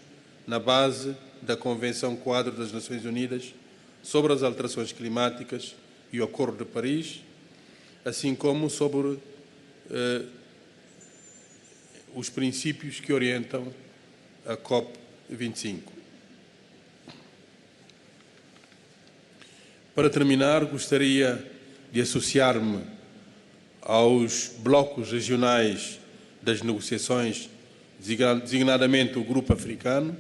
na base da Convenção Quadro das Nações Unidas sobre as alterações climáticas e o Acordo de Paris, assim como sobre os princípios que orientam a COP25. Para terminar, gostaria de associar-me aos blocos regionais das negociações, designadamente o Grupo Africano,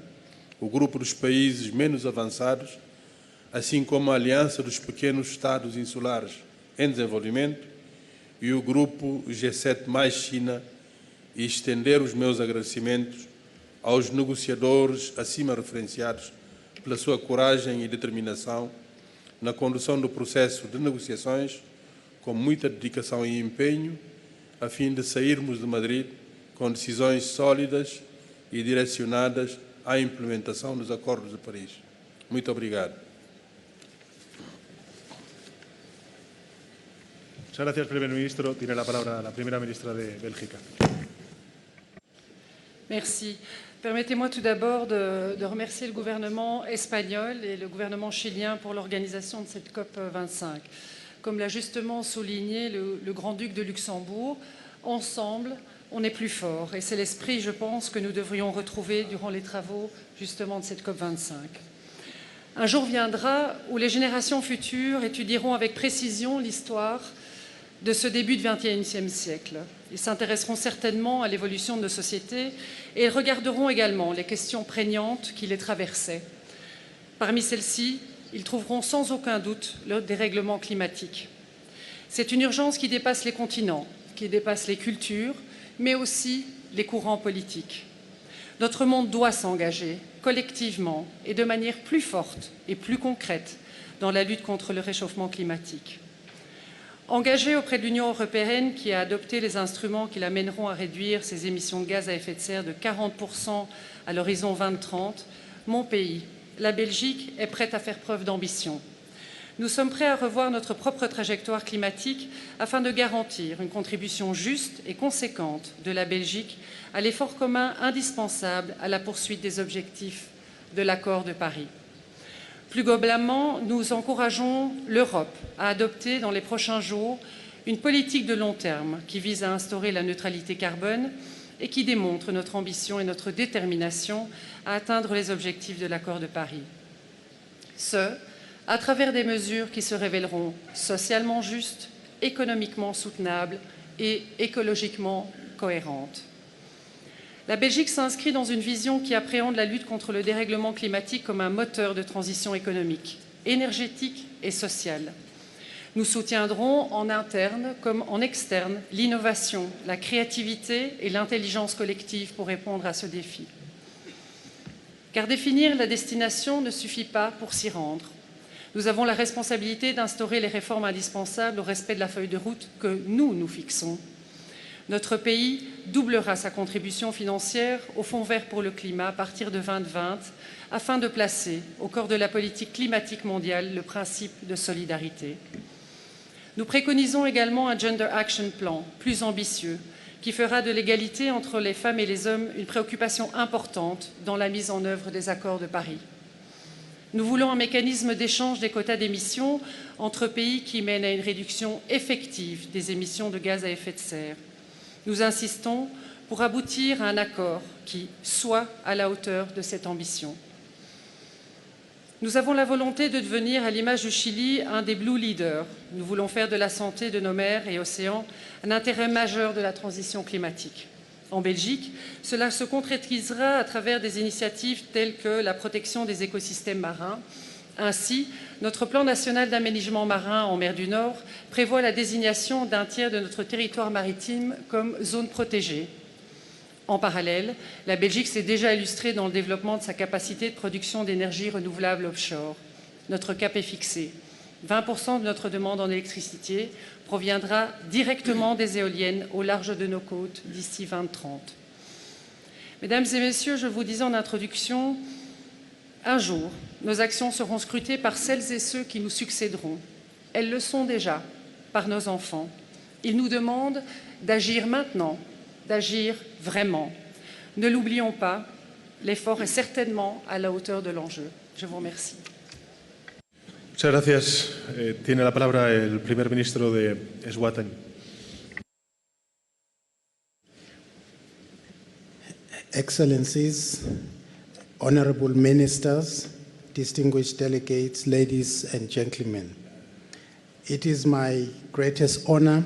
o Grupo dos Países Menos Avançados, assim como a Aliança dos Pequenos Estados Insulares em Desenvolvimento e o Grupo G7 mais China, e estender os meus agradecimentos aos negociadores acima referenciados pela sua coragem e determinação na condução do processo de negociações com muita dedicação e empenho, a fim de sairmos de Madrid com decisões sólidas e direcionadas à implementação dos Acordos de Paris. Muito obrigado. Muchas gracias, primer ministro. Tiene la palabra la primera ministra de Bélgica. Merci. Permettez-moi tout d'abord de remercier le gouvernement espagnol et le gouvernement chilien pour l'organisation de cette COP25. Comme l'a justement souligné le grand-duc de Luxembourg, ensemble, on est plus fort. Et c'est l'esprit, je pense, que nous devrions retrouver durant les travaux, justement, de cette COP25. Un jour viendra où les générations futures étudieront avec précision l'histoire de ce début du XXIe siècle. Ils s'intéresseront certainement à l'évolution de nos sociétés et regarderont également les questions prégnantes qui les traversaient. Parmi celles-ci, ils trouveront sans aucun doute le dérèglement climatique. C'est une urgence qui dépasse les continents, qui dépasse les cultures, mais aussi les courants politiques. Notre monde doit s'engager collectivement et de manière plus forte et plus concrète dans la lutte contre le réchauffement climatique. Engagé auprès de l'Union européenne qui a adopté les instruments qui l'amèneront à réduire ses émissions de gaz à effet de serre de 40% à l'horizon 2030, mon pays, la Belgique, est prête à faire preuve d'ambition. Nous sommes prêts à revoir notre propre trajectoire climatique afin de garantir une contribution juste et conséquente de la Belgique à l'effort commun indispensable à la poursuite des objectifs de l'accord de Paris. Plus globalement, nous encourageons l'Europe à adopter dans les prochains jours Une politique de long terme qui vise à instaurer la neutralité carbone et qui démontre notre ambition et notre détermination à atteindre les objectifs de l'accord de Paris. Ce, à travers des mesures qui se révéleront socialement justes, économiquement soutenables et écologiquement cohérentes. La Belgique s'inscrit dans une vision qui appréhende la lutte contre le dérèglement climatique comme un moteur de transition économique, énergétique et sociale. Nous soutiendrons en interne comme en externe l'innovation, la créativité et l'intelligence collective pour répondre à ce défi. Car définir la destination ne suffit pas pour s'y rendre. Nous avons la responsabilité d'instaurer les réformes indispensables au respect de la feuille de route que nous fixons. Notre pays doublera sa contribution financière au Fonds vert pour le climat à partir de 2020 afin de placer au cœur de la politique climatique mondiale le principe de solidarité. Nous préconisons également un Gender Action Plan plus ambitieux qui fera de l'égalité entre les femmes et les hommes une préoccupation importante dans la mise en œuvre des accords de Paris. Nous voulons un mécanisme d'échange des quotas d'émissions entre pays qui mènent à une réduction effective des émissions de gaz à effet de serre. Nous insistons pour aboutir à un accord qui soit à la hauteur de cette ambition. Nous avons la volonté de devenir, à l'image du Chili, un des Blue Leaders. Nous voulons faire de la santé de nos mers et océans un intérêt majeur de la transition climatique. En Belgique, cela se concrétisera à travers des initiatives telles que la protection des écosystèmes marins. Ainsi, notre plan national d'aménagement marin en mer du Nord prévoit la désignation d'un tiers de notre territoire maritime comme zone protégée. En parallèle, la Belgique s'est déjà illustrée dans le développement de sa capacité de production d'énergie renouvelable offshore. Notre cap est fixé. 20% de notre demande en électricité proviendra directement des éoliennes au large de nos côtes d'ici 2030. Mesdames et messieurs, je vous disais en introduction, un jour, nos actions seront scrutées par celles et ceux qui nous succéderont. Elles le sont déjà par nos enfants. Ils nous demandent d'agir maintenant, d'agir vraiment. Ne l'oublions pas, l'effort est certainement à la hauteur de l'enjeu. Je vous remercie. Muchas gracias. Tiene la palabra el primer ministro de Eswatini. Excellencies, honorable ministers, distinguished delegates, ladies and gentlemen. It is my greatest honor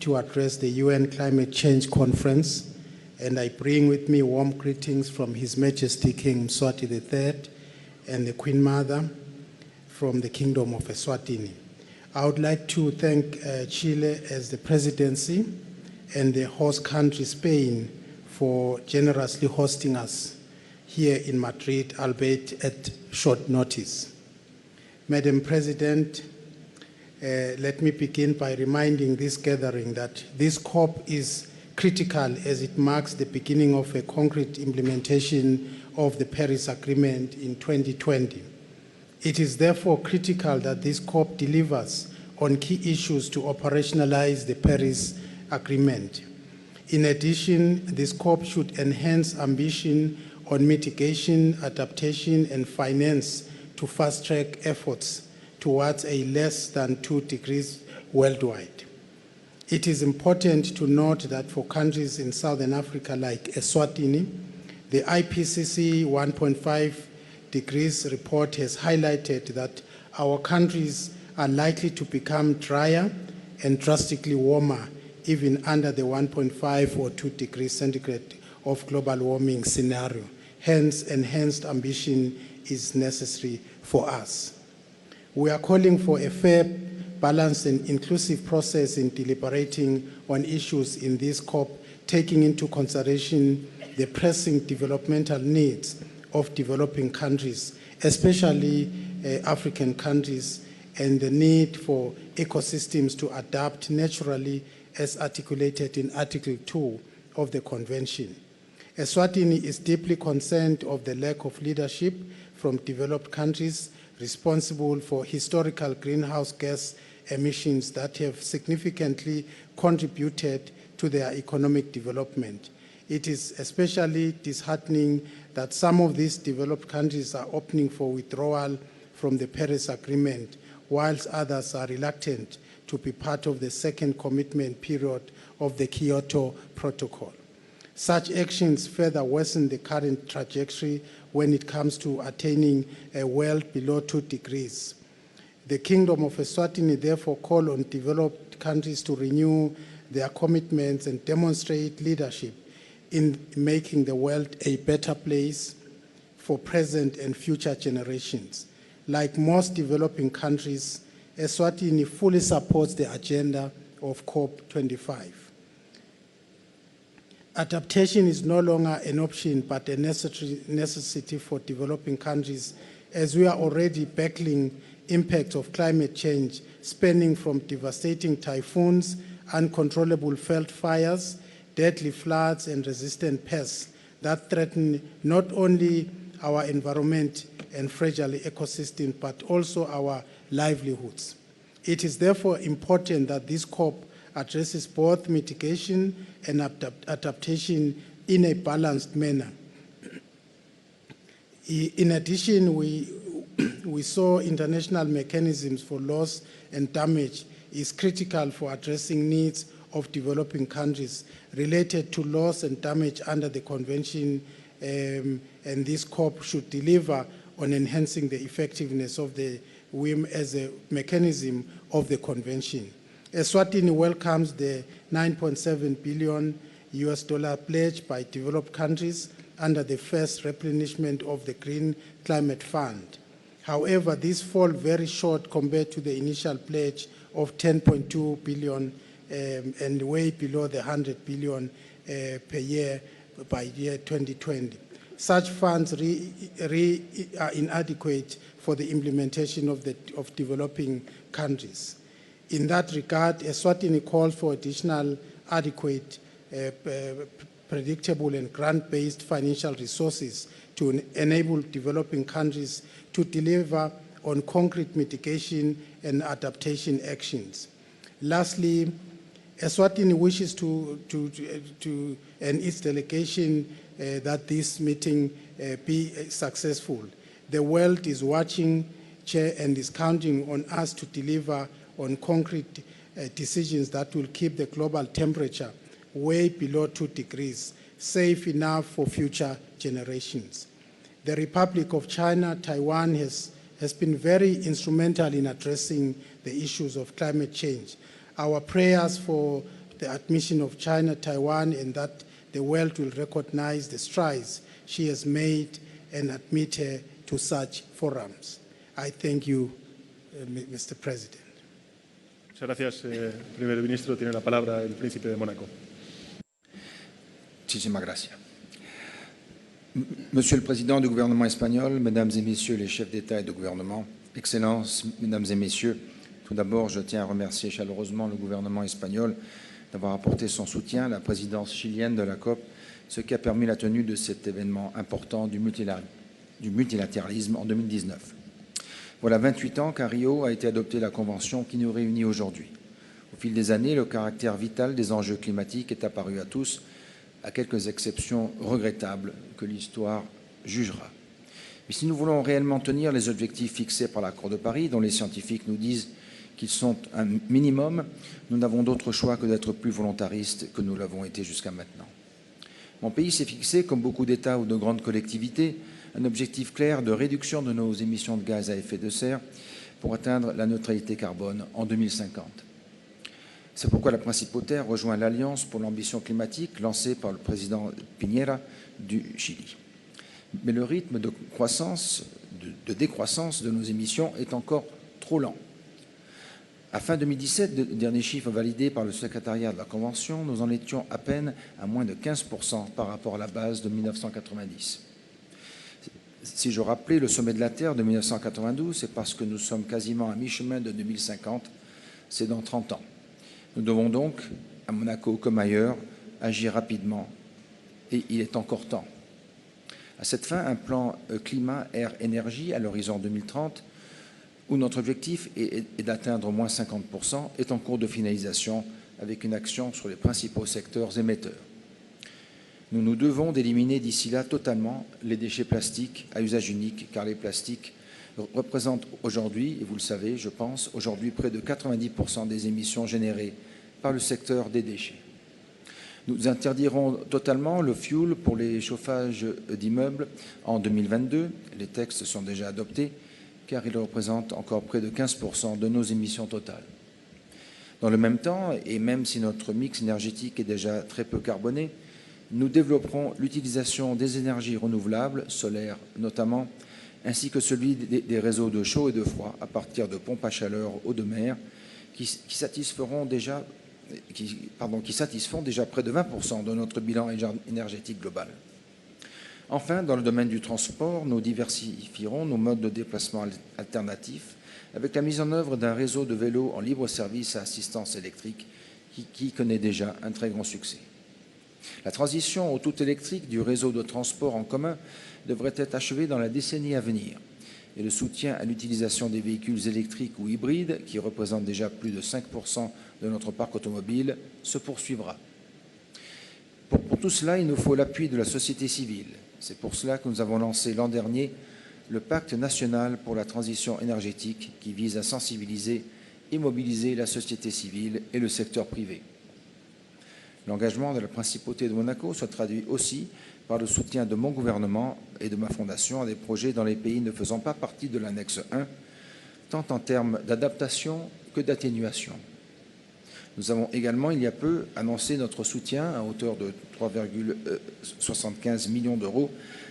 to address the UN Climate Change Conference, and I bring with me warm greetings from His Majesty King Mswati III and the Queen Mother from the Kingdom of Eswatini. I would like to thank Chile as the presidency and the host country Spain for generously hosting us here in Madrid, albeit at short notice. Madam President, let me begin by reminding this gathering that this COP is critical as it marks the beginning of a concrete implementation of the Paris Agreement in 2020. It is therefore critical that this COP delivers on key issues to operationalize the Paris Agreement. In addition, this COP should enhance ambition on mitigation, adaptation, and finance to fast-track efforts towards a less than 2 degrees worldwide. It is important to note that for countries in Southern Africa like Eswatini, the IPCC 1.5 degrees report has highlighted that our countries are likely to become drier and drastically warmer, even under the 1.5 or 2 degrees centigrade of global warming scenario. Hence, enhanced ambition is necessary for us. We are calling for a fair, balanced, and inclusive process in deliberating on issues in this COP, taking into consideration the pressing developmental needs of developing countries, especially African countries, and the need for ecosystems to adapt naturally as articulated in Article 2 of the Convention. Eswatini is deeply concerned of the lack of leadership from developed countries responsible for historical greenhouse gas emissions that have significantly contributed to their economic development. It is especially disheartening that some of these developed countries are opting for withdrawal from the Paris Agreement, whilst others are reluctant to be part of the second commitment period of the Kyoto Protocol. Such actions further worsen the current trajectory when it comes to attaining a world below 2 degrees. The Kingdom of Eswatini therefore call on developed countries to renew their commitments and demonstrate leadership in making the world a better place for present and future generations. Like most developing countries, Eswatini fully supports the agenda of COP25. Adaptation is no longer an option but a necessity for developing countries, as we are already battling impacts of climate change spanning from devastating typhoons, uncontrollable veld fires, deadly floods, and resistant pests that threaten not only our environment and fragile ecosystem, but also our livelihoods. It is therefore important that this COP addresses both mitigation and adaptation in a balanced manner. In addition, we saw international mechanisms for loss and damage is critical for addressing needs of developing countries related to loss and damage under the convention, and this COP should deliver on enhancing the effectiveness of the WIM as a mechanism of the convention. Eswatini welcomes the $9.7 billion pledge by developed countries under the first replenishment of the Green Climate Fund. However, this falls very short compared to the initial pledge of $10.2 billion and way below the $100 billion per year by year 2020. Such funds are inadequate for the implementation of developing countries. In that regard, Eswatini calls for additional adequate, predictable and grant-based financial resources to enable developing countries to deliver on concrete mitigation and adaptation actions. Lastly, Eswatini wishes and its delegation that this meeting be successful. The world is watching, Chair, and is counting on us to deliver on concrete decisions that will keep the global temperature way below 2 degrees, safe enough for future generations. The Republic of China, Taiwan, has been very instrumental in addressing the issues of climate change. Our prayers for the admission of China, Taiwan, and that the world will recognize the strides she has made and admit her to such forums. I thank you, Mr. President. Muchas gracias, primer ministro. Tiene la palabra el príncipe de Mónaco. Muchísimas gracias. Monsieur le Président du gouvernement espagnol, Mesdames et Messieurs les chefs d'État et de gouvernement, Excellences, Mesdames et Messieurs, tout d'abord, je tiens à remercier chaleureusement le gouvernement espagnol d'avoir apporté son soutien à la présidence chilienne de la COP, ce qui a permis la tenue de cet événement important du multilatéralisme en 2019. Voilà 28 ans qu'à Rio a été adoptée la convention qui nous réunit aujourd'hui. Au fil des années, le caractère vital des enjeux climatiques est apparu à tous, à quelques exceptions regrettables que l'histoire jugera. Mais si nous voulons réellement tenir les objectifs fixés par l'accord de Paris, dont les scientifiques nous disent qu'ils sont un minimum, nous n'avons d'autre choix que d'être plus volontaristes que nous l'avons été jusqu'à maintenant. Mon pays s'est fixé, comme beaucoup d'États ou de grandes collectivités, un objectif clair de réduction de nos émissions de gaz à effet de serre pour atteindre la neutralité carbone en 2050. C'est pourquoi la Principauté rejoint l'Alliance pour l'ambition climatique lancée par le président Piñera du Chili. Mais le rythme de décroissance de nos émissions est encore trop lent. À fin 2017, le dernier chiffre validé par le secrétariat de la Convention, nous en étions à peine à moins de 15% par rapport à la base de 1990. Si je rappelais le sommet de la Terre de 1992, c'est parce que nous sommes quasiment à mi-chemin de 2050, c'est dans 30 ans. Nous devons donc, à Monaco comme ailleurs, agir rapidement, et il est encore temps. À cette fin, un plan climat, air, énergie à l'horizon 2030, où notre objectif est d'atteindre moins 50%, est en cours de finalisation avec une action sur les principaux secteurs émetteurs. Nous nous devons d'éliminer d'ici là totalement les déchets plastiques à usage unique, car les plastiques représente aujourd'hui, et vous le savez, je pense, aujourd'hui près de 90% des émissions générées par le secteur des déchets. Nous interdirons totalement le fioul pour les chauffages d'immeubles en 2022. Les textes sont déjà adoptés car ils représentent encore près de 15% de nos émissions totales. Dans le même temps, et même si notre mix énergétique est déjà très peu carboné, nous développerons l'utilisation des énergies renouvelables, solaires notamment, ainsi que celui des réseaux de chaud et de froid à partir de pompes à chaleur eau de mer qui satisfont déjà près de 20% de notre bilan énergétique global. Enfin, dans le domaine du transport, nous diversifierons nos modes de déplacement alternatifs avec la mise en œuvre d'un réseau de vélos en libre service à assistance électrique qui connaît déjà un très grand succès. La transition au tout électrique du réseau de transport en commun devrait être achevée dans la décennie à venir et le soutien à l'utilisation des véhicules électriques ou hybrides, qui représentent déjà plus de 5% de notre parc automobile, se poursuivra. Pour tout cela, il nous faut l'appui de la société civile. C'est pour cela que nous avons lancé l'an dernier le Pacte national pour la transition énergétique qui vise à sensibiliser et mobiliser la société civile et le secteur privé. L'engagement de la Principauté de Monaco se traduit aussi par le soutien de mon gouvernement et de ma fondation à des projets dans les pays ne faisant pas partie de l'annexe 1, tant en termes d'adaptation que d'atténuation. Nous avons également, il y a peu, annoncé notre soutien à hauteur de 3,75 millions d'euros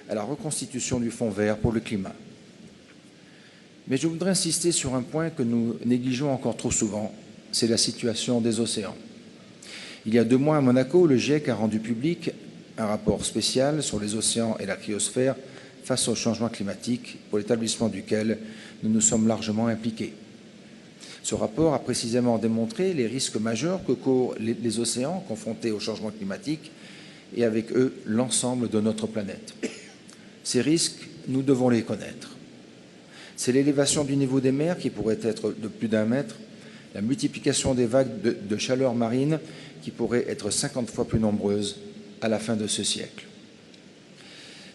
à la reconstitution du Fonds vert pour le climat. Mais je voudrais insister sur un point que nous négligeons encore trop souvent, c'est la situation des océans. Il y a 2 mois à Monaco, le GIEC a rendu public un rapport spécial sur les océans et la cryosphère face au changement climatique, pour l'établissement duquel nous nous sommes largement impliqués. Ce rapport a précisément démontré les risques majeurs que courent les océans confrontés au changement climatique et avec eux l'ensemble de notre planète. Ces risques, nous devons les connaître. C'est l'élévation du niveau des mers qui pourrait être de plus d'1 mètre, la multiplication des vagues de chaleur marine qui pourraient être 50 fois plus nombreuses à la fin de ce siècle.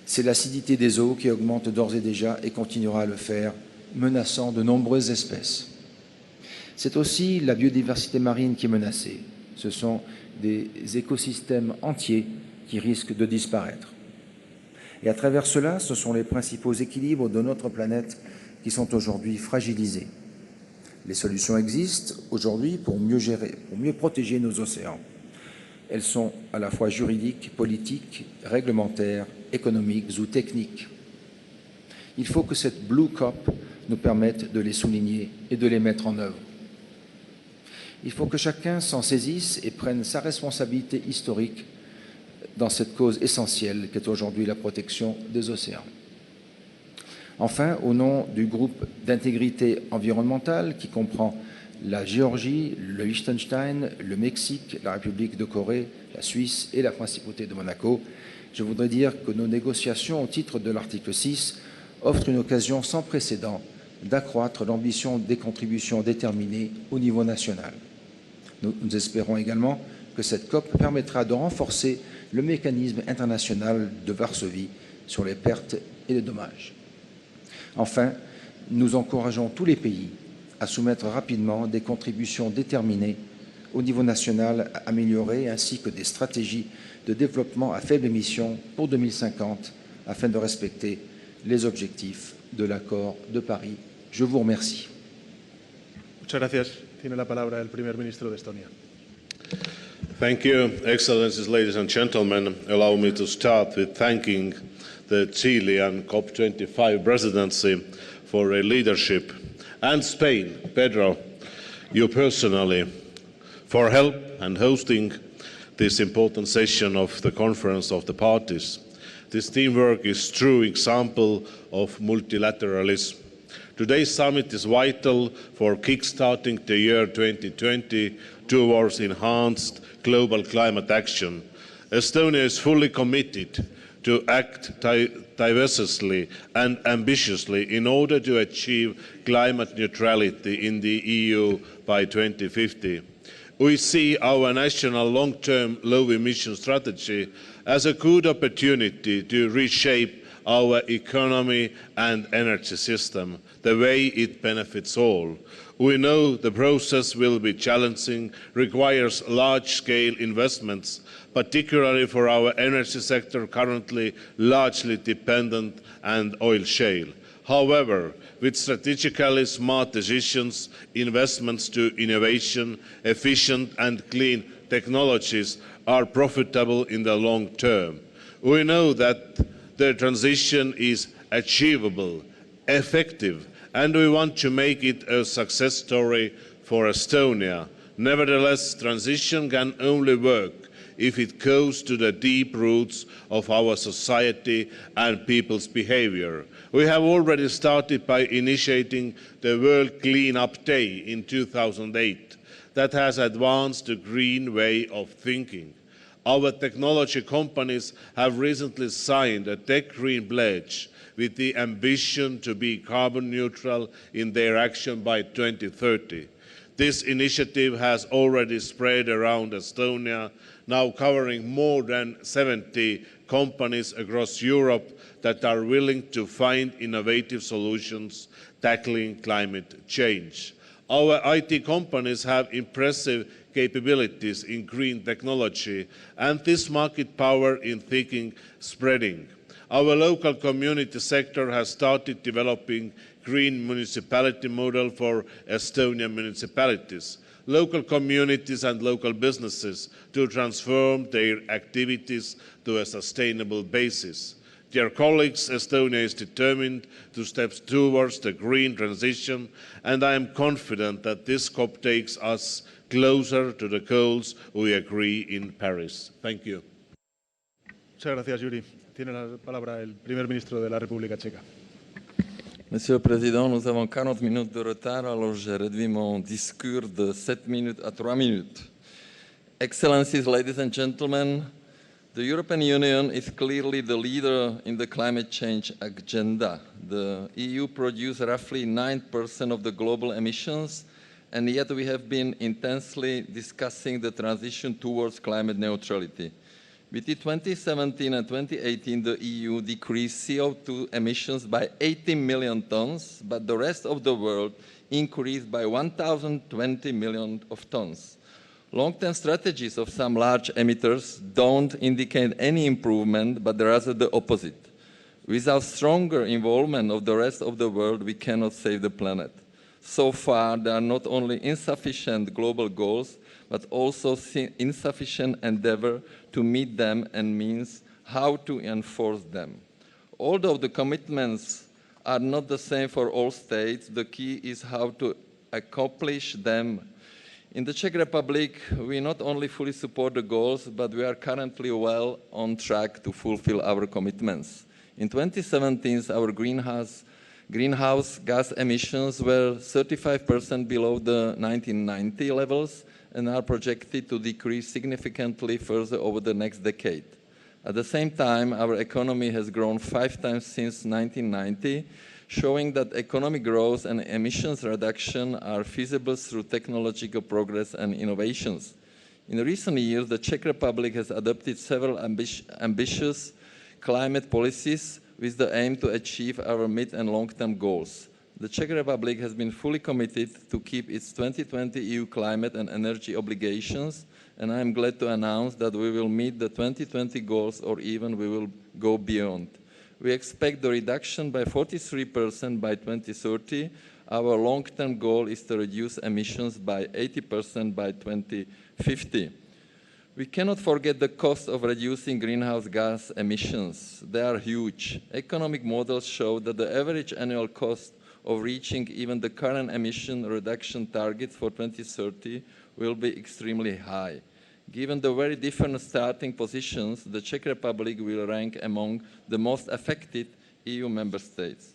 C'est l'acidité des eaux qui augmente d'ores et déjà et continuera à le faire, menaçant de nombreuses espèces. C'est aussi la biodiversité marine qui est menacée. Ce sont des écosystèmes entiers qui risquent de disparaître. Et à travers cela, ce sont les principaux équilibres de notre planète qui sont aujourd'hui fragilisés. Les solutions existent aujourd'hui pour mieux gérer, pour mieux protéger nos océans. Elles sont à la fois juridiques, politiques, réglementaires, économiques ou techniques. Il faut que cette Blue COP nous permette de les souligner et de les mettre en œuvre. Il faut que chacun s'en saisisse et prenne sa responsabilité historique dans cette cause essentielle qu'est aujourd'hui la protection des océans. Enfin, au nom du groupe d'intégrité environnementale qui comprend la Géorgie, le Liechtenstein, le Mexique, la République de Corée, la Suisse et la Principauté de Monaco, je voudrais dire que nos négociations au titre de l'article 6 offrent une occasion sans précédent d'accroître l'ambition des contributions déterminées au niveau national. Nous espérons également que cette COP permettra de renforcer le mécanisme international de Varsovie sur les pertes et les dommages. Enfin, nous encourageons tous les pays à soumettre rapidement des contributions déterminées au niveau national améliorées ainsi que des stratégies de développement à faible émission pour 2050 afin de respecter les objectifs de l'accord de Paris. Je vous remercie. Muchas gracias. Tiene la palabra el primer ministro de Estonia. Thank you, Excellencies, ladies and gentlemen. Allow me to start with thanking the Chilean COP25 presidency for their leadership, and Spain, Pedro, you personally, for help and hosting this important session of the Conference of the Parties. This teamwork is a true example of multilateralism. Today's summit is vital for kickstarting the year 2020 towards enhanced global climate action. Estonia is fully committed to act diversely and ambitiously in order to achieve climate neutrality in the EU by 2050. We see our national long-term low-emission strategy as a good opportunity to reshape our economy and energy system, the way it benefits all. We know the process will be challenging, requires large-scale investments, particularly for our energy sector currently largely dependent on oil shale. However, with strategically smart decisions, investments to innovation, efficient and clean technologies are profitable in the long term. We know that the transition is achievable, effective, and we want to make it a success story for Estonia. Nevertheless, transition can only work if it goes to the deep roots of our society and people's behavior. We have already started by initiating the World Clean-up Day in 2008 that has advanced the green way of thinking. Our technology companies have recently signed a Tech Green Pledge with the ambition to be carbon neutral in their action by 2030. This initiative has already spread around Estonia, now covering more than 70 companies across Europe that are willing to find innovative solutions tackling climate change. Our IT companies have impressive capabilities in green technology and this market power in thinking spreading. Our local community sector has started developing green municipality model for Estonian municipalities, local communities and local businesses to transform their activities to a sustainable basis. Dear colleagues, Estonia is determined to step towards the green transition, and I am confident that this COP takes us closer to the goals we agree in Paris. Thank you. Muchas gracias, Yuri. Tiene la palabra el primer ministro de la República Checa. Monsieur le Président, nous avons 40 minutes de retard, alors j'ai réduit mon discours de 7 minutes à 3 minutes. Excellencies, ladies and gentlemen, the European Union is clearly the leader in the climate change agenda. The EU produces roughly 9% of the global emissions, and yet we have been intensely discussing the transition towards climate neutrality. Between 2017 and 2018, the EU decreased CO2 emissions by 80 million tons, but the rest of the world increased by 1,020 million of tons. Long-term strategies of some large emitters don't indicate any improvement, but rather the opposite. Without stronger involvement of the rest of the world, we cannot save the planet. So far, there are not only insufficient global goals, but also insufficient endeavor to meet them and means how to enforce them. Although the commitments are not the same for all states, the key is how to accomplish them. In the Czech Republic, we not only fully support the goals, but we are currently well on track to fulfill our commitments. In 2017, our greenhouse gas emissions were 35% below the 1990 levels and are projected to decrease significantly further over the next decade. At the same time, our economy has grown 5 times since 1990, showing that economic growth and emissions reduction are feasible through technological progress and innovations. In recent years, the Czech Republic has adopted several ambitious climate policies with the aim to achieve our mid- and long-term goals. The Czech Republic has been fully committed to keep its 2020 EU climate and energy obligations, and I am glad to announce that we will meet the 2020 goals or even we will go beyond. We expect the reduction by 43% by 2030. Our long-term goal is to reduce emissions by 80% by 2050. We cannot forget the cost of reducing greenhouse gas emissions. They are huge. Economic models show that the average annual cost of reaching even the current emission reduction targets for 2030 will be extremely high. Given the very different starting positions, the Czech Republic will rank among the most affected EU member states.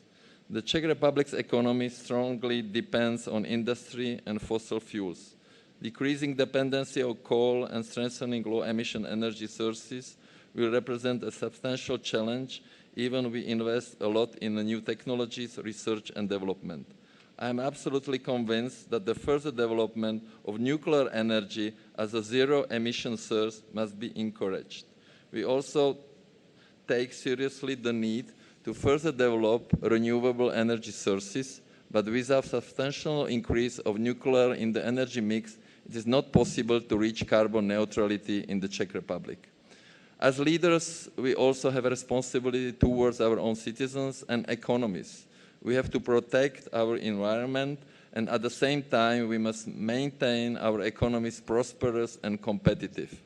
The Czech Republic's economy strongly depends on industry and fossil fuels. Decreasing dependency on coal and strengthening low-emission energy sources will represent a substantial challenge, even we invest a lot in the new technologies, research and development. I am absolutely convinced that the further development of nuclear energy as a zero-emission source must be encouraged. We also take seriously the need to to further develop renewable energy sources, but without substantial increase of nuclear in the energy mix, it is not possible to reach carbon neutrality in the Czech Republic. As leaders, we also have a responsibility towards our own citizens and economies. We have to protect our environment, and at the same time, we must maintain our economies prosperous and competitive.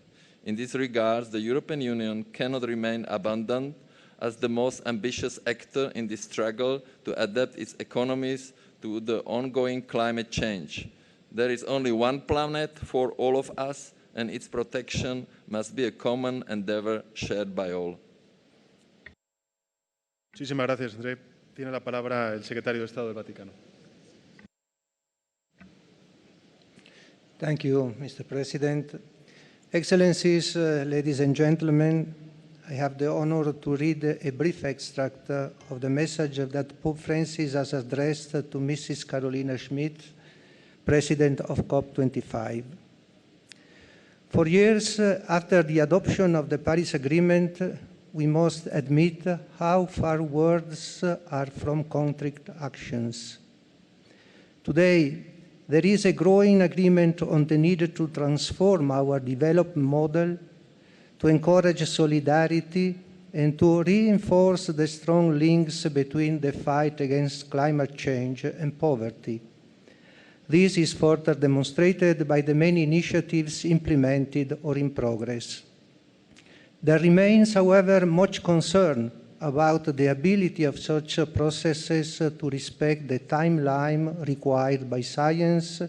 In this regard, the European Union cannot remain abandoned as the most ambitious actor in this struggle to adapt its economies to the ongoing climate change. There is only one planet for all of us, and its protection must be a common endeavor shared by all. Muchísimas gracias, André. Tiene la palabra el secretario de Estado del Vaticano. Thank you, Mr. President. Excellencies, ladies and gentlemen, I have the honor to read a brief extract of the message that Pope Francis has addressed to Mrs. Carolina Schmidt, President of COP25. For years after the adoption of the Paris Agreement, we must admit how far words are from concrete actions. Today, there is a growing agreement on the need to transform our development model, to encourage solidarity, and to reinforce the strong links between the fight against climate change and poverty. This is further demonstrated by the many initiatives implemented or in progress. There remains, however, much concern about the ability of such processes to respect the timeline required by science,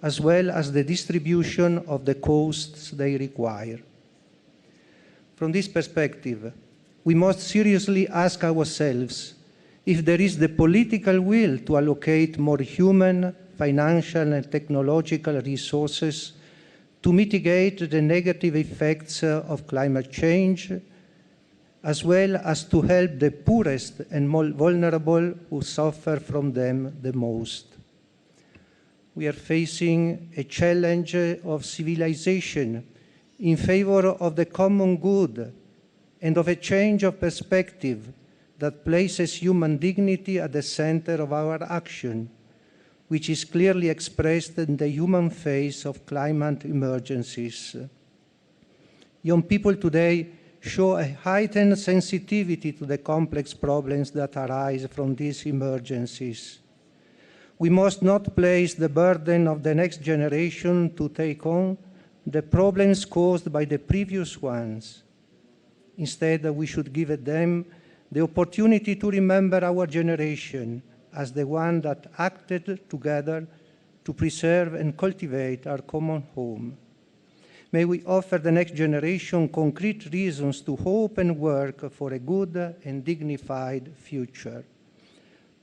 as well as the distribution of the costs they require. From this perspective, we must seriously ask ourselves if there is the political will to allocate more human, financial, and technological resources to mitigate the negative effects of climate change, as well as to help the poorest and more vulnerable who suffer from them the most. We are facing a challenge of civilization in favor of the common good and of a change of perspective that places human dignity at the center of our action, which is clearly expressed in the human face of climate emergencies. Young people today show a heightened sensitivity to the complex problems that arise from these emergencies. We must not place the burden of the next generation to take on the problems caused by the previous ones. Instead, we should give them the opportunity to remember our generation as the one that acted together to preserve and cultivate our common home. May we offer the next generation concrete reasons to hope and work for a good and dignified future.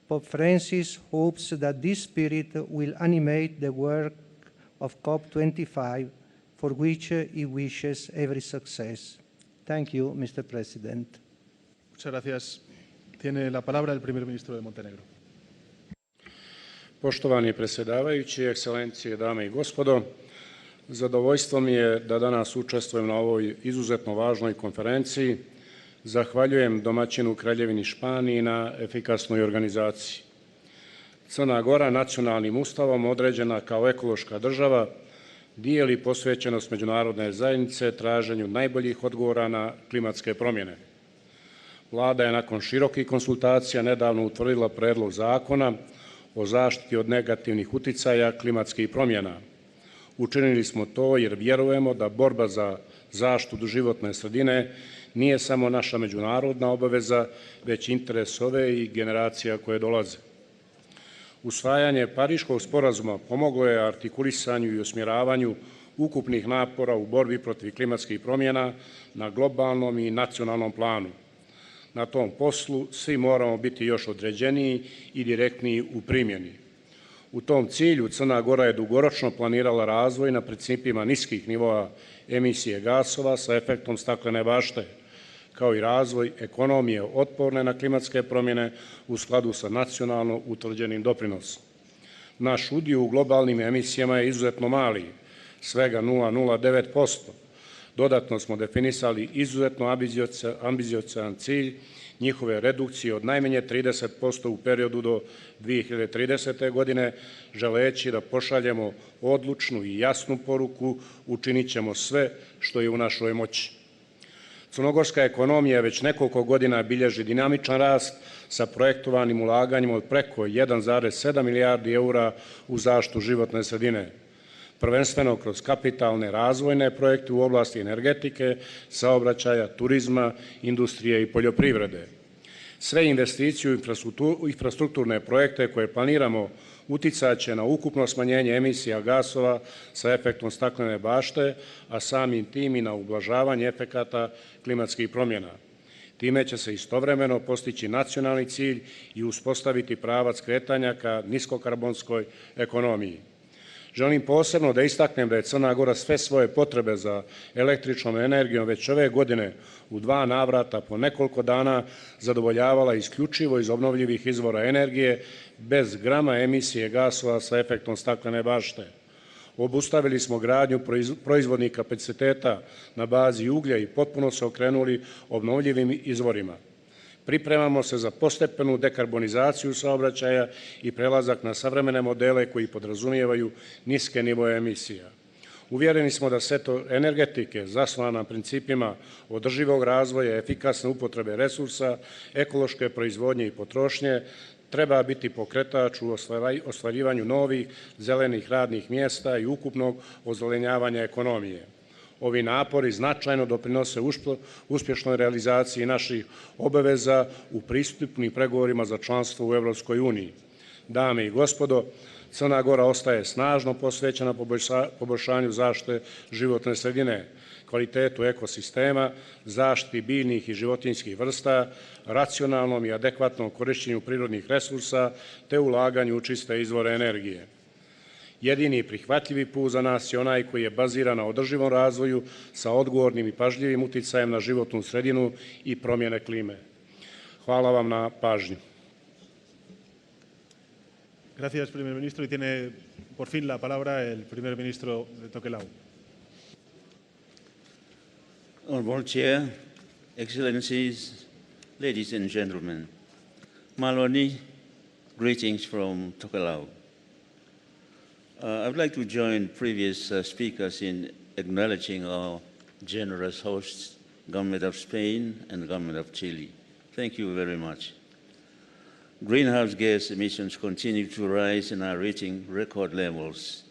Pope Francis hopes that this spirit will animate the work of COP25, for which he wishes every success. Thank you, Mr. President. Muchas gracias. Tiene la palabra el primer ministro de Montenegro. Poštovani predsjedavajući, ekscelencije, dame i gospodo, zadovoljstvo mi je da danas učestvujem na ovoj izuzetno važnoj konferenciji. Zahvaljujem domaćinu Kraljevini Španiji na efikasnoj organizaciji. Crna Gora nacionalnim ustavom određena kao ekološka država dijeli posvećenost međunarodne zajednice traženju najboljih odgovora na klimatske promjene. Vlada je nakon širokih konsultacija nedavno utvrdila predlog zakona o zaštiti od negativnih uticaja klimatskih promjena. Učinili smo to jer vjerujemo da borba za zaštitu životne sredine nije samo naša međunarodna obaveza, već interes ove i generacija koje dolaze. Usvajanje Pariškog sporazuma pomoglo je artikulisanju i usmjeravanju ukupnih napora u borbi protiv klimatskih promjena na globalnom i nacionalnom planu. Na tom poslu svi moramo biti još određeniji i direktniji u primjeni. U tom cilju Crna Gora je dugoročno planirala razvoj na principima niskih nivoa emisije gasova sa efektom staklene bašte, kao i razvoj ekonomije otporne na klimatske promjene u skladu sa nacionalno utvrđenim doprinosom. Naš udio u globalnim emisijama je izuzetno mali, svega 0,09%. Dodatno smo definisali izuzetno ambiciozan cilj njihove redukcije od najmanje 30% u periodu do 2030. godine, želeći da pošaljemo odlučnu i jasnu poruku, učinit ćemo sve što je u našoj moći. Crnogorska ekonomija već nekoliko godina bilježi dinamičan rast sa projektovanim ulaganjima od preko 1,7 milijardi eura u zaštitu životne sredine, prvenstveno kroz kapitalne razvojne projekte u oblasti energetike, saobraćaja, turizma, industrije i poljoprivrede. Sve investicije u infrastrukturne projekte koje planiramo uticaće na ukupno smanjenje emisija gasova sa efektom staklene bašte, a samim tim i na ublažavanje efekata klimatskih promjena. Time će se istovremeno postići nacionalni cilj i uspostaviti pravac kretanja ka niskokarbonskoj ekonomiji. Želim posebno da istaknem da je Crna Gora sve svoje potrebe za električnom energijom već ove godine u 2 navrata po nekoliko dana zadovoljavala isključivo iz obnovljivih izvora energije bez grama emisije gasova sa efektom staklene bašte. Obustavili smo gradnju proizvodnih kapaciteta na bazi uglja i potpuno se okrenuli obnovljivim izvorima. Pripremamo se za postepenu dekarbonizaciju saobraćaja i prelazak na savremene modele koji podrazumijevaju niske nivoe emisija. Uvjereni smo da sektor energetike zasnovan na principima održivog razvoja, efikasne upotrebe resursa, ekološke proizvodnje i potrošnje treba biti pokretač u ostvarivanju novih zelenih radnih mjesta i ukupnog ozelenjavanja ekonomije. Ovi napori značajno doprinose uspješnoj realizaciji naših obaveza u pristupnim pregovorima za članstvo u Evropskoj uniji. Dame i gospodo, Crna Gora ostaje snažno posvećena poboljšanju zaštite životne sredine, kvalitetu ekosistema, zaštiti biljnih i životinjskih vrsta, racionalnom i adekvatnom korišćenju prirodnih resursa te ulaganju u čiste izvore energije. Jedini prihvatljivi put za nas je onaj koji je baziran na održivom razvoju sa odgovornim i pažljivim uticajem na životnu sredinu i promjene klime. Hvala vam na pažnji. Gracias, primer ministro. Y tiene por fin la palabra el primer ministro de Tokelau. Honorable Chair, Excellencies, ladies and gentlemen, Maloni, greetings from Tokelau. I would like to join previous speakers in acknowledging our generous hosts, Government of Spain and Government of Chile. Thank you very much. Greenhouse gas emissions continue to rise and are reaching record levels.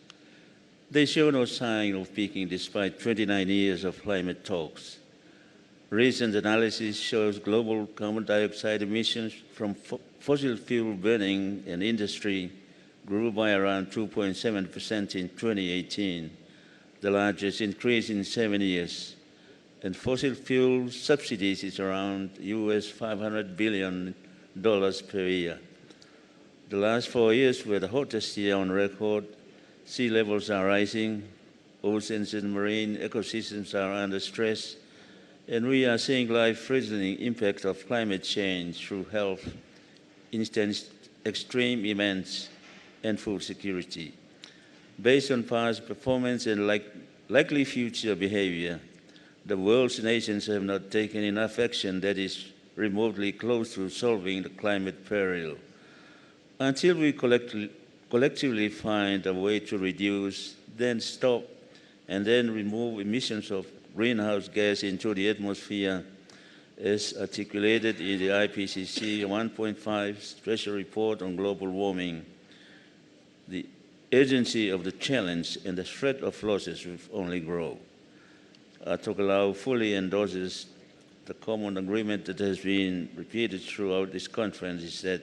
They show no sign of peaking despite 29 years of climate talks. Recent analysis shows global carbon dioxide emissions from fossil fuel burning and industry grew by around 2.7% in 2018, the largest increase in 7 years. And fossil fuel subsidies is around US $500 billion per year. The last 4 years were the hottest year on record. Sea levels are rising, oceans and marine ecosystems are under stress, and we are seeing life-threatening impact of climate change through health, extreme events, and food security. Based on past performance and likely future behavior, the world's nations have not taken enough action that is remotely close to solving the climate peril. Until we collectively find a way to reduce, then stop, and then remove emissions of greenhouse gas into the atmosphere, as articulated in the IPCC 1.5 Special Report on Global Warming, the urgency of the challenge and the threat of losses will only grow. Tokelau fully endorses the common agreement that has been repeated throughout this conference is that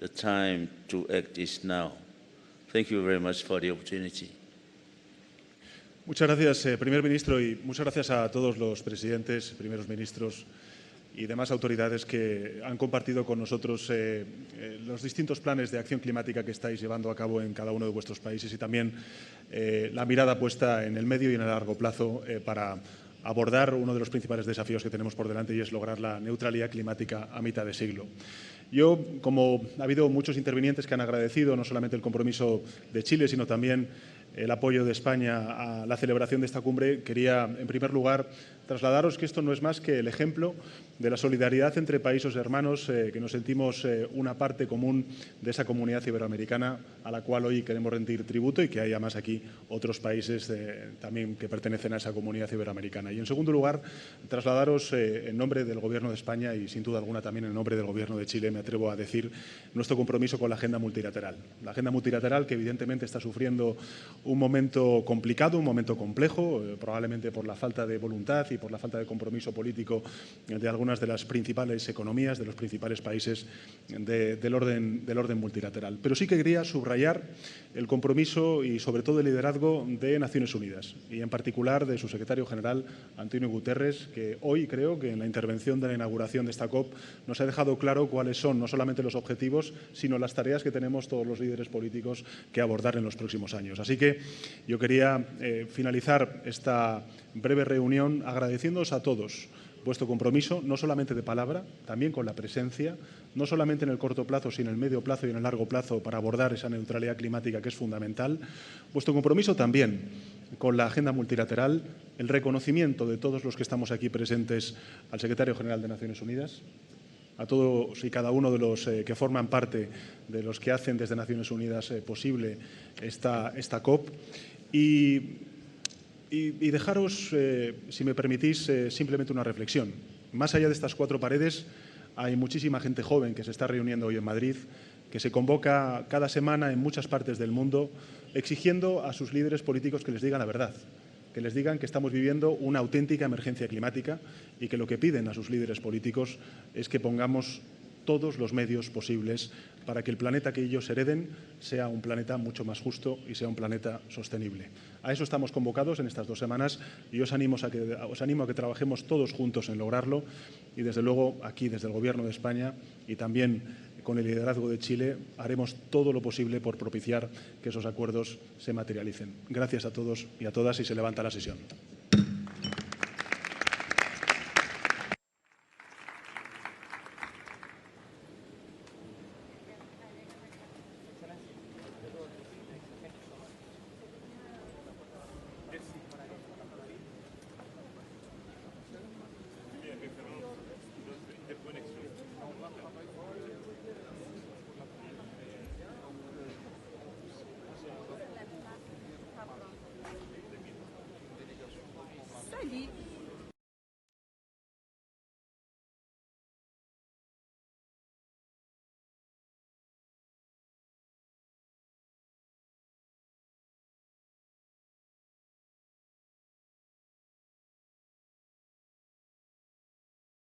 the time to act is now. Thank you very much for the opportunity. Muchas gracias, primer ministro, y muchas gracias a todos los presidentes, primeros ministros y demás autoridades que han compartido con nosotros los distintos planes de acción climática que estáis llevando a cabo en cada uno de vuestros países y también la mirada puesta en el medio y en el largo plazo para abordar uno de los principales desafíos que tenemos por delante y es lograr la neutralidad climática a mitad de siglo. Yo, como ha habido muchos intervinientes que han agradecido no solamente el compromiso de Chile, sino también el apoyo de España a la celebración de esta cumbre, quería, en primer lugar, trasladaros que esto no es más que el ejemplo de la solidaridad entre países hermanos, que nos sentimos una parte común de esa comunidad iberoamericana a la cual hoy queremos rendir tributo y que hay además aquí otros países también que pertenecen a esa comunidad iberoamericana. Y en segundo lugar, trasladaros en nombre del Gobierno de España y sin duda alguna también en nombre del Gobierno de Chile, me atrevo a decir, nuestro compromiso con la agenda multilateral. La agenda multilateral que evidentemente está sufriendo un momento complicado, un momento complejo, probablemente por la falta de voluntad y por la falta de compromiso político de algunas de las principales economías, de los principales países del orden multilateral. Pero sí que quería subrayar el compromiso y sobre todo el liderazgo de Naciones Unidas y en particular de su secretario general, Antonio Guterres, que hoy creo que en la intervención de la inauguración de esta COP nos ha dejado claro cuáles son no solamente los objetivos, sino las tareas que tenemos todos los líderes políticos que abordar en los próximos años. Así que yo quería finalizar esta breve reunión agradeciéndoos a todos vuestro compromiso, no solamente de palabra, también con la presencia, no solamente en el corto plazo, sino en el medio plazo y en el largo plazo para abordar esa neutralidad climática que es fundamental. Vuestro compromiso también con la agenda multilateral, el reconocimiento de todos los que estamos aquí presentes al secretario general de Naciones Unidas, a todos y cada uno de los que forman parte de los que hacen desde Naciones Unidas posible esta COP y dejaros, si me permitís, simplemente una reflexión. Más allá de estas cuatro paredes hay muchísima gente joven que se está reuniendo hoy en Madrid, que se convoca cada semana en muchas partes del mundo exigiendo a sus líderes políticos que les digan la verdad, que les digan que estamos viviendo una auténtica emergencia climática y que lo que piden a sus líderes políticos es que pongamos todos los medios posibles para que el planeta que ellos hereden sea un planeta mucho más justo y sea un planeta sostenible. A eso estamos convocados en estas 2 semanas y os animo a que trabajemos todos juntos en lograrlo y, desde luego, aquí, desde el Gobierno de España y también con el liderazgo de Chile, haremos todo lo posible por propiciar que esos acuerdos se materialicen. Gracias a todos y a todas y se levanta la sesión.